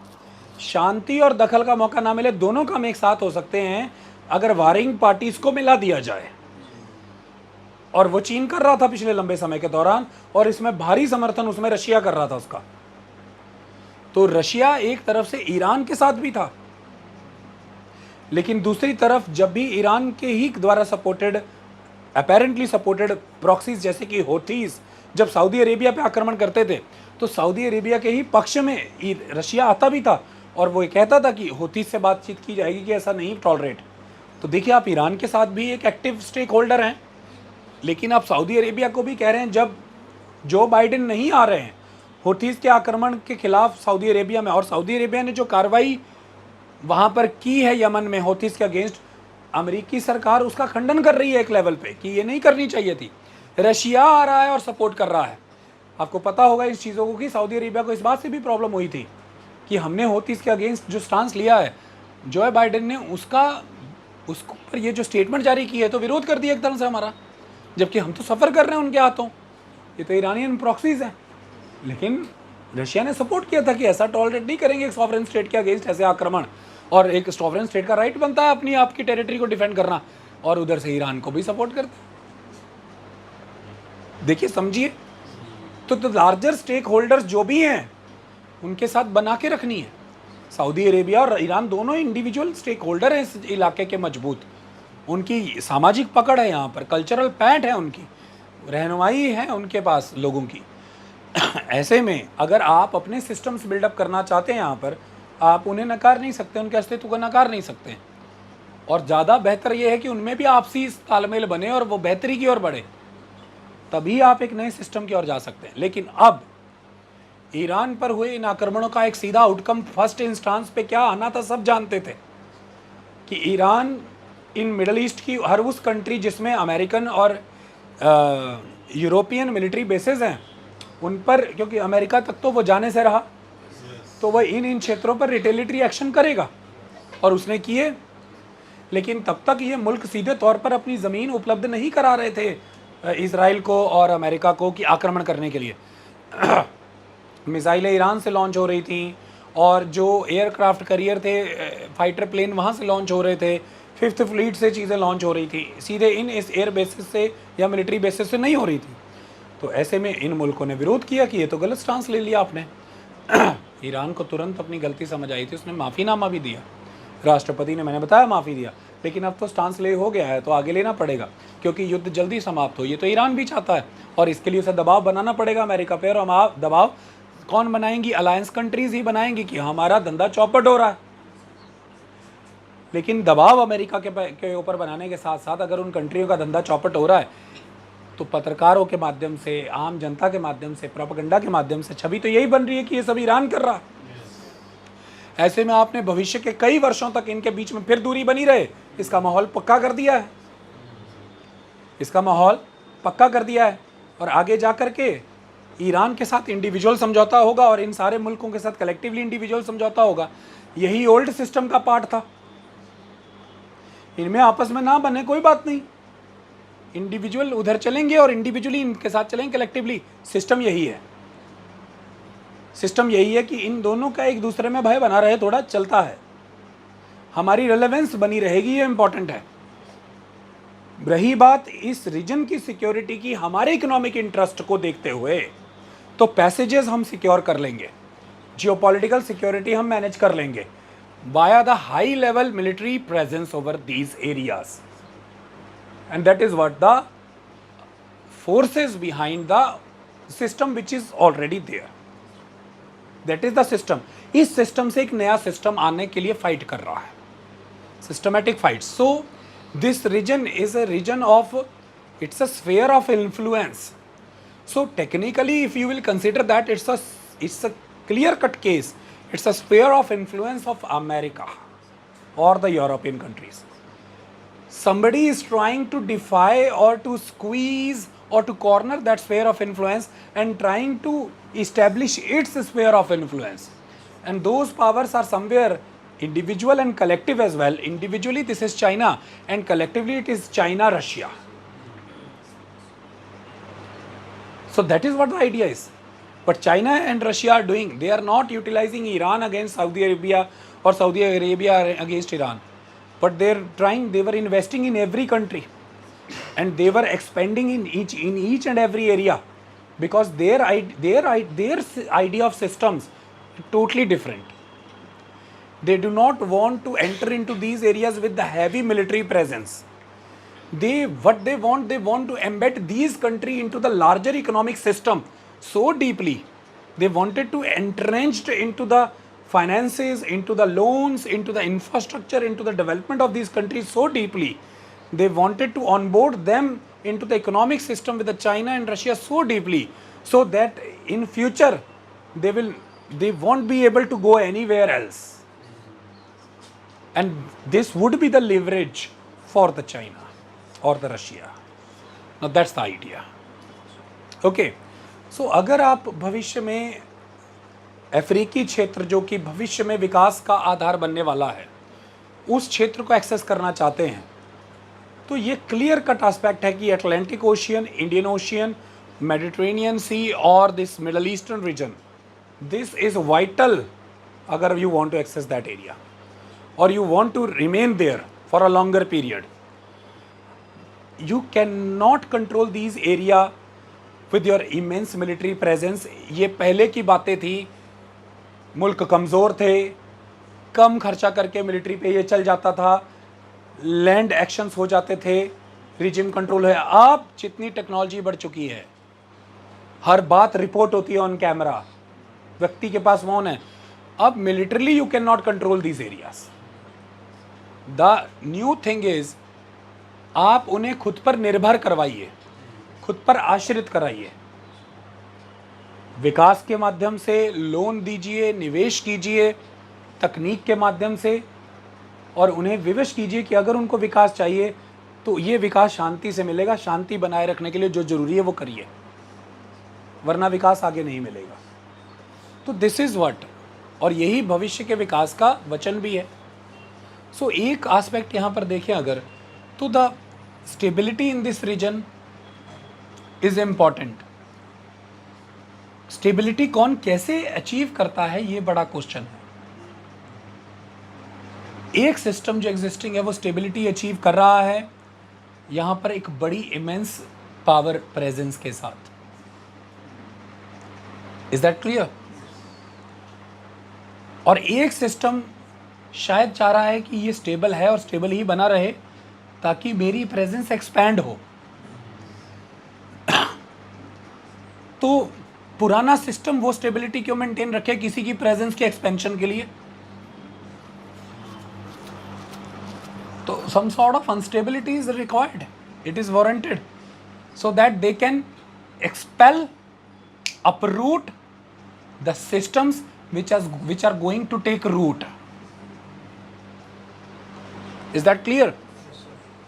शांति और दखल का मौका ना मिले, दोनों काम एक साथ हो सकते हैं अगर वारिंग पार्टीज को मिला दिया जाए। और वो चीन कर रहा था पिछले लंबे समय के दौरान, और इसमें भारी समर्थन उसमें रशिया कर रहा था उसका। तो रशिया एक तरफ से ईरान के साथ भी था, लेकिन दूसरी तरफ जब भी ईरान के ही द्वारा सपोर्टेड, अपेरेंटली सपोर्टेड प्रॉक्सीज जैसे कि होथीज जब सऊदी अरेबिया पे आक्रमण करते थे, तो सऊदी अरेबिया के ही पक्ष में रशिया आता भी था, और वो कहता था कि होथीज से बातचीत की जाएगी, कि ऐसा नहीं टॉलरेट। तो देखिए, आप ईरान के साथ भी एक एक्टिव स्टेक होल्डर हैं, लेकिन आप सऊदी अरेबिया को भी कह रहे हैं, जब जो बाइडेन नहीं आ रहे हैं होथीज के आक्रमण के खिलाफ सऊदी अरेबिया में, और सऊदी अरेबिया ने जो कार्रवाई वहाँ पर की है यमन में होथीज के अगेंस्ट, अमेरिकी सरकार उसका खंडन कर रही है एक लेवल पे कि ये नहीं करनी चाहिए थी। रशिया आ रहा है और सपोर्ट कर रहा है। आपको पता होगा इस चीज़ों को कि सऊदी अरेबिया को इस बात से भी प्रॉब्लम हुई थी कि हमने होतीस के अगेंस्ट जो स्टांस लिया है जो बाइडेन ने, उसको पर ये जो स्टेटमेंट जारी की है तो विरोध कर दिया एक तरह से हमारा, जबकि हम तो सफ़र कर रहे हैं उनके हाथों। ये तो ईरानियन प्रॉक्सीज हैं, लेकिन रशिया ने सपोर्ट किया था कि ऐसा टॉलरेट नहीं करेंगे एक सॉवरेन स्टेट के अगेंस्ट ऐसे आक्रमण, और एक सॉवरेन स्टेट का राइट बनता है अपनी आपकी टेरिटरी को डिफेंड करना, और उधर से ईरान को भी सपोर्ट करते। देखिए समझिए, तो लार्जर स्टेक होल्डर्स जो भी हैं उनके साथ बना के रखनी है। सऊदी अरेबिया और ईरान दोनों इंडिविजुअल स्टेक होल्डर हैं इस इलाके के मजबूत, उनकी सामाजिक पकड़ है यहाँ पर, कल्चरल पैठ है उनकी, रहनुमाई है उनके पास लोगों की। ऐसे में अगर आप अपने सिस्टम्स बिल्डअप करना चाहते हैं यहाँ पर, आप उन्हें नकार नहीं सकते, उनके अस्तित्व को नकार नहीं सकते। और ज़्यादा बेहतर ये है कि उनमें भी आपसी तालमेल बने और वो बेहतरी की ओर बढ़े, तभी आप एक नए सिस्टम की ओर जा सकते हैं। लेकिन अब ईरान पर हुए इन आक्रमणों का एक सीधा आउटकम फर्स्ट इंस्टांस पे क्या आना था, सब जानते थे कि ईरान इन मिडल ईस्ट की हर उस कंट्री जिसमें अमेरिकन और यूरोपियन मिलिट्री बेसेस हैं उन पर, क्योंकि अमेरिका तक तो वो जाने से रहा, तो वह इन क्षेत्रों पर रिटेलिटरी एक्शन करेगा, और उसने किए। लेकिन तब तक ये मुल्क सीधे तौर पर अपनी ज़मीन उपलब्ध नहीं करा रहे थे इजराइल को और अमेरिका को कि आक्रमण करने के लिए। मिसाइलें ईरान से लॉन्च हो रही थी, और जो एयरक्राफ्ट करियर थे, फाइटर प्लेन वहाँ से लॉन्च हो रहे थे, फिफ्थ फ्लीट से चीज़ें लॉन्च हो रही थी, सीधे इन इस एयर बेसिस से या मिलिट्री बेसिस से नहीं हो रही थी। तो ऐसे में इन मुल्कों ने विरोध किया कि ये तो गलत स्टांस ले लिया आपने। ईरान को तुरंत अपनी गलती समझ आई थी, उसने माफ़ीनामा भी दिया, राष्ट्रपति ने, मैंने बताया, माफ़ी दिया। लेकिन अब तो स्टांस ले हो गया है तो आगे लेना पड़ेगा, क्योंकि युद्ध जल्दी समाप्त हो, ये तो ईरान भी चाहता है, और इसके लिए उसे दबाव बनाना पड़ेगा अमेरिका पे। और हम दबाव कौन बनाएंगी? अलायंस कंट्रीज ही बनाएंगी कि हमारा धंधा चौपट हो रहा है। लेकिन दबाव अमेरिका के ऊपर बनाने के साथ साथ अगर उन कंट्रियों का धंधा चौपट हो रहा है तो पत्रकारों के माध्यम से, आम जनता के माध्यम से, प्रोपेगेंडा के माध्यम से छवि तो यही बन रही है कि ये सब ईरान कर रहा है। ऐसे में आपने भविष्य के कई वर्षों तक इनके बीच में फिर दूरी बनी रहे, इसका माहौल पक्का कर दिया है, इसका माहौल पक्का कर दिया है। और आगे जा कर के ईरान के साथ इंडिविजुअल समझौता होगा और इन सारे मुल्कों के साथ कलेक्टिवली इंडिविजुअल समझौता होगा। यही ओल्ड सिस्टम का पार्ट था। इनमें आपस में ना बने कोई बात नहीं, इंडिविजुअल उधर चलेंगे और इंडिविजुअली इनके साथ चलेंगे कलेक्टिवली। सिस्टम यही है, सिस्टम यही है कि इन दोनों का एक दूसरे में भय बना रहे, थोड़ा चलता है, हमारी रेलेवेंस बनी रहेगी, ये इंपॉर्टेंट है। रही बात इस रीजन की सिक्योरिटी की, हमारे इकोनॉमिक इंटरेस्ट को देखते हुए तो पैसेजेस हम सिक्योर कर लेंगे, जियोपॉलिटिकल सिक्योरिटी हम मैनेज कर लेंगे via the high level military presence over these areas, and that is what the forces behind the system which is already there, that is the system. इस system से एक नया system आने के लिए फाइट कर रहा है, systematic fight. So this region is a region of, it's a sphere of influence. So technically if you will consider that it's a clear cut case, it's a sphere of influence of America or the European countries. Somebody is trying to defy or to squeeze or to corner that sphere of influence and trying to establish its sphere of influence, and those powers are somewhere individual and collective as well. Individually this is China and collectively it is China, Russia. So that is what the idea is. But China and Russia are doing, they are not utilizing Iran against Saudi Arabia or Saudi Arabia against Iran, but they were investing in every country and they were expanding in each and every area, because their idea of systems totally different. They do not want to enter into these areas with the heavy military presence. What they want to embed these countries into the larger economic system so deeply. They wanted to entrench into the finances, into the loans, into the infrastructure, into the development of these countries so deeply. They wanted to onboard them into the economic system with the China and Russia so deeply, so that in future they won't be able to go anywhere else. And this would be the leverage for the China or the Russia. Now that's the idea. Okay. So अगर आप भविष्य में अफ्रीकी क्षेत्र जो कि भविष्य में विकास का आधार बनने वाला है, उस क्षेत्र को एक्सेस करना चाहते हैं, तो ये क्लियर कट एस्पेक्ट है कि Atlantic ocean, Indian ocean, Mediterranean sea और this middle eastern region, this is vital अगर you want to access that area और you want to remain there for a longer period. You can not control these area with your immense military presence. ये पहले की बातें थी, मुल्क कमज़ोर थे, कम खर्चा करके मिलिट्री पे ये चल जाता था, लैंड एक्शंस हो जाते थे, रिजिम कंट्रोल है. अब जितनी टेक्नोलॉजी बढ़ चुकी है, हर बात रिपोर्ट होती है ऑन कैमरा, व्यक्ति के पास फोन है. अब militarily you can not control these areas. The new thing is आप उन्हें खुद पर निर्भर करवाइए, खुद पर आश्रित कराइए. विकास के माध्यम से लोन दीजिए, निवेश कीजिए तकनीक के माध्यम से, और उन्हें विवश कीजिए कि अगर उनको विकास चाहिए तो ये विकास शांति से मिलेगा. शांति बनाए रखने के लिए जो ज़रूरी है वो करिए, वरना विकास आगे नहीं मिलेगा. तो दिस इज़ व्हाट, और यही भविष्य के विकास का वचन भी है. सो एक एस्पेक्ट यहाँ पर देखें अगर, तो the stability in this region is important. Stability कौन कैसे अचीव करता है, ये बड़ा क्वेश्चन है. एक सिस्टम जो एग्जिस्टिंग है वो स्टेबिलिटी अचीव कर रहा है यहाँ पर एक बड़ी इमेंस पावर प्रेजेंस के साथ. Is that clear? और एक सिस्टम शायद चाह रहा है कि ये स्टेबल है और स्टेबल ही बना रहे ताकि मेरी प्रेजेंस एक्सपैंड हो. तो पुराना सिस्टम वो स्टेबिलिटी क्यों मेंटेन रखे किसी की प्रेजेंस के एक्सपेंशन के लिए? तो some sort of instability is required. It is warranted so that they can expel, uproot the systems which are going to take root. Is that clear?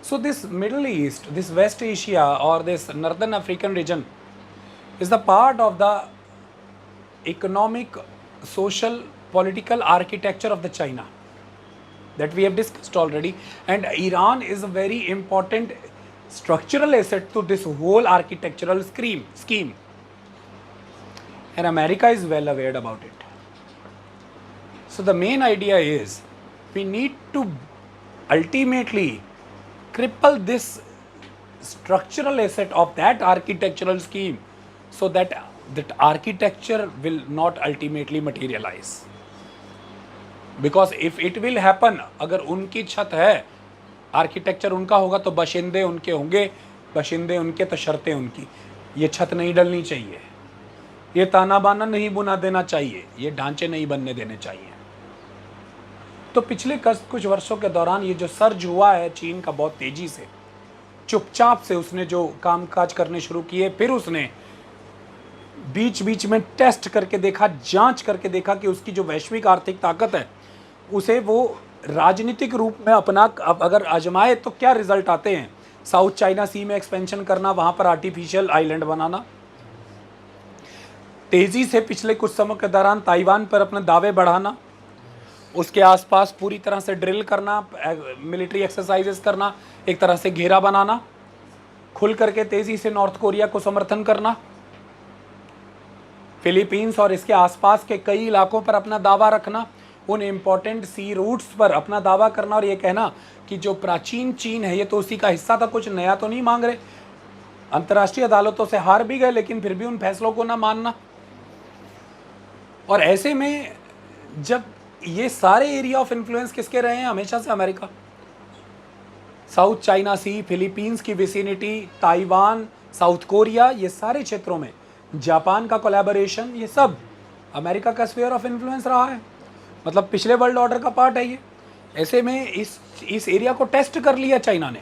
So this Middle East, this West Asia or this Northern African region is the part of the economic, social, political architecture of the China that we have discussed already, and Iran is a very important structural asset to this whole architectural scheme, and America is well aware about it. So the main idea is we need to ultimately cripple this structural asset of that architectural scheme so that that architecture will not ultimately materialize. Because if it will happen, अगर उनकी छत है, architecture उनका होगा तो बाशिंदे उनके होंगे, बाशिंदे उनके तो शर्तें उनकी. ये छत नहीं डलनी चाहिए, ये ताना बाना नहीं बुना देना चाहिए, ये ढांचे नहीं बनने देने चाहिए. तो पिछले कुछ वर्षों के दौरान ये जो सर्ज हुआ है चीन का बहुत तेज़ी से, चुपचाप से उसने जो कामकाज करने शुरू किए, फिर उसने बीच बीच में टेस्ट करके देखा, जांच करके देखा कि उसकी जो वैश्विक आर्थिक ताकत है उसे वो राजनीतिक रूप में अपना अगर आजमाए तो क्या रिजल्ट आते हैं. साउथ चाइना सी में एक्सपेंशन करना, वहाँ पर आर्टिफिशियल आइलैंड बनाना, तेज़ी से पिछले कुछ समय के दौरान ताइवान पर अपने दावे बढ़ाना, उसके आसपास पूरी तरह से ड्रिल करना, मिलिट्री एक्सरसाइजेस करना, एक तरह से घेरा बनाना, खुल करके तेज़ी से नॉर्थ कोरिया को समर्थन करना, फिलीपींस और इसके आसपास के कई इलाकों पर अपना दावा रखना, उन इम्पोर्टेंट सी रूट्स पर अपना दावा करना और ये कहना कि जो प्राचीन चीन है ये तो उसी का हिस्सा था, कुछ नया तो नहीं मांग रहे. अंतर्राष्ट्रीय अदालतों से हार भी गए लेकिन फिर भी उन फैसलों को ना मानना. और ऐसे में जब ये सारे एरिया ऑफ इन्फ्लुएंस किसके रहे हैं? हमेशा से अमेरिका. साउथ चाइना सी, फिलीपींस की विसिनिटी, ताइवान, साउथ कोरिया, ये सारे क्षेत्रों में जापान का कोलैबोरेशन, ये सब अमेरिका का स्फीयर ऑफ इन्फ्लुएंस रहा है. मतलब पिछले वर्ल्ड ऑर्डर का पार्ट है ये. ऐसे में इस एरिया को टेस्ट कर लिया चाइना ने,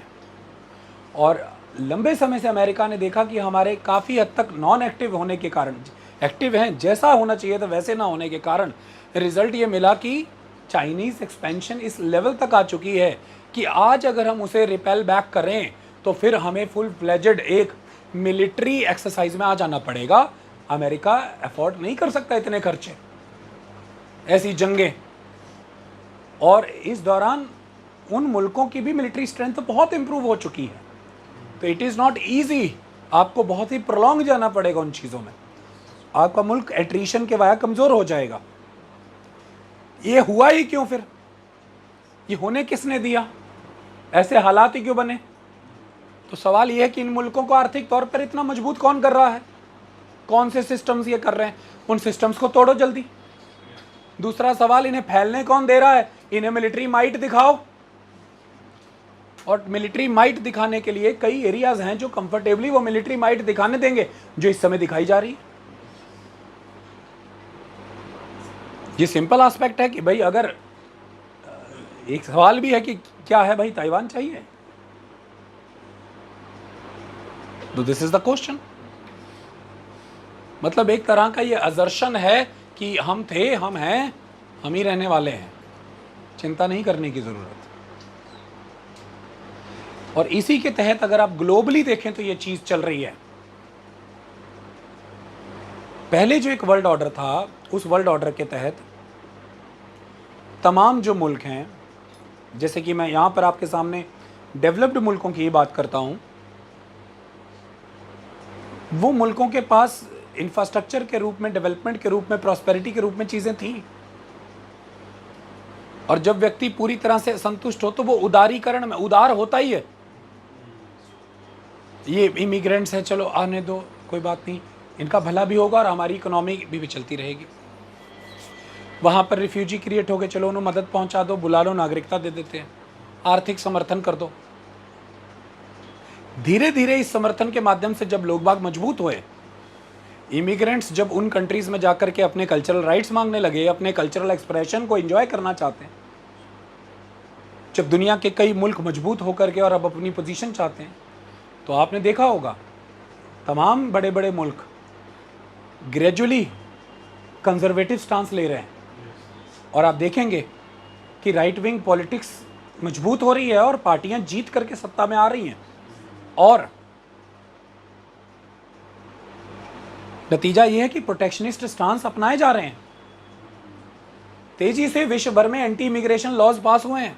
और लंबे समय से अमेरिका ने देखा कि हमारे काफ़ी हद तक नॉन एक्टिव होने के कारण, एक्टिव हैं जैसा होना चाहिए था वैसे ना होने के कारण, रिजल्ट ये मिला कि चाइनीज़ एक्सपेंशन इस लेवल तक आ चुकी है कि आज अगर हम उसे रिपेल बैक करें तो फिर हमें फुल फ्लेजेड एक मिलिट्री एक्सरसाइज में आ जाना पड़ेगा। अमेरिका अफोर्ड नहीं कर सकता इतने खर्चे, ऐसी जंगें। और इस दौरान उन मुल्कों की भी मिलिट्री स्ट्रेंथ बहुत इंप्रूव हो चुकी है। तो इट इज़ नॉट ईजी, आपको बहुत ही प्रोलॉन्ग जाना पड़ेगा उन चीज़ों में। आपका मुल्क एट्रीशन के वाया कमज़ोर हो जाएगा। ये हुआ ही क्यों फिर? ये होने किसने दिया? ऐसे हालात ही क्यों बने? तो सवाल ये है कि इन मुल्कों को आर्थिक तौर पर इतना मजबूत कौन कर रहा है? कौन से सिस्टम्स ये कर रहे हैं? उन सिस्टम्स को तोड़ो जल्दी। दूसरा सवाल, इन्हें फैलने कौन दे रहा है? इन्हें मिलिट्री माइट दिखाओ। और मिलिट्री माइट दिखाने के लिए कई एरियाज हैं जो कंफर्टेबली वो मिलिट्री माइट दिखाने देंगे, जो इस समय दिखाई जा रही है। ये सिंपल एस्पेक्ट है कि भाई, अगर एक सवाल भी है कि क्या है भाई, ताइवान चाहिए? तो दिस इज द क्वेश्चन। मतलब एक तरह का ये असर्शन है कि हम थे, हम हैं, हम ही रहने वाले हैं, चिंता नहीं करने की जरूरत। और इसी के तहत अगर आप ग्लोबली देखें तो ये चीज चल रही है। पहले जो एक वर्ल्ड ऑर्डर था, उस वर्ल्ड ऑर्डर के तहत तमाम जो मुल्क हैं, जैसे कि मैं यहां पर आपके सामने डेवलप्ड मुल्कों की ही बात करता हूं, वो मुल्कों के पास इंफ्रास्ट्रक्चर के रूप में, डेवलपमेंट के रूप में, प्रॉस्पेरिटी के रूप में चीजें थी। और जब व्यक्ति पूरी तरह से संतुष्ट हो तो वो उदारीकरण में उदार होता ही है। ये इमिग्रेंट्स है, चलो आने दो, कोई बात नहीं, इनका भला भी होगा और हमारी इकोनॉमी भी चलती रहेगी। वहाँ पर रिफ्यूजी क्रिएट हो गए, चलो उन्हें मदद पहुँचा दो, बुला लो, नागरिकता दे देते हैं, आर्थिक समर्थन कर दो। धीरे धीरे इस समर्थन के माध्यम से जब लोग बाग मजबूत हुए, इमिग्रेंट्स जब उन कंट्रीज में जाकर के अपने कल्चरल राइट्स मांगने लगे, अपने कल्चरल एक्सप्रेशन को एंजॉय करना चाहते हैं, जब दुनिया के कई मुल्क मजबूत होकर के और अब अपनी पोजीशन चाहते हैं, तो आपने देखा होगा तमाम बड़े बड़े मुल्क ग्रेजुअली कंजर्वेटिव स्टांस ले रहे हैं। और आप देखेंगे कि राइट विंग पॉलिटिक्स मजबूत हो रही है और पार्टियां जीत करके सत्ता में आ रही हैं। और नतीजा यह है कि प्रोटेक्शनिस्ट स्टांस अपनाए जा रहे हैं। तेजी से विश्व भर में एंटी इमिग्रेशन लॉज पास हुए हैं,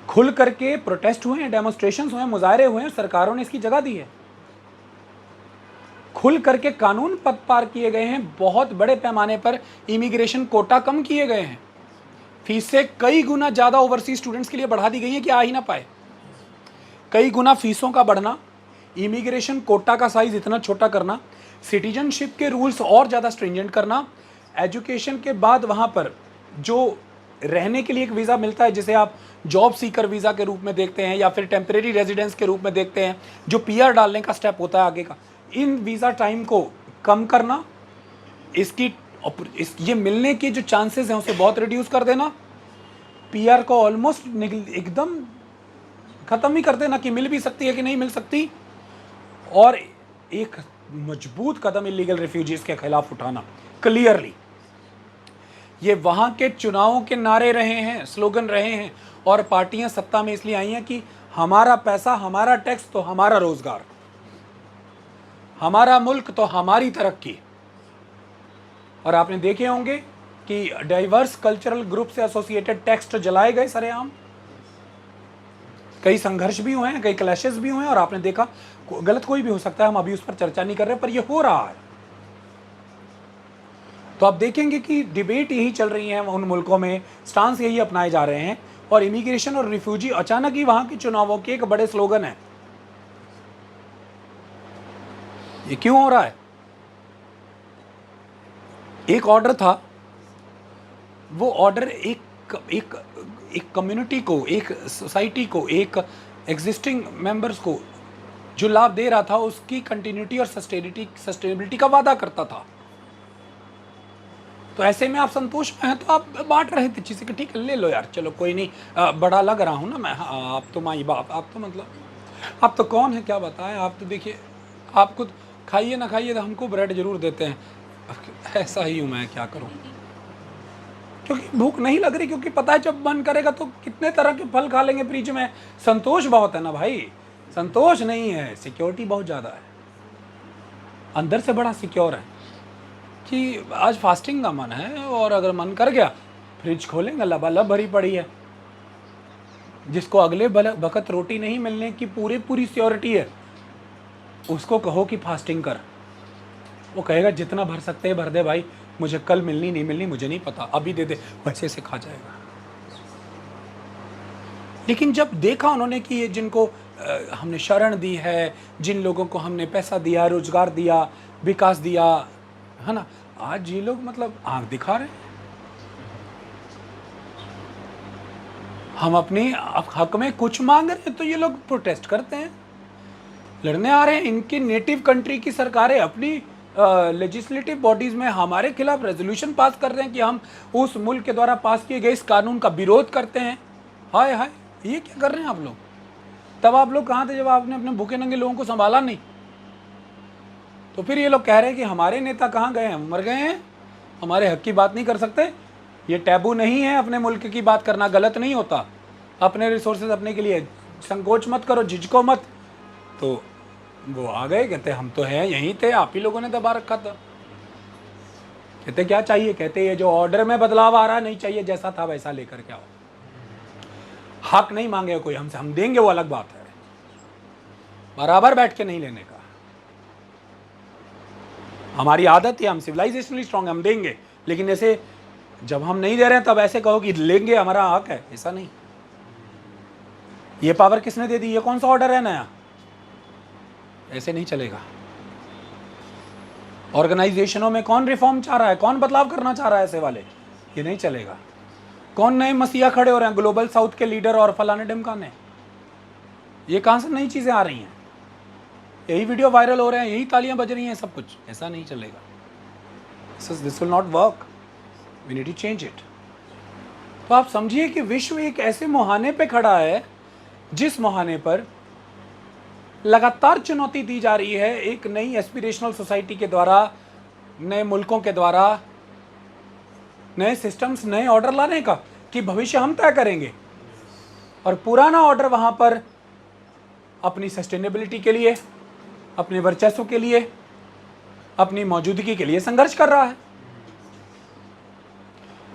खुल करके प्रोटेस्ट हुए हैं, डेमोन्स्ट्रेशंस हुए हैं, मुजाहरे हुए हैं, सरकारों ने इसकी जगह दी है। खुल करके कानून पद पार किए गए हैं, बहुत बड़े पैमाने पर इमिग्रेशन कोटा कम किए गए हैं, फीसें कई गुना ज़्यादा ओवरसीज स्टूडेंट्स के लिए बढ़ा दी गई है कि आ ही ना पाए। कई गुना फीसों का बढ़ना, इमिग्रेशन कोटा का साइज इतना छोटा करना, सिटीजनशिप के रूल्स और ज़्यादा स्ट्रिंजेंट करना, एजुकेशन के बाद वहाँ पर जो रहने के लिए एक वीज़ा मिलता है, जिसे आप जॉब सीकर वीज़ा के रूप में देखते हैं या फिर टेम्परेरी रेजिडेंस के रूप में देखते हैं, जो पीआर डालने का स्टेप होता है आगे का, इन वीज़ा टाइम को कम करना, ये मिलने के जो चांसेस हैं उसे बहुत रिड्यूस कर देना, पीआर को ऑलमोस्ट एकदम ख़त्म ही कर देना कि मिल भी सकती है कि नहीं मिल सकती, और एक मजबूत कदम इलीगल रिफ्यूजीज के खिलाफ उठाना क्लियरली। ये वहाँ के चुनावों के नारे रहे हैं, स्लोगन रहे हैं, और पार्टियां सत्ता में इसलिए आई हैं कि हमारा पैसा, हमारा टैक्स तो हमारा रोजगार, हमारा मुल्क तो हमारी तरक्की। और आपने देखे होंगे कि डाइवर्स कल्चरल ग्रुप से एसोसिएटेड टेक्स्ट जलाए गए सरेआम, कई संघर्ष भी हुए हैं, कई क्लैशेस भी हुए हैं, और आपने देखा, गलत कोई भी हो सकता है, हम अभी उस पर चर्चा नहीं कर रहे, पर यह हो रहा है। तो आप देखेंगे कि डिबेट यही चल रही है उन मुल्कों में, स्टांस यही अपनाए जा रहे हैं, और इमिग्रेशन और रिफ्यूजी अचानक ही वहां के चुनावों के एक बड़े स्लोगन है। ये क्यों हो रहा है? एक ऑर्डर था, वो ऑर्डर एक कम्युनिटी को, एक सोसाइटी को, एक एग्जिस्टिंग मेंबर्स को जो लाभ दे रहा था, उसकी कंटिन्यूटी और सस्टेनेबिलिटी का वादा करता था। तो ऐसे में आप संतोष में हैं तो आप बांट रहे थे चीज़ें कि ठीक है ले लो यार, चलो कोई नहीं, बड़ा लग रहा हूँ ना मैं, हाँ आप तो माई बाप, आप तो मतलब आप तो कौन है क्या बताएं, आप तो देखिए, आप खुद खाइए ना खाइए तो हमको ब्रेड जरूर देते हैं, ऐसा ही हूँ मैं, क्या करूँ। क्योंकि भूख नहीं लग रही, क्योंकि पता है जब मन करेगा तो कितने तरह के फल खा लेंगे फ्रिज में। संतोष बहुत है ना भाई, संतोष नहीं है, सिक्योरिटी बहुत ज़्यादा है, अंदर से बड़ा सिक्योर है कि आज फास्टिंग का मन है और अगर मन कर गया फ्रिज खोलेंगे, लबालब भरी पड़ी है। जिसको अगले वक्त रोटी नहीं मिलने की पूरी श्योरिटी है, उसको कहो कि फास्टिंग कर, वो कहेगा जितना भर सकते हैं भर दे भाई, मुझे कल मिलनी नहीं मिलनी मुझे नहीं पता, अभी दे दे, वैसे से खा जाएगा। लेकिन जब देखा उन्होंने कि ये जिनको हमने शरण दी है, जिन लोगों को हमने पैसा दिया, रोजगार दिया, विकास दिया, है ना, आज ये लोग मतलब आंख दिखा रहे हैं। हम अपने हक में कुछ मांग रहे हैं तो ये लोग प्रोटेस्ट करते हैं, लड़ने आ रहे हैं। इनकी नेटिव कंट्री की सरकारें अपनी लेजिस्लेटिव बॉडीज में हमारे खिलाफ रेजोल्यूशन पास कर रहे हैं कि हम उस मुल्क के द्वारा पास किए गए इस कानून का विरोध करते हैं। हाय हाय, ये क्या कर रहे हैं आप लोग? तब आप लोग कहाँ थे जब आपने अपने भूखे नंगे लोगों को संभाला नहीं? तो फिर ये लोग कह रहे हैं कि हमारे नेता कहाँ गए हैं, मर गए हैं, हमारे हक की बात नहीं कर सकते। ये टैबू नहीं है, अपने मुल्क की बात करना गलत नहीं होता। अपने रिसोर्सेज अपने के लिए संकोच मत करो, झिझको मत। तो वो आ गए, कहते हम तो हैं, यहीं थे, आप ही लोगों ने दबा रखा था। कहते क्या चाहिए? कहते ये जो ऑर्डर में बदलाव आ रहा नहीं चाहिए, जैसा था वैसा लेकर के आओ। हक नहीं मांगे कोई हमसे, हम देंगे वो अलग बात है, बराबर बैठ के नहीं लेने का। हमारी आदत है, हम सिविलाइजेशनली स्ट्रांग, हम देंगे, लेकिन ऐसे जब हम नहीं दे रहे हैं तब ऐसे कहो कि लेंगे, हमारा हक है, ऐसा नहीं। ये पावर किसने दे दी? ये कौन सा ऑर्डर है नया? ऐसे नहीं चलेगा। ऑर्गेनाइजेशनों में कौन रिफॉर्म चाह रहा है, कौन बदलाव करना चाह रहा है ऐसे वाले? ये नहीं चलेगा। कौन नए मसीहा खड़े हो रहे हैं, ग्लोबल साउथ के लीडर और फलाने ढिमकाने? ये कहां से नई चीजें आ रही हैं? यही वीडियो वायरल हो रहे हैं, यही तालियां बज रही हैं, सब कुछ। ऐसा नहीं चलेगा। This will not work, we need to change it. तो आप समझिए कि विश्व एक ऐसे मुहाने पे खड़ा है जिस मुहाने पर लगातार चुनौती दी जा रही है एक नई एस्पिरेशनल सोसाइटी के द्वारा, नए मुल्कों के द्वारा, नए सिस्टम्स, नए ऑर्डर लाने का, कि भविष्य हम तय करेंगे। और पुराना ऑर्डर वहां पर अपनी सस्टेनेबिलिटी के लिए, अपने वर्चस्व के लिए, अपनी मौजूदगी के लिए संघर्ष कर रहा है।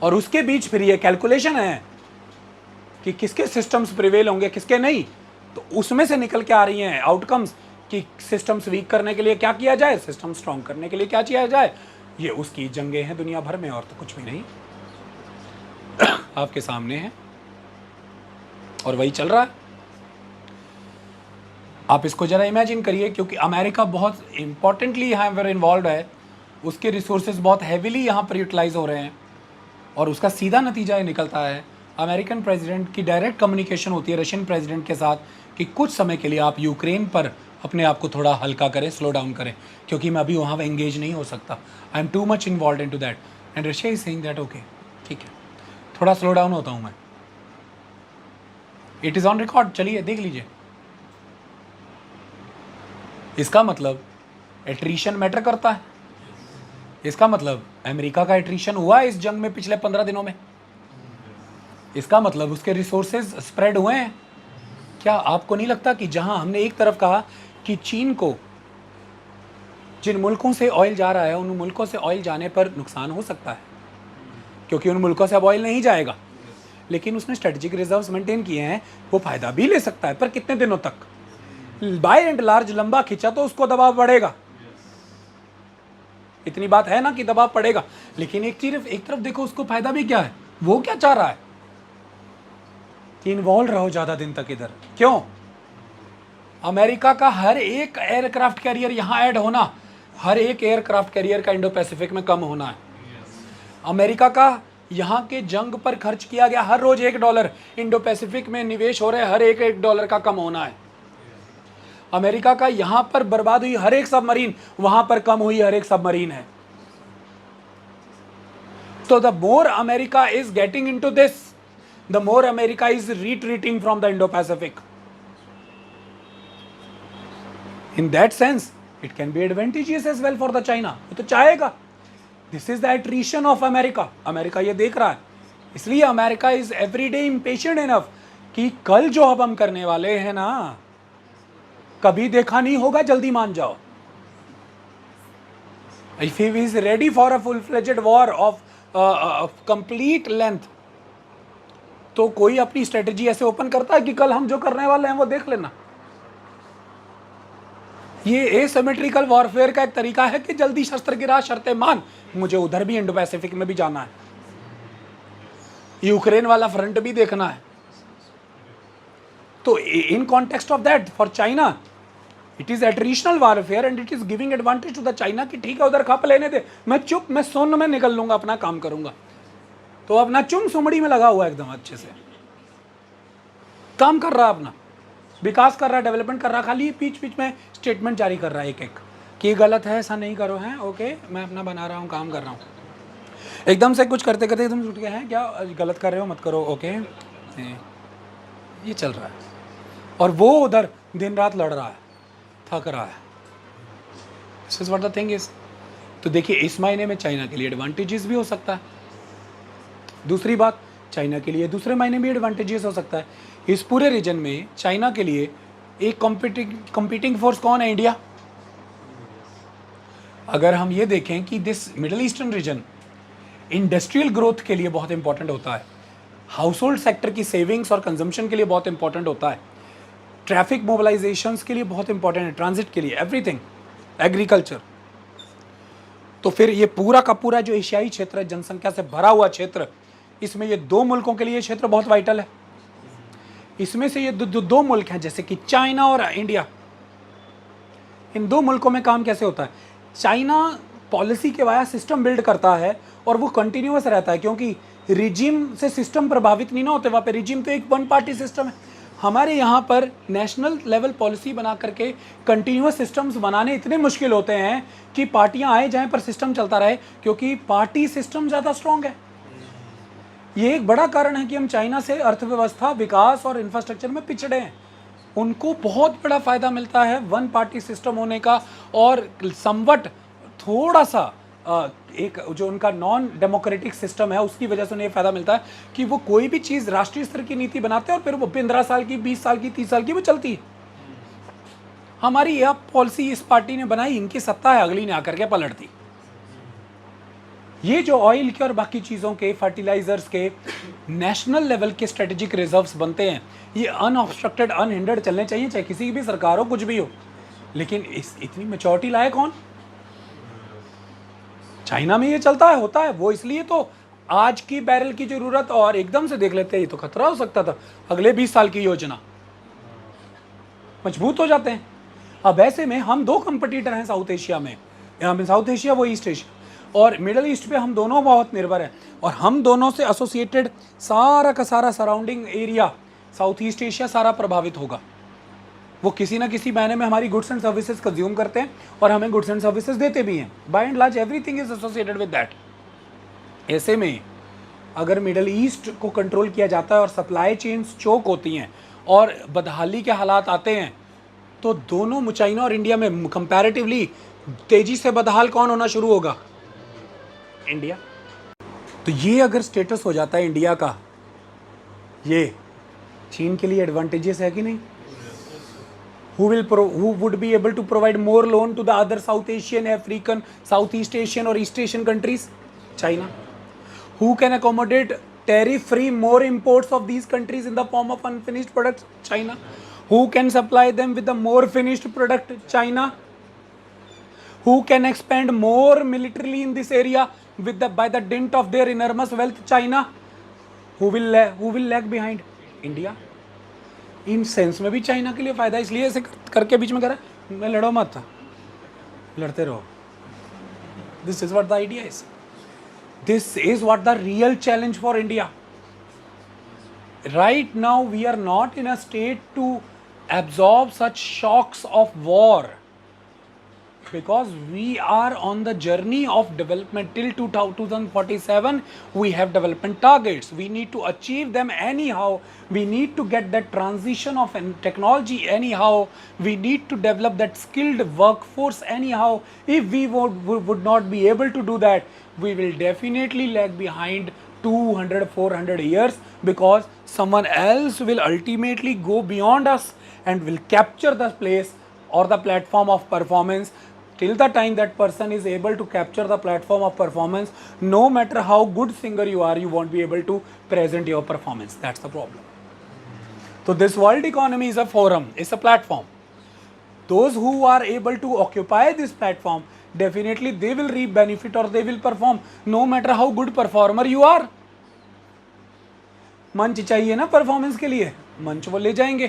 और उसके बीच फिर ये कैलकुलेशन है कि किसके सिस्टम्स प्रिवेल होंगे, किसके नहीं। तो उसमें से निकल के आ रही हैं आउटकम्स कि सिस्टम्स वीक करने के लिए क्या किया जाए, सिस्टम स्ट्रांग करने के लिए क्या किया जाए। ये उसकी जंगें हैं दुनिया भर में, और तो कुछ भी नहीं। आपके सामने है और वही चल रहा है। आप इसको जरा इमेजिन करिए, क्योंकि अमेरिका बहुत इंपॉर्टेंटली यहाँ पर इन्वॉल्व है, उसके रिसोर्सेज बहुत हैविली यहाँ पर यूटिलाइज हो रहे हैं, और उसका सीधा नतीजा ये निकलता है अमेरिकन प्रेसिडेंट की डायरेक्ट कम्युनिकेशन होती है रशियन प्रेसिडेंट के साथ कि कुछ समय के लिए आप यूक्रेन पर अपने आप को थोड़ा हल्का करें, स्लो डाउन करें, क्योंकि मैं अभी वहाँ एंगेज नहीं हो सकता, I am too much involve in to that. And Russia is saying that okay, ठीक है, थोड़ा स्लो डाउन होता हूँ मैं। इट इज़ ऑन रिकॉर्ड, चलिए देख लीजिए। इसका मतलब एट्रीशन मैटर करता है। इसका मतलब अमेरिका का एट्रीशन हुआ इस जंग में पिछले 15 दिनों में। इसका मतलब उसके रिसोर्सेज स्प्रेड हुए हैं। क्या आपको नहीं लगता कि जहां हमने एक तरफ कहा कि चीन को जिन मुल्कों से ऑयल जा रहा है, उन मुल्कों से ऑयल जाने पर नुकसान हो सकता है, क्योंकि उन मुल्कों से अब ऑयल नहीं जाएगा, लेकिन उसने स्ट्रेटेजिक रिजर्व्स मेंटेन किए हैं, वो फायदा भी ले सकता है, पर कितने दिनों तक? बाय एंड लार्ज लंबा खींचा तो उसको दबाव बढ़ेगा, इतनी बात है ना कि दबाव पड़ेगा। लेकिन एक तरफ देखो उसको फायदा भी क्या है, वो क्या चाह रहा है कि इन्वॉल्व रहो ज्यादा दिन तक इधर। क्यों? अमेरिका का हर एक एयरक्राफ्ट कैरियर यहां ऐड होना, हर एक एयरक्राफ्ट कैरियर का इंडो पैसिफिक में कम होना है। अमेरिका का यहां के जंग पर खर्च किया गया हर रोज $1 इंडो पैसिफिक में निवेश हो रहे हर एक $1 का कम होना है। अमेरिका का यहां पर बर्बाद हुई हर एक सबमरीन वहां पर कम हुई हर एक सबमरीन है। तो the more America is getting into this, the more America is retreating from the Indo Pacific. In that sense it can be advantageous as well for the China. वो तो चाहेगा, this is the attrition of America. America ये देख रहा है इसलिए America is everyday impatient enough कि कल जो अब हम करने वाले हैं ना, कभी देखा नहीं होगा, जल्दी मान जाओ। If he is ready for a full fledged war of complete length, तो कोई अपनी स्ट्रेटेजी ऐसे ओपन करता है कि कल हम जो करने वाले हैं वो देख लेना। ये एसिमेट्रिकल वॉरफेयर का एक तरीका है कि जल्दी शस्त्र गिरा, शर्तें मान, मुझे उधर भी इंडो पैसिफिक में भी जाना है, यूक्रेन वाला फ्रंट भी देखना है। तो in context of that for China it is attritional warfare and it is giving advantage to the China कि ठीक है उधर खप लेने दे, मैं चुप, मैं सुन में निकल लूंगा, अपना काम करूंगा। तो अपना चुम सुमड़ी में लगा हुआ एकदम अच्छे से काम कर रहा, अपना विकास कर रहा, डेवलपमेंट कर रहा, खाली बीच बीच में स्टेटमेंट जारी कर रहा है एक एक कि ये गलत है, ऐसा नहीं करो, है ओके, मैं अपना बना रहा हूँ, काम कर रहा हूँ। एकदम से कुछ करते करते एकदम जुट गए हैं, क्या गलत कर रहे हो, मत करो, ओके, ये चल रहा है। और वो उधर दिन रात लड़ रहा है, थक रहा है। This is what the thing is. तो देखिए इस महीने में चाइना के लिए एडवांटेजेस भी हो सकता है। दूसरी बात, चाइना के लिए दूसरे महीने भी एडवांटेजेस हो सकता है। इस पूरे रीजन में चाइना के लिए एक कंपीटिंग फोर्स कौन है? इंडिया। अगर हम ये देखें कि this middle eastern region industrial growth के लिए बहुत इंपॉर्टेंट होता है, हाउस होल्ड सेक्टर की सेविंग्स और कंजम्पशन के लिए बहुत इंपॉर्टेंट होता है, ट्रैफिक मोबिलाइजेशंस के लिए बहुत इंपॉर्टेंट है, ट्रांजिट के लिए, एवरीथिंग, एग्रीकल्चर। तो फिर ये पूरा का पूरा जो एशियाई क्षेत्र है, जनसंख्या से भरा हुआ क्षेत्र, इसमें ये दो मुल्कों के लिए क्षेत्र बहुत वाइटल है। इसमें से ये दो मुल्क हैं जैसे कि चाइना और इंडिया। इन दो मुल्कों में काम कैसे होता है? चाइना पॉलिसी के वाया सिस्टम बिल्ड करता है और वो कंटिन्यूअस रहता है, क्योंकि रिजिम से सिस्टम प्रभावित नहीं ना होते। वहाँ पे रिजिम तो एक वन पार्टी सिस्टम है। हमारे यहाँ पर नेशनल लेवल पॉलिसी बना करके कंटिन्यूअस सिस्टम्स बनाने इतने मुश्किल होते हैं कि पार्टियाँ आए जाएं पर सिस्टम चलता रहे, क्योंकि पार्टी सिस्टम ज़्यादा स्ट्रॉन्ग है। ये एक बड़ा कारण है कि हम चाइना से अर्थव्यवस्था, विकास और इंफ्रास्ट्रक्चर में पिछड़े हैं। उनको बहुत बड़ा फ़ायदा मिलता है वन पार्टी सिस्टम होने का, और समवट थोड़ा सा एक जो उनका नॉन डेमोक्रेटिक सिस्टम है उसकी वजह से उन्हें फ़ायदा मिलता है कि वो कोई भी चीज़ राष्ट्रीय स्तर की नीति बनाते हैं और फिर वो 15 साल की, 20 साल की, 30 साल की वो चलती है। हमारी यह पॉलिसी इस पार्टी ने बनाई, इनकी सत्ता है, अगली ने आकर के पलट दी। ये जो ऑयल के और बाकी चीज़ों के, फर्टिलाइजर्स के नेशनल लेवल के स्ट्रेटेजिक रिजर्व्स बनते हैं, ये अनऑब्स्ट्रक्टेड, अनहिंडर्ड चलने चाहिए, चाहे किसी की भी सरकार हो, कुछ भी हो। लेकिन इस इतनी मैच्योरिटी लाए कौन? चाइना में ये चलता है, होता है वो। इसलिए तो आज की बैरल की जरूरत और एकदम से देख लेते हैं, ये तो खतरा हो सकता था, अगले 20 साल की योजना, मजबूत हो जाते हैं। अब ऐसे में हम दो कंपटीटर हैं साउथ एशिया में, साउथ एशिया वो ईस्ट एशिया, और मिडल ईस्ट पे हम दोनों बहुत निर्भर हैं। और हम दोनों से एसोसिएटेड सारा का सारा surrounding area, south east Asia सारा प्रभावित होगा। वो किसी ना किसी महीने में हमारी गुड्स एंड सर्विसेज कंज्यूम करते हैं और हमें गुड्स एंड सर्विसेज देते भी हैं। By and large everything is associated with that. ऐसे में अगर मिडल ईस्ट को कंट्रोल किया जाता है और सप्लाई चेन्स चोक होती हैं और बदहाली के हालात आते हैं, तो दोनों चाइना और इंडिया में कंपैरेटिवली तेजी से बदहाल कौन होना शुरू होगा? इंडिया। तो ये अगर स्टेटस हो जाता है इंडिया का, ये चीन के लिए एडवांटेजेस है कि नहीं? who would be able to provide more loan to the other South Asian, African, Southeast Asian or East Asian countries? China. Who can accommodate tariff-free more imports of these countries in the form of unfinished products? China. Who can supply them with the more finished product? China. Who can expand more militarily in this area by the dint of their enormous wealth? China. Who will lag behind? India. In sense में भी China के लिए फ़ायदा, इसलिए ऐसे करके बीच में कह रहा है मैं लड़ो मत, लड़ते रहो। This is what the idea is, this is what the real challenge for India. Right now we are not in a state to absorb such shocks of war, because we are on the journey of development till 2047. We have development targets, we need to achieve them anyhow. We need to get that transition of technology anyhow. We need to develop that skilled workforce anyhow. If we would not be able to do that, we will definitely lag behind 200-400 years, because someone else will ultimately go beyond us and will capture the place or the platform of performance. Till the time that person is able to capture the platform of performance, no matter how good singer you are, you won't be able to present your performance. That's the problem. So this world economy is a forum, it's a platform. Those who are able to occupy this platform, definitely they will reap benefit or they will perform, no matter how good performer you are. मंच चाहिए ना performance के लिए, मंच वो ले जाएंगे.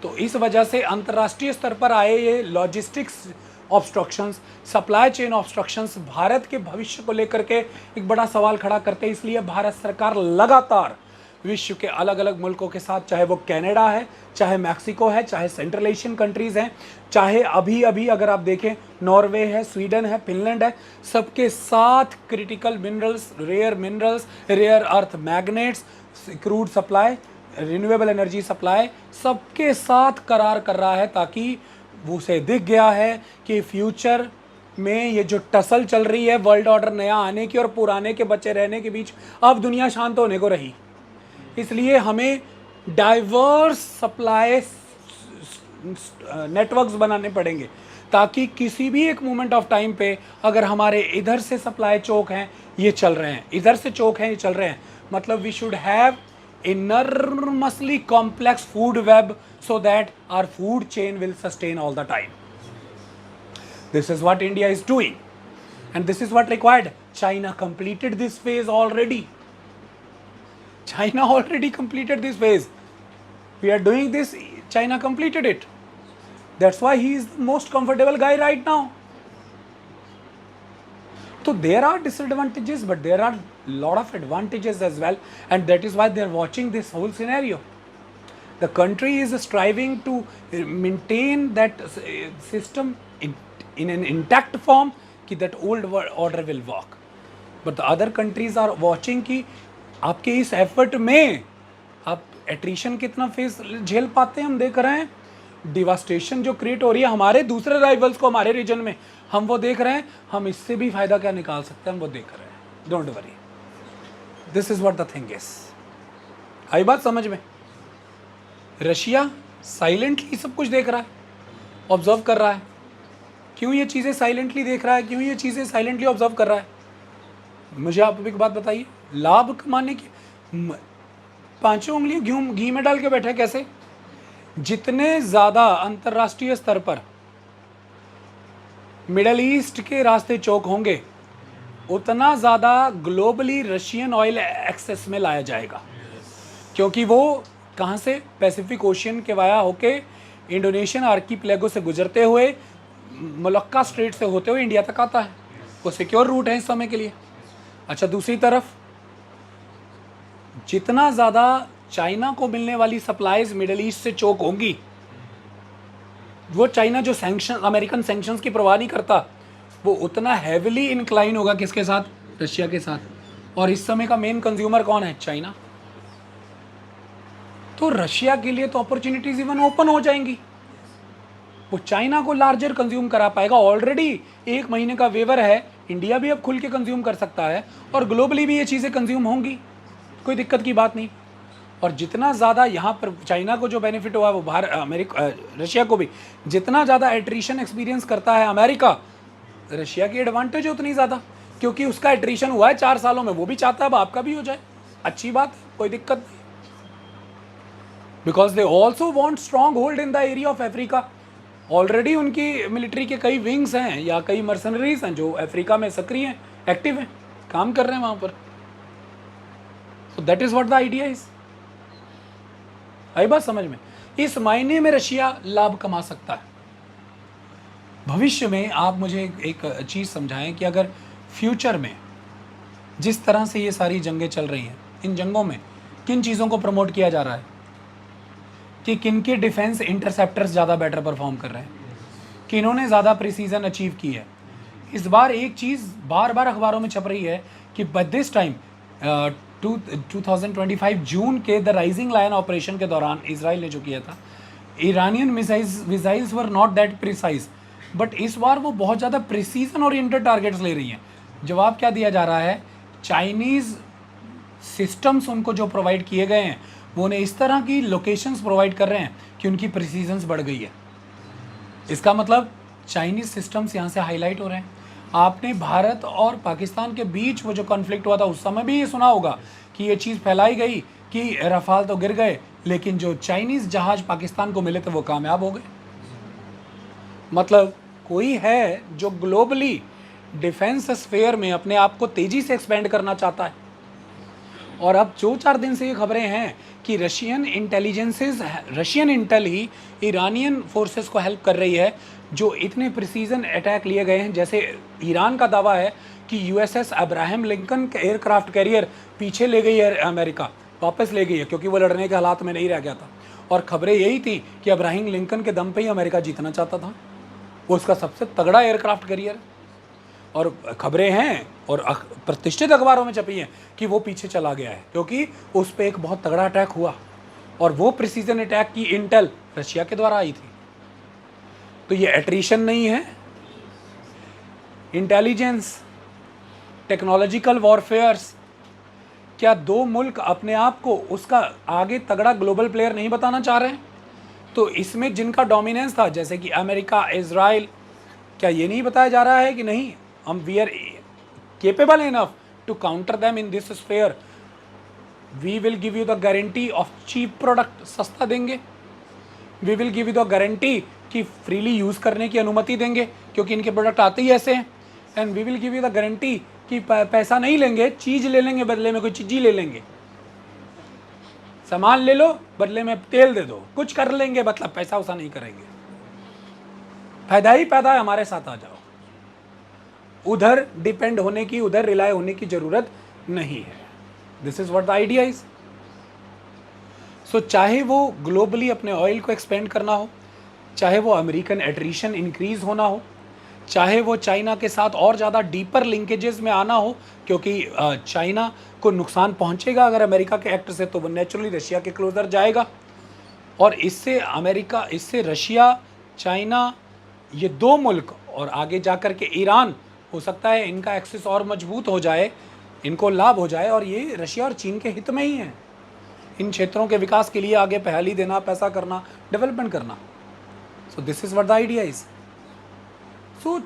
तो इस वजह से अंतर्राष्ट्रीय स्तर पर आए ये logistics obstructions, supply chain obstructions Bharat के भविष्य को लेकर के एक बड़ा सवाल खड़ा करते हैं. इसलिए भारत सरकार लगातार विश्व के अलग अलग मुल्कों के साथ, चाहे वो कनाडा है, चाहे मैक्सिको है, चाहे सेंट्रल एशियन कंट्रीज़ हैं, चाहे अभी अभी अगर आप देखें नॉर्वे है, स्वीडन है, फिनलैंड है, सबके साथ critical minerals, rare earth magnets, crude supply, renewable energy supply, सबके साथ करार कर रहा है, ताकि वो उसे दिख गया है कि फ्यूचर में ये जो टसल चल रही है वर्ल्ड ऑर्डर नया आने की और पुराने के बचे रहने के बीच, अब दुनिया शांत होने को रही. इसलिए हमें डाइवर्स सप्लाई नेटवर्क्स बनाने पड़ेंगे, ताकि किसी भी एक मोमेंट ऑफ टाइम पे अगर हमारे इधर से सप्लाई चोक हैं, ये चल रहे हैं, इधर से चोक हैं, ये चल रहे हैं, मतलब we should have enormously complex food web so that our food chain will sustain all the time. This is what India is doing, and this is what required. China completed this phase already. China already completed this phase. We are doing this, China completed it. That's why he is the most comfortable guy right now. So there are disadvantages, but there are a lot of advantages as well, and that is why they are watching this whole scenario. The country is striving to maintain that system in an intact form, कि that old order will work. But the other countries are watching कि आपके इस effort में आप attrition कितना face झेल पाते हैं. हम देख रहे हैं डिवास्टेशन जो क्रिएट हो रही है हमारे दूसरे राइवल्स को हमारे रीजन में, हम वो देख रहे हैं. हम इससे भी फ़ायदा क्या निकाल सकते हैं, हम वो देख रहे हैं. Don't worry, this is what the thing is. आई बात समझ में? रशिया साइलेंटली सब कुछ देख रहा है, ऑब्जर्व कर रहा है. क्यों ये चीज़ें साइलेंटली देख रहा है, क्यों ये चीज़ें साइलेंटली ऑब्जर्व कर रहा है? मुझे आप एक बात बताइए, लाभ कमाने की पांचों उंगलियां घी में डाल के बैठे कैसे? जितने ज़्यादा अंतर्राष्ट्रीय स्तर पर मिडल ईस्ट के रास्ते चौक होंगे, उतना ज़्यादा ग्लोबली रशियन ऑयल एक्सेस में लाया जाएगा. क्योंकि वो कहाँ से, पैसिफिक ओशियन के वाया होके इंडोनेशियन आर्कीपेलागो से गुजरते हुए मलक्का स्ट्रेट से होते हुए इंडिया तक आता है. वो सिक्योर रूट है इस समय के लिए. अच्छा, दूसरी तरफ जितना ज़्यादा चाइना को मिलने वाली सप्लाईज मिडल ईस्ट से चोक होंगी, वो चाइना जो सैंक्शन, अमेरिकन सैंक्शंस की परवाह नहीं करता, वो उतना हैविली इंक्लाइन होगा किसके साथ? रशिया के साथ. और इस समय का मेन कंज्यूमर कौन है? चाइना. तो रशिया के लिए तो अपॉर्चुनिटीज इवन ओपन हो जाएंगी. वो चाइना को लार्जर कंज्यूम करा पाएगा. ऑलरेडी 1 महीने का वेवर है, इंडिया भी अब खुल के कंज्यूम कर सकता है और ग्लोबली भी ये चीज़ें कंज्यूम होंगी, कोई दिक्कत की बात नहीं. और जितना ज़्यादा यहाँ पर चाइना को जो बेनिफिट हुआ है वो रशिया को भी, जितना ज़्यादा एट्रीशन एक्सपीरियंस करता है अमेरिका, रशिया की एडवांटेज है उतनी ज़्यादा, क्योंकि उसका एट्रीशन हुआ है 4 सालों में, वो भी चाहता है अब आपका भी हो जाए. अच्छी बात है, कोई दिक्कत नहीं. Because they also want strong hold in the area of Africa. Already उनकी मिलिट्री के कई विंग्स हैं या कई मर्सनरीज हैं जो अफ्रीका में सक्रिय हैं, एक्टिव हैं, काम कर रहे हैं वहाँ पर. So that is what the idea is. आई बात समझ में? इस मायने में रशिया लाभ कमा सकता है. भविष्य में आप मुझे एक चीज़ समझाएं कि अगर फ्यूचर में जिस तरह से ये सारी जंगें चल रही हैं, इन जंगों में किन चीज़ों को प्रमोट किया जा रहा है, कि किन के डिफेंस इंटरसेप्टर्स ज़्यादा बेटर परफॉर्म कर रहे हैं, कि इन्होंने ज़्यादा प्रिसीजन अचीव की है. इस बार एक चीज़ बार बार अखबारों में छप रही है कि बाय दिस टाइम 2025 जून के द राइजिंग लायन ऑपरेशन के दौरान इसराइल ने जो किया था, Iranian missiles were not that precise, but इस बार वो बहुत ज़्यादा प्रिसीजन ओरिएंटेड टारगेट्स ले रही हैं. जवाब क्या दिया जा रहा है? चाइनीज़ सिस्टम्स उनको जो प्रोवाइड किए गए हैं वो उन्हें इस तरह की लोकेशंस प्रोवाइड कर रहे हैं कि उनकी प्रिसीजन्स बढ़ गई है। इसका मतलब चाइनीज़ सिस्टम्स यहाँ से हाईलाइट हो रहे हैं। आपने भारत और पाकिस्तान के बीच वो जो कॉन्फ्लिक्ट हुआ था उस समय भी ये सुना होगा कि ये चीज़ फैलाई गई कि रफाल तो गिर गए, लेकिन जो चाइनीज़ जहाज़ पाकिस्तान को मिले थे वो कामयाब हो गए। मतलब कोई है जो ग्लोबली डिफेंस स्फेयर में अपने आप को तेज़ी से एक्सपेंड करना चाहता है। और अब 2-4 दिन से ये खबरें हैं कि रशियन इंटेल ही ईरानियन फोर्सेस को हेल्प कर रही है, जो इतने प्रिसीजन अटैक लिए गए हैं। जैसे ईरान का दावा है कि यूएसएस अब्राहम लिंकन के एयरक्राफ्ट कैरियर पीछे ले गई है, अमेरिका वापस ले गई है क्योंकि वो लड़ने के हालात में नहीं रह गया था। और खबरें यही थी कि अब्राहम लिंकन के दम पे ही अमेरिका जीतना चाहता था, वो उसका सबसे तगड़ा एयरक्राफ्ट कैरियर। और खबरें हैं और प्रतिष्ठित अखबारों में छपी हैं कि वो पीछे चला गया है क्योंकि उस पर एक बहुत तगड़ा अटैक हुआ, और वो प्रिसीजन अटैक की इंटेल रशिया के द्वारा आई थी। तो ये एट्रिशन नहीं है, इंटेलिजेंस, टेक्नोलॉजिकल वॉरफेयर्स। क्या दो मुल्क अपने आप को उसका आगे तगड़ा ग्लोबल प्लेयर नहीं बताना चाह रहे हैं? तो इसमें जिनका डोमिनेंस था जैसे कि अमेरिका, इजराइल, क्या ये नहीं बताया जा रहा है कि नहीं हम we are capable enough to counter them in this sphere, we will give you the guarantee of cheap product, सस्ता देंगे, we will give you the guarantee कि फ्रीली यूज़ करने की अनुमति देंगे क्योंकि इनके प्रोडक्ट आते ही ऐसे हैं, and we will give you the guarantee कि पैसा नहीं लेंगे, चीज़ ले लेंगे, बदले में कोई चीज़ ही ले लेंगे, सामान ले लो बदले में तेल दे दो, कुछ कर लेंगे, मतलब पैसा वैसा नहीं करेंगे, फायदा ही पैदा है, हमारे साथ आ जाओ। उधर डिपेंड होने की, उधर रिलाय होने की जरूरत नहीं है। This is what the idea is. So चाहे वो ग्लोबली अपने ऑयल को एक्सपेंड करना हो, चाहे वो अमेरिकन एट्रिशन इंक्रीज होना हो, चाहे वो चाइना के साथ और ज़्यादा डीपर लिंकेजेस में आना हो, क्योंकि चाइना को नुकसान पहुंचेगा अगर अमेरिका के एक्ट से, तो वो नेचुरली रशिया के क्लोजर जाएगा, और इससे अमेरिका, इससे रशिया, चाइना, ये दो मुल्क और आगे जाकर के ईरान, हो सकता है इनका एक्सेस और मजबूत हो जाए, इनको लाभ हो जाए, और ये रशिया और चीन के हित में ही है इन क्षेत्रों के विकास के लिए आगे पहली देना, पैसा करना, डेवलपमेंट करना। So this is what the idea is. So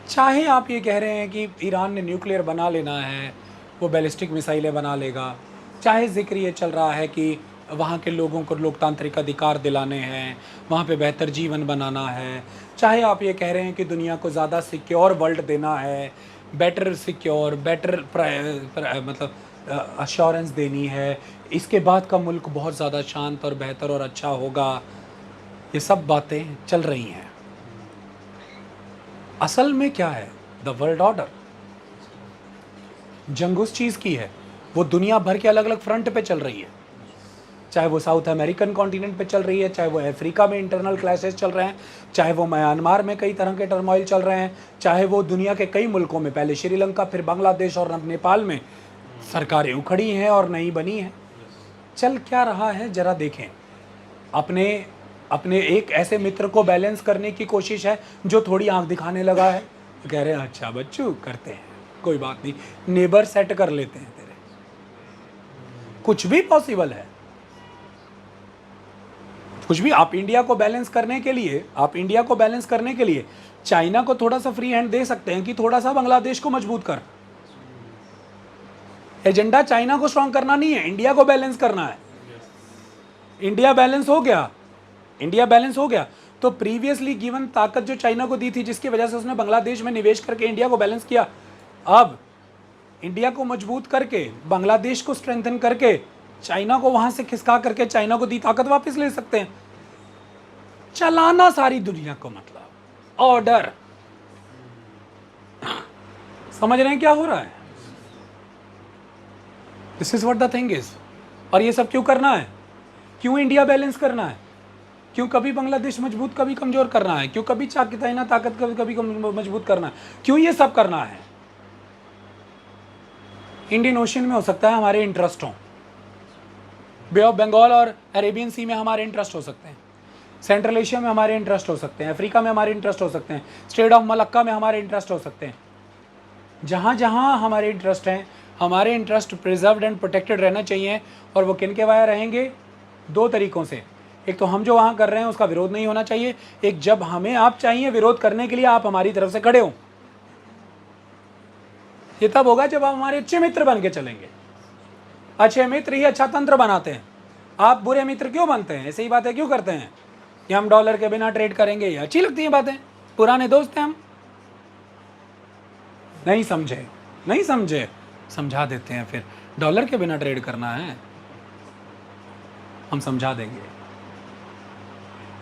चाहे आप ये कह रहे हैं कि ईरान ने न्यूक्लियर बना लेना है, वो बैलिस्टिक मिसाइलें बना लेगा, चाहे जिक्र ये चल रहा है कि वहाँ के लोगों को लोकतांत्रिक अधिकार दिलाने हैं, वहाँ पे बेहतर जीवन बनाना है, चाहे आप ये कह रहे हैं कि दुनिया को ज़्यादा सिक्योर वर्ल्ड देना है, बेटर सिक्योर, बेटर मतलब अश्योरेंस देनी है, इसके बाद का मुल्क बहुत ज़्यादा शांत और बेहतर और अच्छा होगा, ये सब बातें चल रही हैं। असल में क्या है? The world order. जंग उस चीज़ की है, वो दुनिया भर के अलग अलग फ्रंट पे चल रही है, चाहे वो साउथ अमेरिकन कॉन्टिनेंट पे चल रही है, चाहे वो अफ्रीका में इंटरनल क्लैशेस चल रहे हैं, चाहे वो म्यांमार में कई तरह के टर्मोइल चल रहे हैं, चाहे वो दुनिया के कई मुल्कों में, पहले श्रीलंका, फिर बांग्लादेश और अब नेपाल में सरकारें उखड़ी हैं और नई बनी हैं। चल क्या रहा है जरा देखें। अपने एक ऐसे मित्र को बैलेंस करने की कोशिश है जो थोड़ी आंख दिखाने लगा है, कह रहे हैं अच्छा बच्चू करते हैं, कोई बात नहीं, नेबर सेट कर लेते हैं तेरे, कुछ भी पॉसिबल है, कुछ भी। आप इंडिया को बैलेंस करने के लिए चाइना को थोड़ा सा फ्री हैंड दे सकते हैं कि थोड़ा सा बांग्लादेश को मजबूत कर। एजेंडा चाइना को स्ट्रांग करना नहीं है, इंडिया को बैलेंस करना है। इंडिया बैलेंस हो गया तो प्रीवियसली गिवन ताकत जो चाइना को दी थी, जिसकी वजह से उसने बांग्लादेश में निवेश करके इंडिया को बैलेंस किया, अब इंडिया को मजबूत करके, बांग्लादेश को स्ट्रेंथन करके, चाइना को वहां से खिसका करके चाइना को दी ताकत वापस ले सकते हैं। चलाना सारी दुनिया को, मतलब ऑर्डर। समझ रहे हैं क्या हो रहा है? This is what the thing is. और ये सब क्यों करना है? क्यों इंडिया बैलेंस करना है? क्यों कभी बांग्लादेश मजबूत कभी कमजोर करना है? क्यों कभी चाइना ताकत कभी मजबूत करना है? क्यों ये सब करना है? इंडियन ओशन में हो सकता है हमारे इंटरेस्ट हों, बे ऑफ बंगाल और अरेबियन सी में हमारे इंटरेस्ट हो सकते हैं, सेंट्रल एशिया में हमारे इंटरेस्ट हो सकते हैं, अफ्रीका में हमारे इंटरेस्ट हो सकते हैं, स्टेट ऑफ मलक्का में हमारे इंटरेस्ट हो सकते हैं। जहाँ जहाँ हमारे इंटरेस्ट हैं, हमारे इंटरेस्ट प्रिजर्व्ड एंड प्रोटेक्टेड रहना चाहिए। और वो किन के वाया रहेंगे? दो तरीक़ों से। एक तो हम जो वहाँ कर रहे हैं उसका विरोध नहीं होना चाहिए, एक जब हमें आप चाहिए विरोध करने के लिए आप हमारी तरफ से खड़े हो। ये तब होगा जब आप हमारे अच्छे मित्र बन के चलेंगे। अच्छे मित्र ही अच्छा तंत्र बनाते हैं। आप बुरे मित्र क्यों बनते हैं? ऐसे ही बातें क्यों करते हैं कि हम डॉलर के बिना ट्रेड करेंगे? ये अच्छी लगती हैं बातें, पुराने दोस्त हैं हम। नहीं समझे, नहीं समझे, समझा देते हैं। फिर डॉलर के बिना ट्रेड करना है, हम समझा देंगे।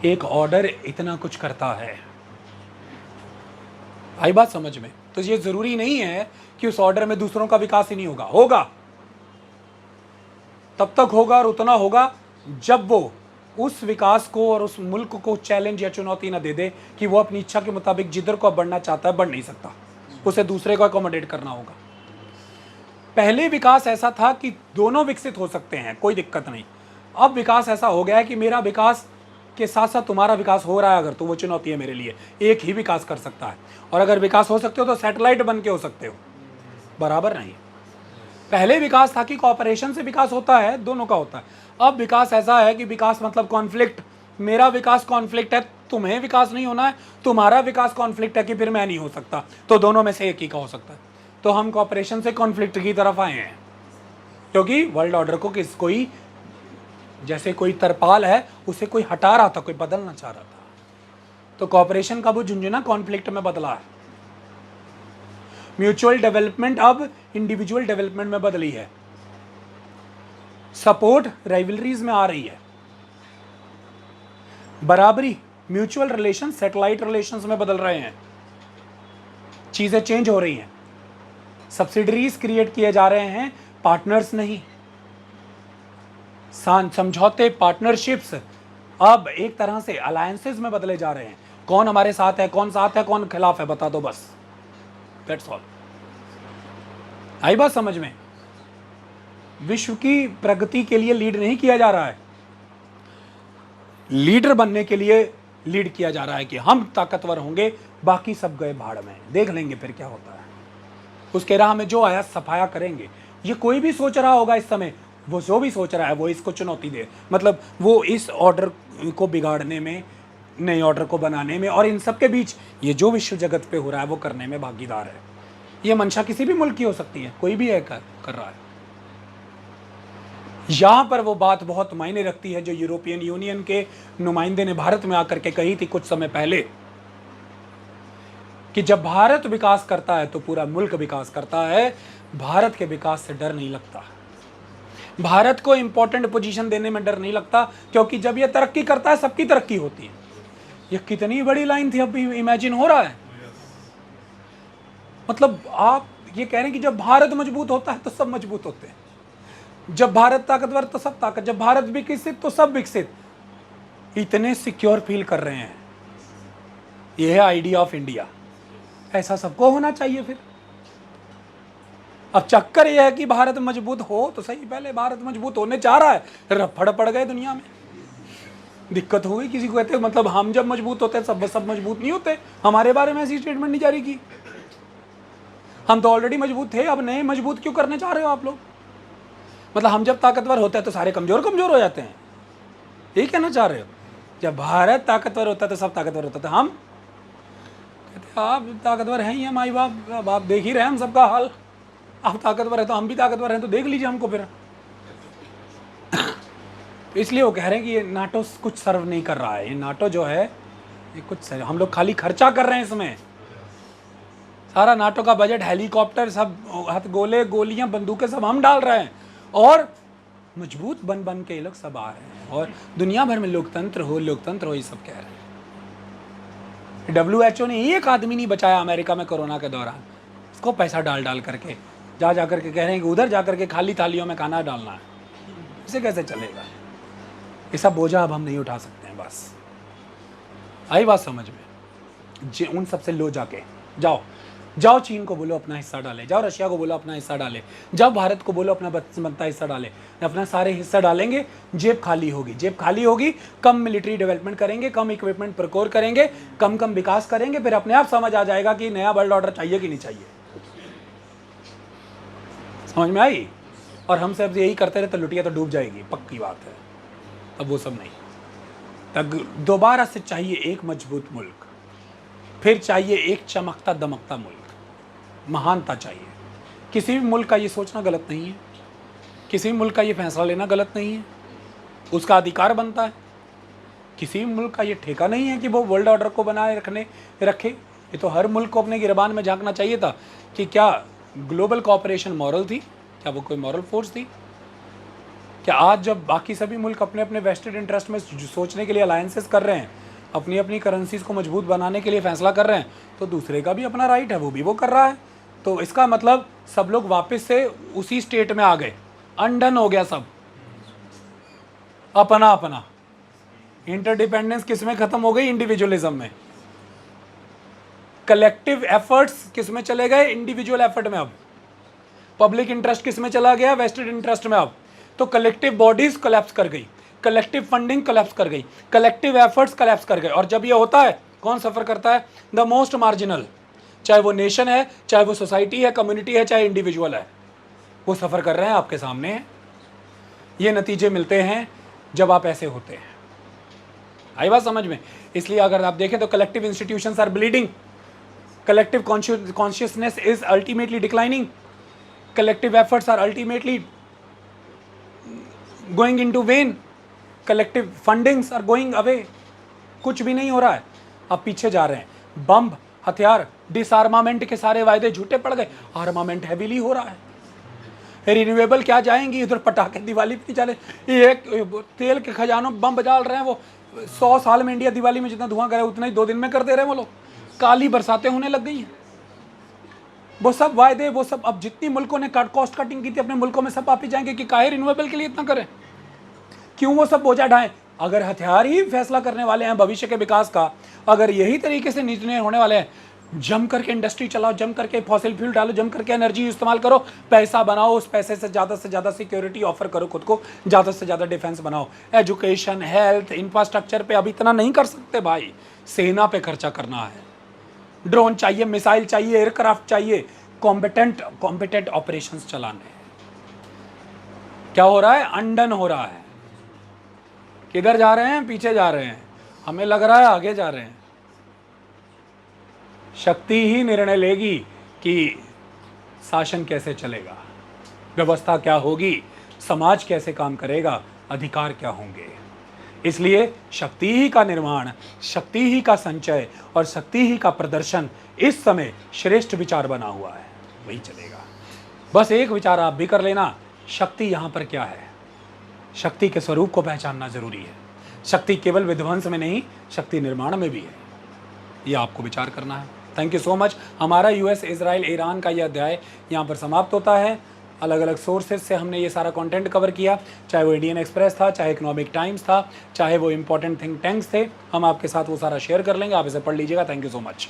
एक ऑर्डर इतना कुछ करता है, आई बात समझ में? तो ये जरूरी नहीं है कि उस ऑर्डर में दूसरों का विकास ही नहीं होगा, होगा तब तक होगा और उतना होगा जब वो उस विकास को और उस मुल्क को चैलेंज या चुनौती ना दे दे कि वो अपनी इच्छा के मुताबिक जिधर को बढ़ना चाहता है बढ़ नहीं सकता, उसे दूसरे को अकोमोडेट करना होगा। पहले विकास ऐसा था कि दोनों विकसित हो सकते हैं, कोई दिक्कत नहीं। अब विकास ऐसा हो गया है कि मेरा विकास के साथ साथ तुम्हारा विकास हो रहा है अगर, तो वो चुनौती है मेरे लिए। एक ही विकास कर सकता है, और अगर विकास हो सकते हो तो सैटेलाइट बन के हो सकते हो, बराबर नहीं। पहले विकास था कि कॉपरेशन से विकास होता है, दोनों का होता है। अब विकास ऐसा है कि विकास मतलब कॉन्फ्लिक्ट। मेरा विकास कॉन्फ्लिक्ट है, तुम्हें विकास नहीं होना है, तुम्हारा विकास कॉन्फ्लिक्ट है कि फिर मैं नहीं हो सकता, तो दोनों में से एक ही का हो सकता है। तो हम कॉपरेशन से कॉन्फ्लिक्ट की तरफ आए हैं, क्योंकि वर्ल्ड ऑर्डर को कोई जैसे कोई तरपाल है उसे कोई हटा रहा था, कोई बदलना चाह रहा था, तो कॉपरेशन का वो झुंझुना कॉन्फ्लिक्ट में बदला है। म्यूचुअल डेवलपमेंट अब इंडिविजुअल डेवलपमेंट में बदली है। सपोर्ट राइवलरीज में आ रही है। बराबरी, म्यूचुअल रिलेशन सैटेलाइट रिलेशंस में बदल रहे हैं। चीजें चेंज हो रही हैं। सब्सिडरीज क्रिएट किए जा रहे हैं, पार्टनर्स नहीं। समझौते, पार्टनरशिप्स अब एक तरह से अलायंसेस में बदले जा रहे हैं। कौन हमारे साथ है, कौन खिलाफ है, बता दो बस, दैट्स ऑल। आई बात समझ में? विश्व की प्रगति के लिए लीड नहीं किया जा रहा है, लीडर बनने के लिए लीड किया जा रहा है कि हम ताकतवर होंगे, बाकी सब गए भाड़ में, देख लेंगे फिर क्या होता है। उसके राह में जो आया सफाया करेंगे। ये कोई भी सोच रहा होगा इस समय, वो जो भी सोच रहा है वो इसको चुनौती दे, मतलब वो इस ऑर्डर को बिगाड़ने में, नए ऑर्डर को बनाने में, और इन सब के बीच ये जो विश्व जगत पे हो रहा है वो करने में भागीदार है। ये मंशा किसी भी मुल्क की हो सकती है, कोई भी है कर रहा है। यहां पर वो बात बहुत मायने रखती है जो यूरोपियन यूनियन के नुमाइंदे ने भारत में आकर के कही थी कुछ समय पहले, कि जब भारत विकास करता है तो पूरा मुल्क विकास करता है। भारत के विकास से डर नहीं लगता, भारत को इंपॉर्टेंट पोजीशन देने में डर नहीं लगता, क्योंकि जब ये तरक्की करता है सबकी तरक्की होती है। ये कितनी बड़ी लाइन थी, अब इमेजिन हो रहा है। मतलब आप ये कह रहे हैं कि जब भारत मजबूत होता है तो सब मजबूत होते हैं, जब भारत ताकतवर तो सब ताकत, जब भारत विकसित तो सब विकसित। इतने सिक्योर फील कर रहे हैं। यह है आइडिया ऑफ इंडिया। ऐसा सबको होना चाहिए फिर। अब चक्कर यह है कि भारत मजबूत हो तो सही, पहले भारत मजबूत होने चाह रहा है, रफड़ पड़ गए दुनिया में, दिक्कत हो गई। किसी को कहते मतलब हम जब मजबूत होते हैं सब मजबूत नहीं होते। हमारे बारे में ऐसी स्टेटमेंट नहीं जारी की। हम तो ऑलरेडी मजबूत थे, अब नए मजबूत क्यों करने चाह रहे हो आप लोग? मतलब हम जब ताकतवर होते हैं तो सारे कमजोर हो जाते हैं, यही कहना चाह रहे हो? जब भारत ताकतवर होता है तो सब ताकतवर होता था। हम कहते आप ताकतवर हैं ही, हम माई बाप, अब आप देख ही रहे हैं हम सबका हाल। आप ताकतवर है तो हम भी ताकतवर हैं, तो देख लीजिए हमको फिर। तो इसलिए वो कह रहे हैं कि ये नाटो कुछ सर्व नहीं कर रहा है। ये नाटो जो है ये कुछ, हम लोग खाली खर्चा कर रहे हैं इसमें। सारा नाटो का बजट, हेलीकॉप्टर सब, हथगोले, गोलियां, बंदूकें सब हम डाल रहे हैं, और मजबूत बन के ये लोग सब आ रहे हैं। और दुनिया भर में लोकतंत्र हो ये सब कह रहे हैं। WHO ने एक आदमी नहीं बचाया अमेरिका में कोरोना के दौरान, इसको पैसा डाल करके जा करके कह रहे हैं कि उधर जा करके खाली थालियों में खाना डालना है। इसे कैसे चलेगा? ये सब बोझा अब हम नहीं उठा सकते हैं। बस आई बात समझ में? उन सबसे लो जाके जाओ चीन को बोलो अपना हिस्सा डाले, जाओ रशिया को बोलो अपना हिस्सा डाले, जाओ भारत को बोलो अपना बनता हिस्सा डाले। अपना सारे हिस्सा डालेंगे, जेब खाली होगी, कम मिलिट्री डेवलपमेंट करेंगे, कम इक्विपमेंट प्रोक्योर करेंगे, कम विकास करेंगे, फिर अपने आप समझ आ जाएगा कि नया वर्ल्ड ऑर्डर चाहिए कि नहीं चाहिए। समझ में आई? और हमसे अब यही करते रहे तो लुटिया तो डूब जाएगी, पक्की बात है। अब वो सब नहीं, तब दोबारा से चाहिए एक मजबूत मुल्क, फिर चाहिए एक चमकता दमकता मुल्क, महानता चाहिए। किसी भी मुल्क का ये सोचना गलत नहीं है, किसी भी मुल्क का ये फैसला लेना गलत नहीं है, उसका अधिकार बनता है। किसी भी मुल्क का ये ठेका नहीं है कि वो वर्ल्ड ऑर्डर को बनाए रखे। ये तो हर मुल्क को अपने गिरबान में झांकना चाहिए था कि क्या ग्लोबल कोऑपरेशन मॉरल थी, क्या वो कोई मॉरल फोर्स थी? क्या आज जब बाकी सभी मुल्क अपने अपने वेस्टेड इंटरेस्ट में सोचने के लिए अलायंसेस कर रहे हैं, अपनी अपनी करेंसीज को मजबूत बनाने के लिए फैसला कर रहे हैं, तो दूसरे का भी अपना राइट है, वो भी वो कर रहा है। तो इसका मतलब सब लोग वापस से उसी स्टेट में आ गए, अनडन हो गया सब, अपना अपना। इंटरडिपेंडेंस किस में खत्म हो गई? इंडिविजुअलिज्म में। कलेक्टिव एफर्ट्स किस में चले गए? इंडिविजुअल एफर्ट में। अब पब्लिक इंटरेस्ट किस में चला गया? वेस्टेड इंटरेस्ट में। अब तो कलेक्टिव बॉडीज कोलैप्स कर गई, कलेक्टिव फंडिंग कोलैप्स कर गई, कलेक्टिव एफर्ट्स कोलैप्स कर गए। और जब ये होता है, कौन सफर करता है? द मोस्ट मार्जिनल, चाहे वो नेशन है, चाहे वो सोसाइटी है, कम्युनिटी है, चाहे इंडिविजुअल है, वो सफर कर रहे हैं, आपके सामने है। ये नतीजे मिलते हैं जब आप ऐसे होते हैं। आई बात समझ में? इसलिए अगर आप देखें तो collective institutions are bleeding, collective consciousness is ultimately declining, collective efforts are ultimately going into vain, collective fundings are going away. कुछ भी नहीं हो रहा है, आप पीछे जा रहे हैं। बम, हथियार, डिसआर्मामेंट के सारे वायदे झूठे पड़ गए, आर्मामेंट हैवीली हो रहा है। रिन्यूएबल क्या जाएंगी, इधर पटाखे दिवाली पे चले, एक तेल के खजानों बम बजाल रहे हैं। वो 100 साल में इंडिया दिवाली में जितना धुआं करे उतना ही 2 दिन में कर दे रहे हैं वो लोग। काली बरसातें होने लग गई हैं। वो सब वायदे, वो सब, अब जितनी मुल्कों ने कॉस्ट कटिंग की थी अपने मुल्कों में, सब वापिस जाएंगे कि काहे रिन्यूएबल के लिए इतना करें, क्यों वो सब बोझा ढाएं? अगर हथियार ही फैसला करने वाले हैं भविष्य के विकास का, अगर यही तरीके से निर्णय होने वाले हैं, जम करके इंडस्ट्री चलाओ, जम करके फॉसिल फ्यूल डालो, जम करके एनर्जी इस्तेमाल करो, पैसा बनाओ, उस पैसे से ज़्यादा सिक्योरिटी ऑफर करो खुद को, ज़्यादा से ज़्यादा डिफेंस बनाओ। एजुकेशन, हेल्थ, इंफ्रास्ट्रक्चर पे अब इतना नहीं कर सकते भाई, सेना पे खर्चा करना है। ड्रोन चाहिए, मिसाइल चाहिए, एयरक्राफ्ट चाहिए, कॉम्पिटेंट ऑपरेशंस चलाने। क्या हो रहा है? अनडन हो रहा है। किधर जा रहे हैं? पीछे जा रहे हैं। हमें लग रहा है आगे जा रहे हैं। शक्ति ही निर्णय लेगी कि शासन कैसे चलेगा, व्यवस्था क्या होगी, समाज कैसे काम करेगा, अधिकार क्या होंगे। इसलिए शक्ति ही का निर्माण, शक्ति ही का संचय और शक्ति ही का प्रदर्शन इस समय श्रेष्ठ विचार बना हुआ है, वही चलेगा। बस एक विचार आप भी कर लेना, शक्ति यहाँ पर क्या है। शक्ति के स्वरूप को पहचानना जरूरी है। शक्ति केवल विध्वंस में नहीं, शक्ति निर्माण में भी है। ये आपको विचार करना है। Thank you so much. हमारा यूएस, इजराइल, ईरान का ये अध्याय यहाँ पर समाप्त होता है। अलग अलग सोर्सेज से हमने ये सारा कंटेंट कवर किया, चाहे वो इंडियन एक्सप्रेस था, चाहे इकोनॉमिक टाइम्स था, चाहे वो इंपॉर्टेंट थिंक टैंक्स थे। हम आपके साथ वो सारा शेयर कर लेंगे, आप इसे पढ़ लीजिएगा। Thank you so much.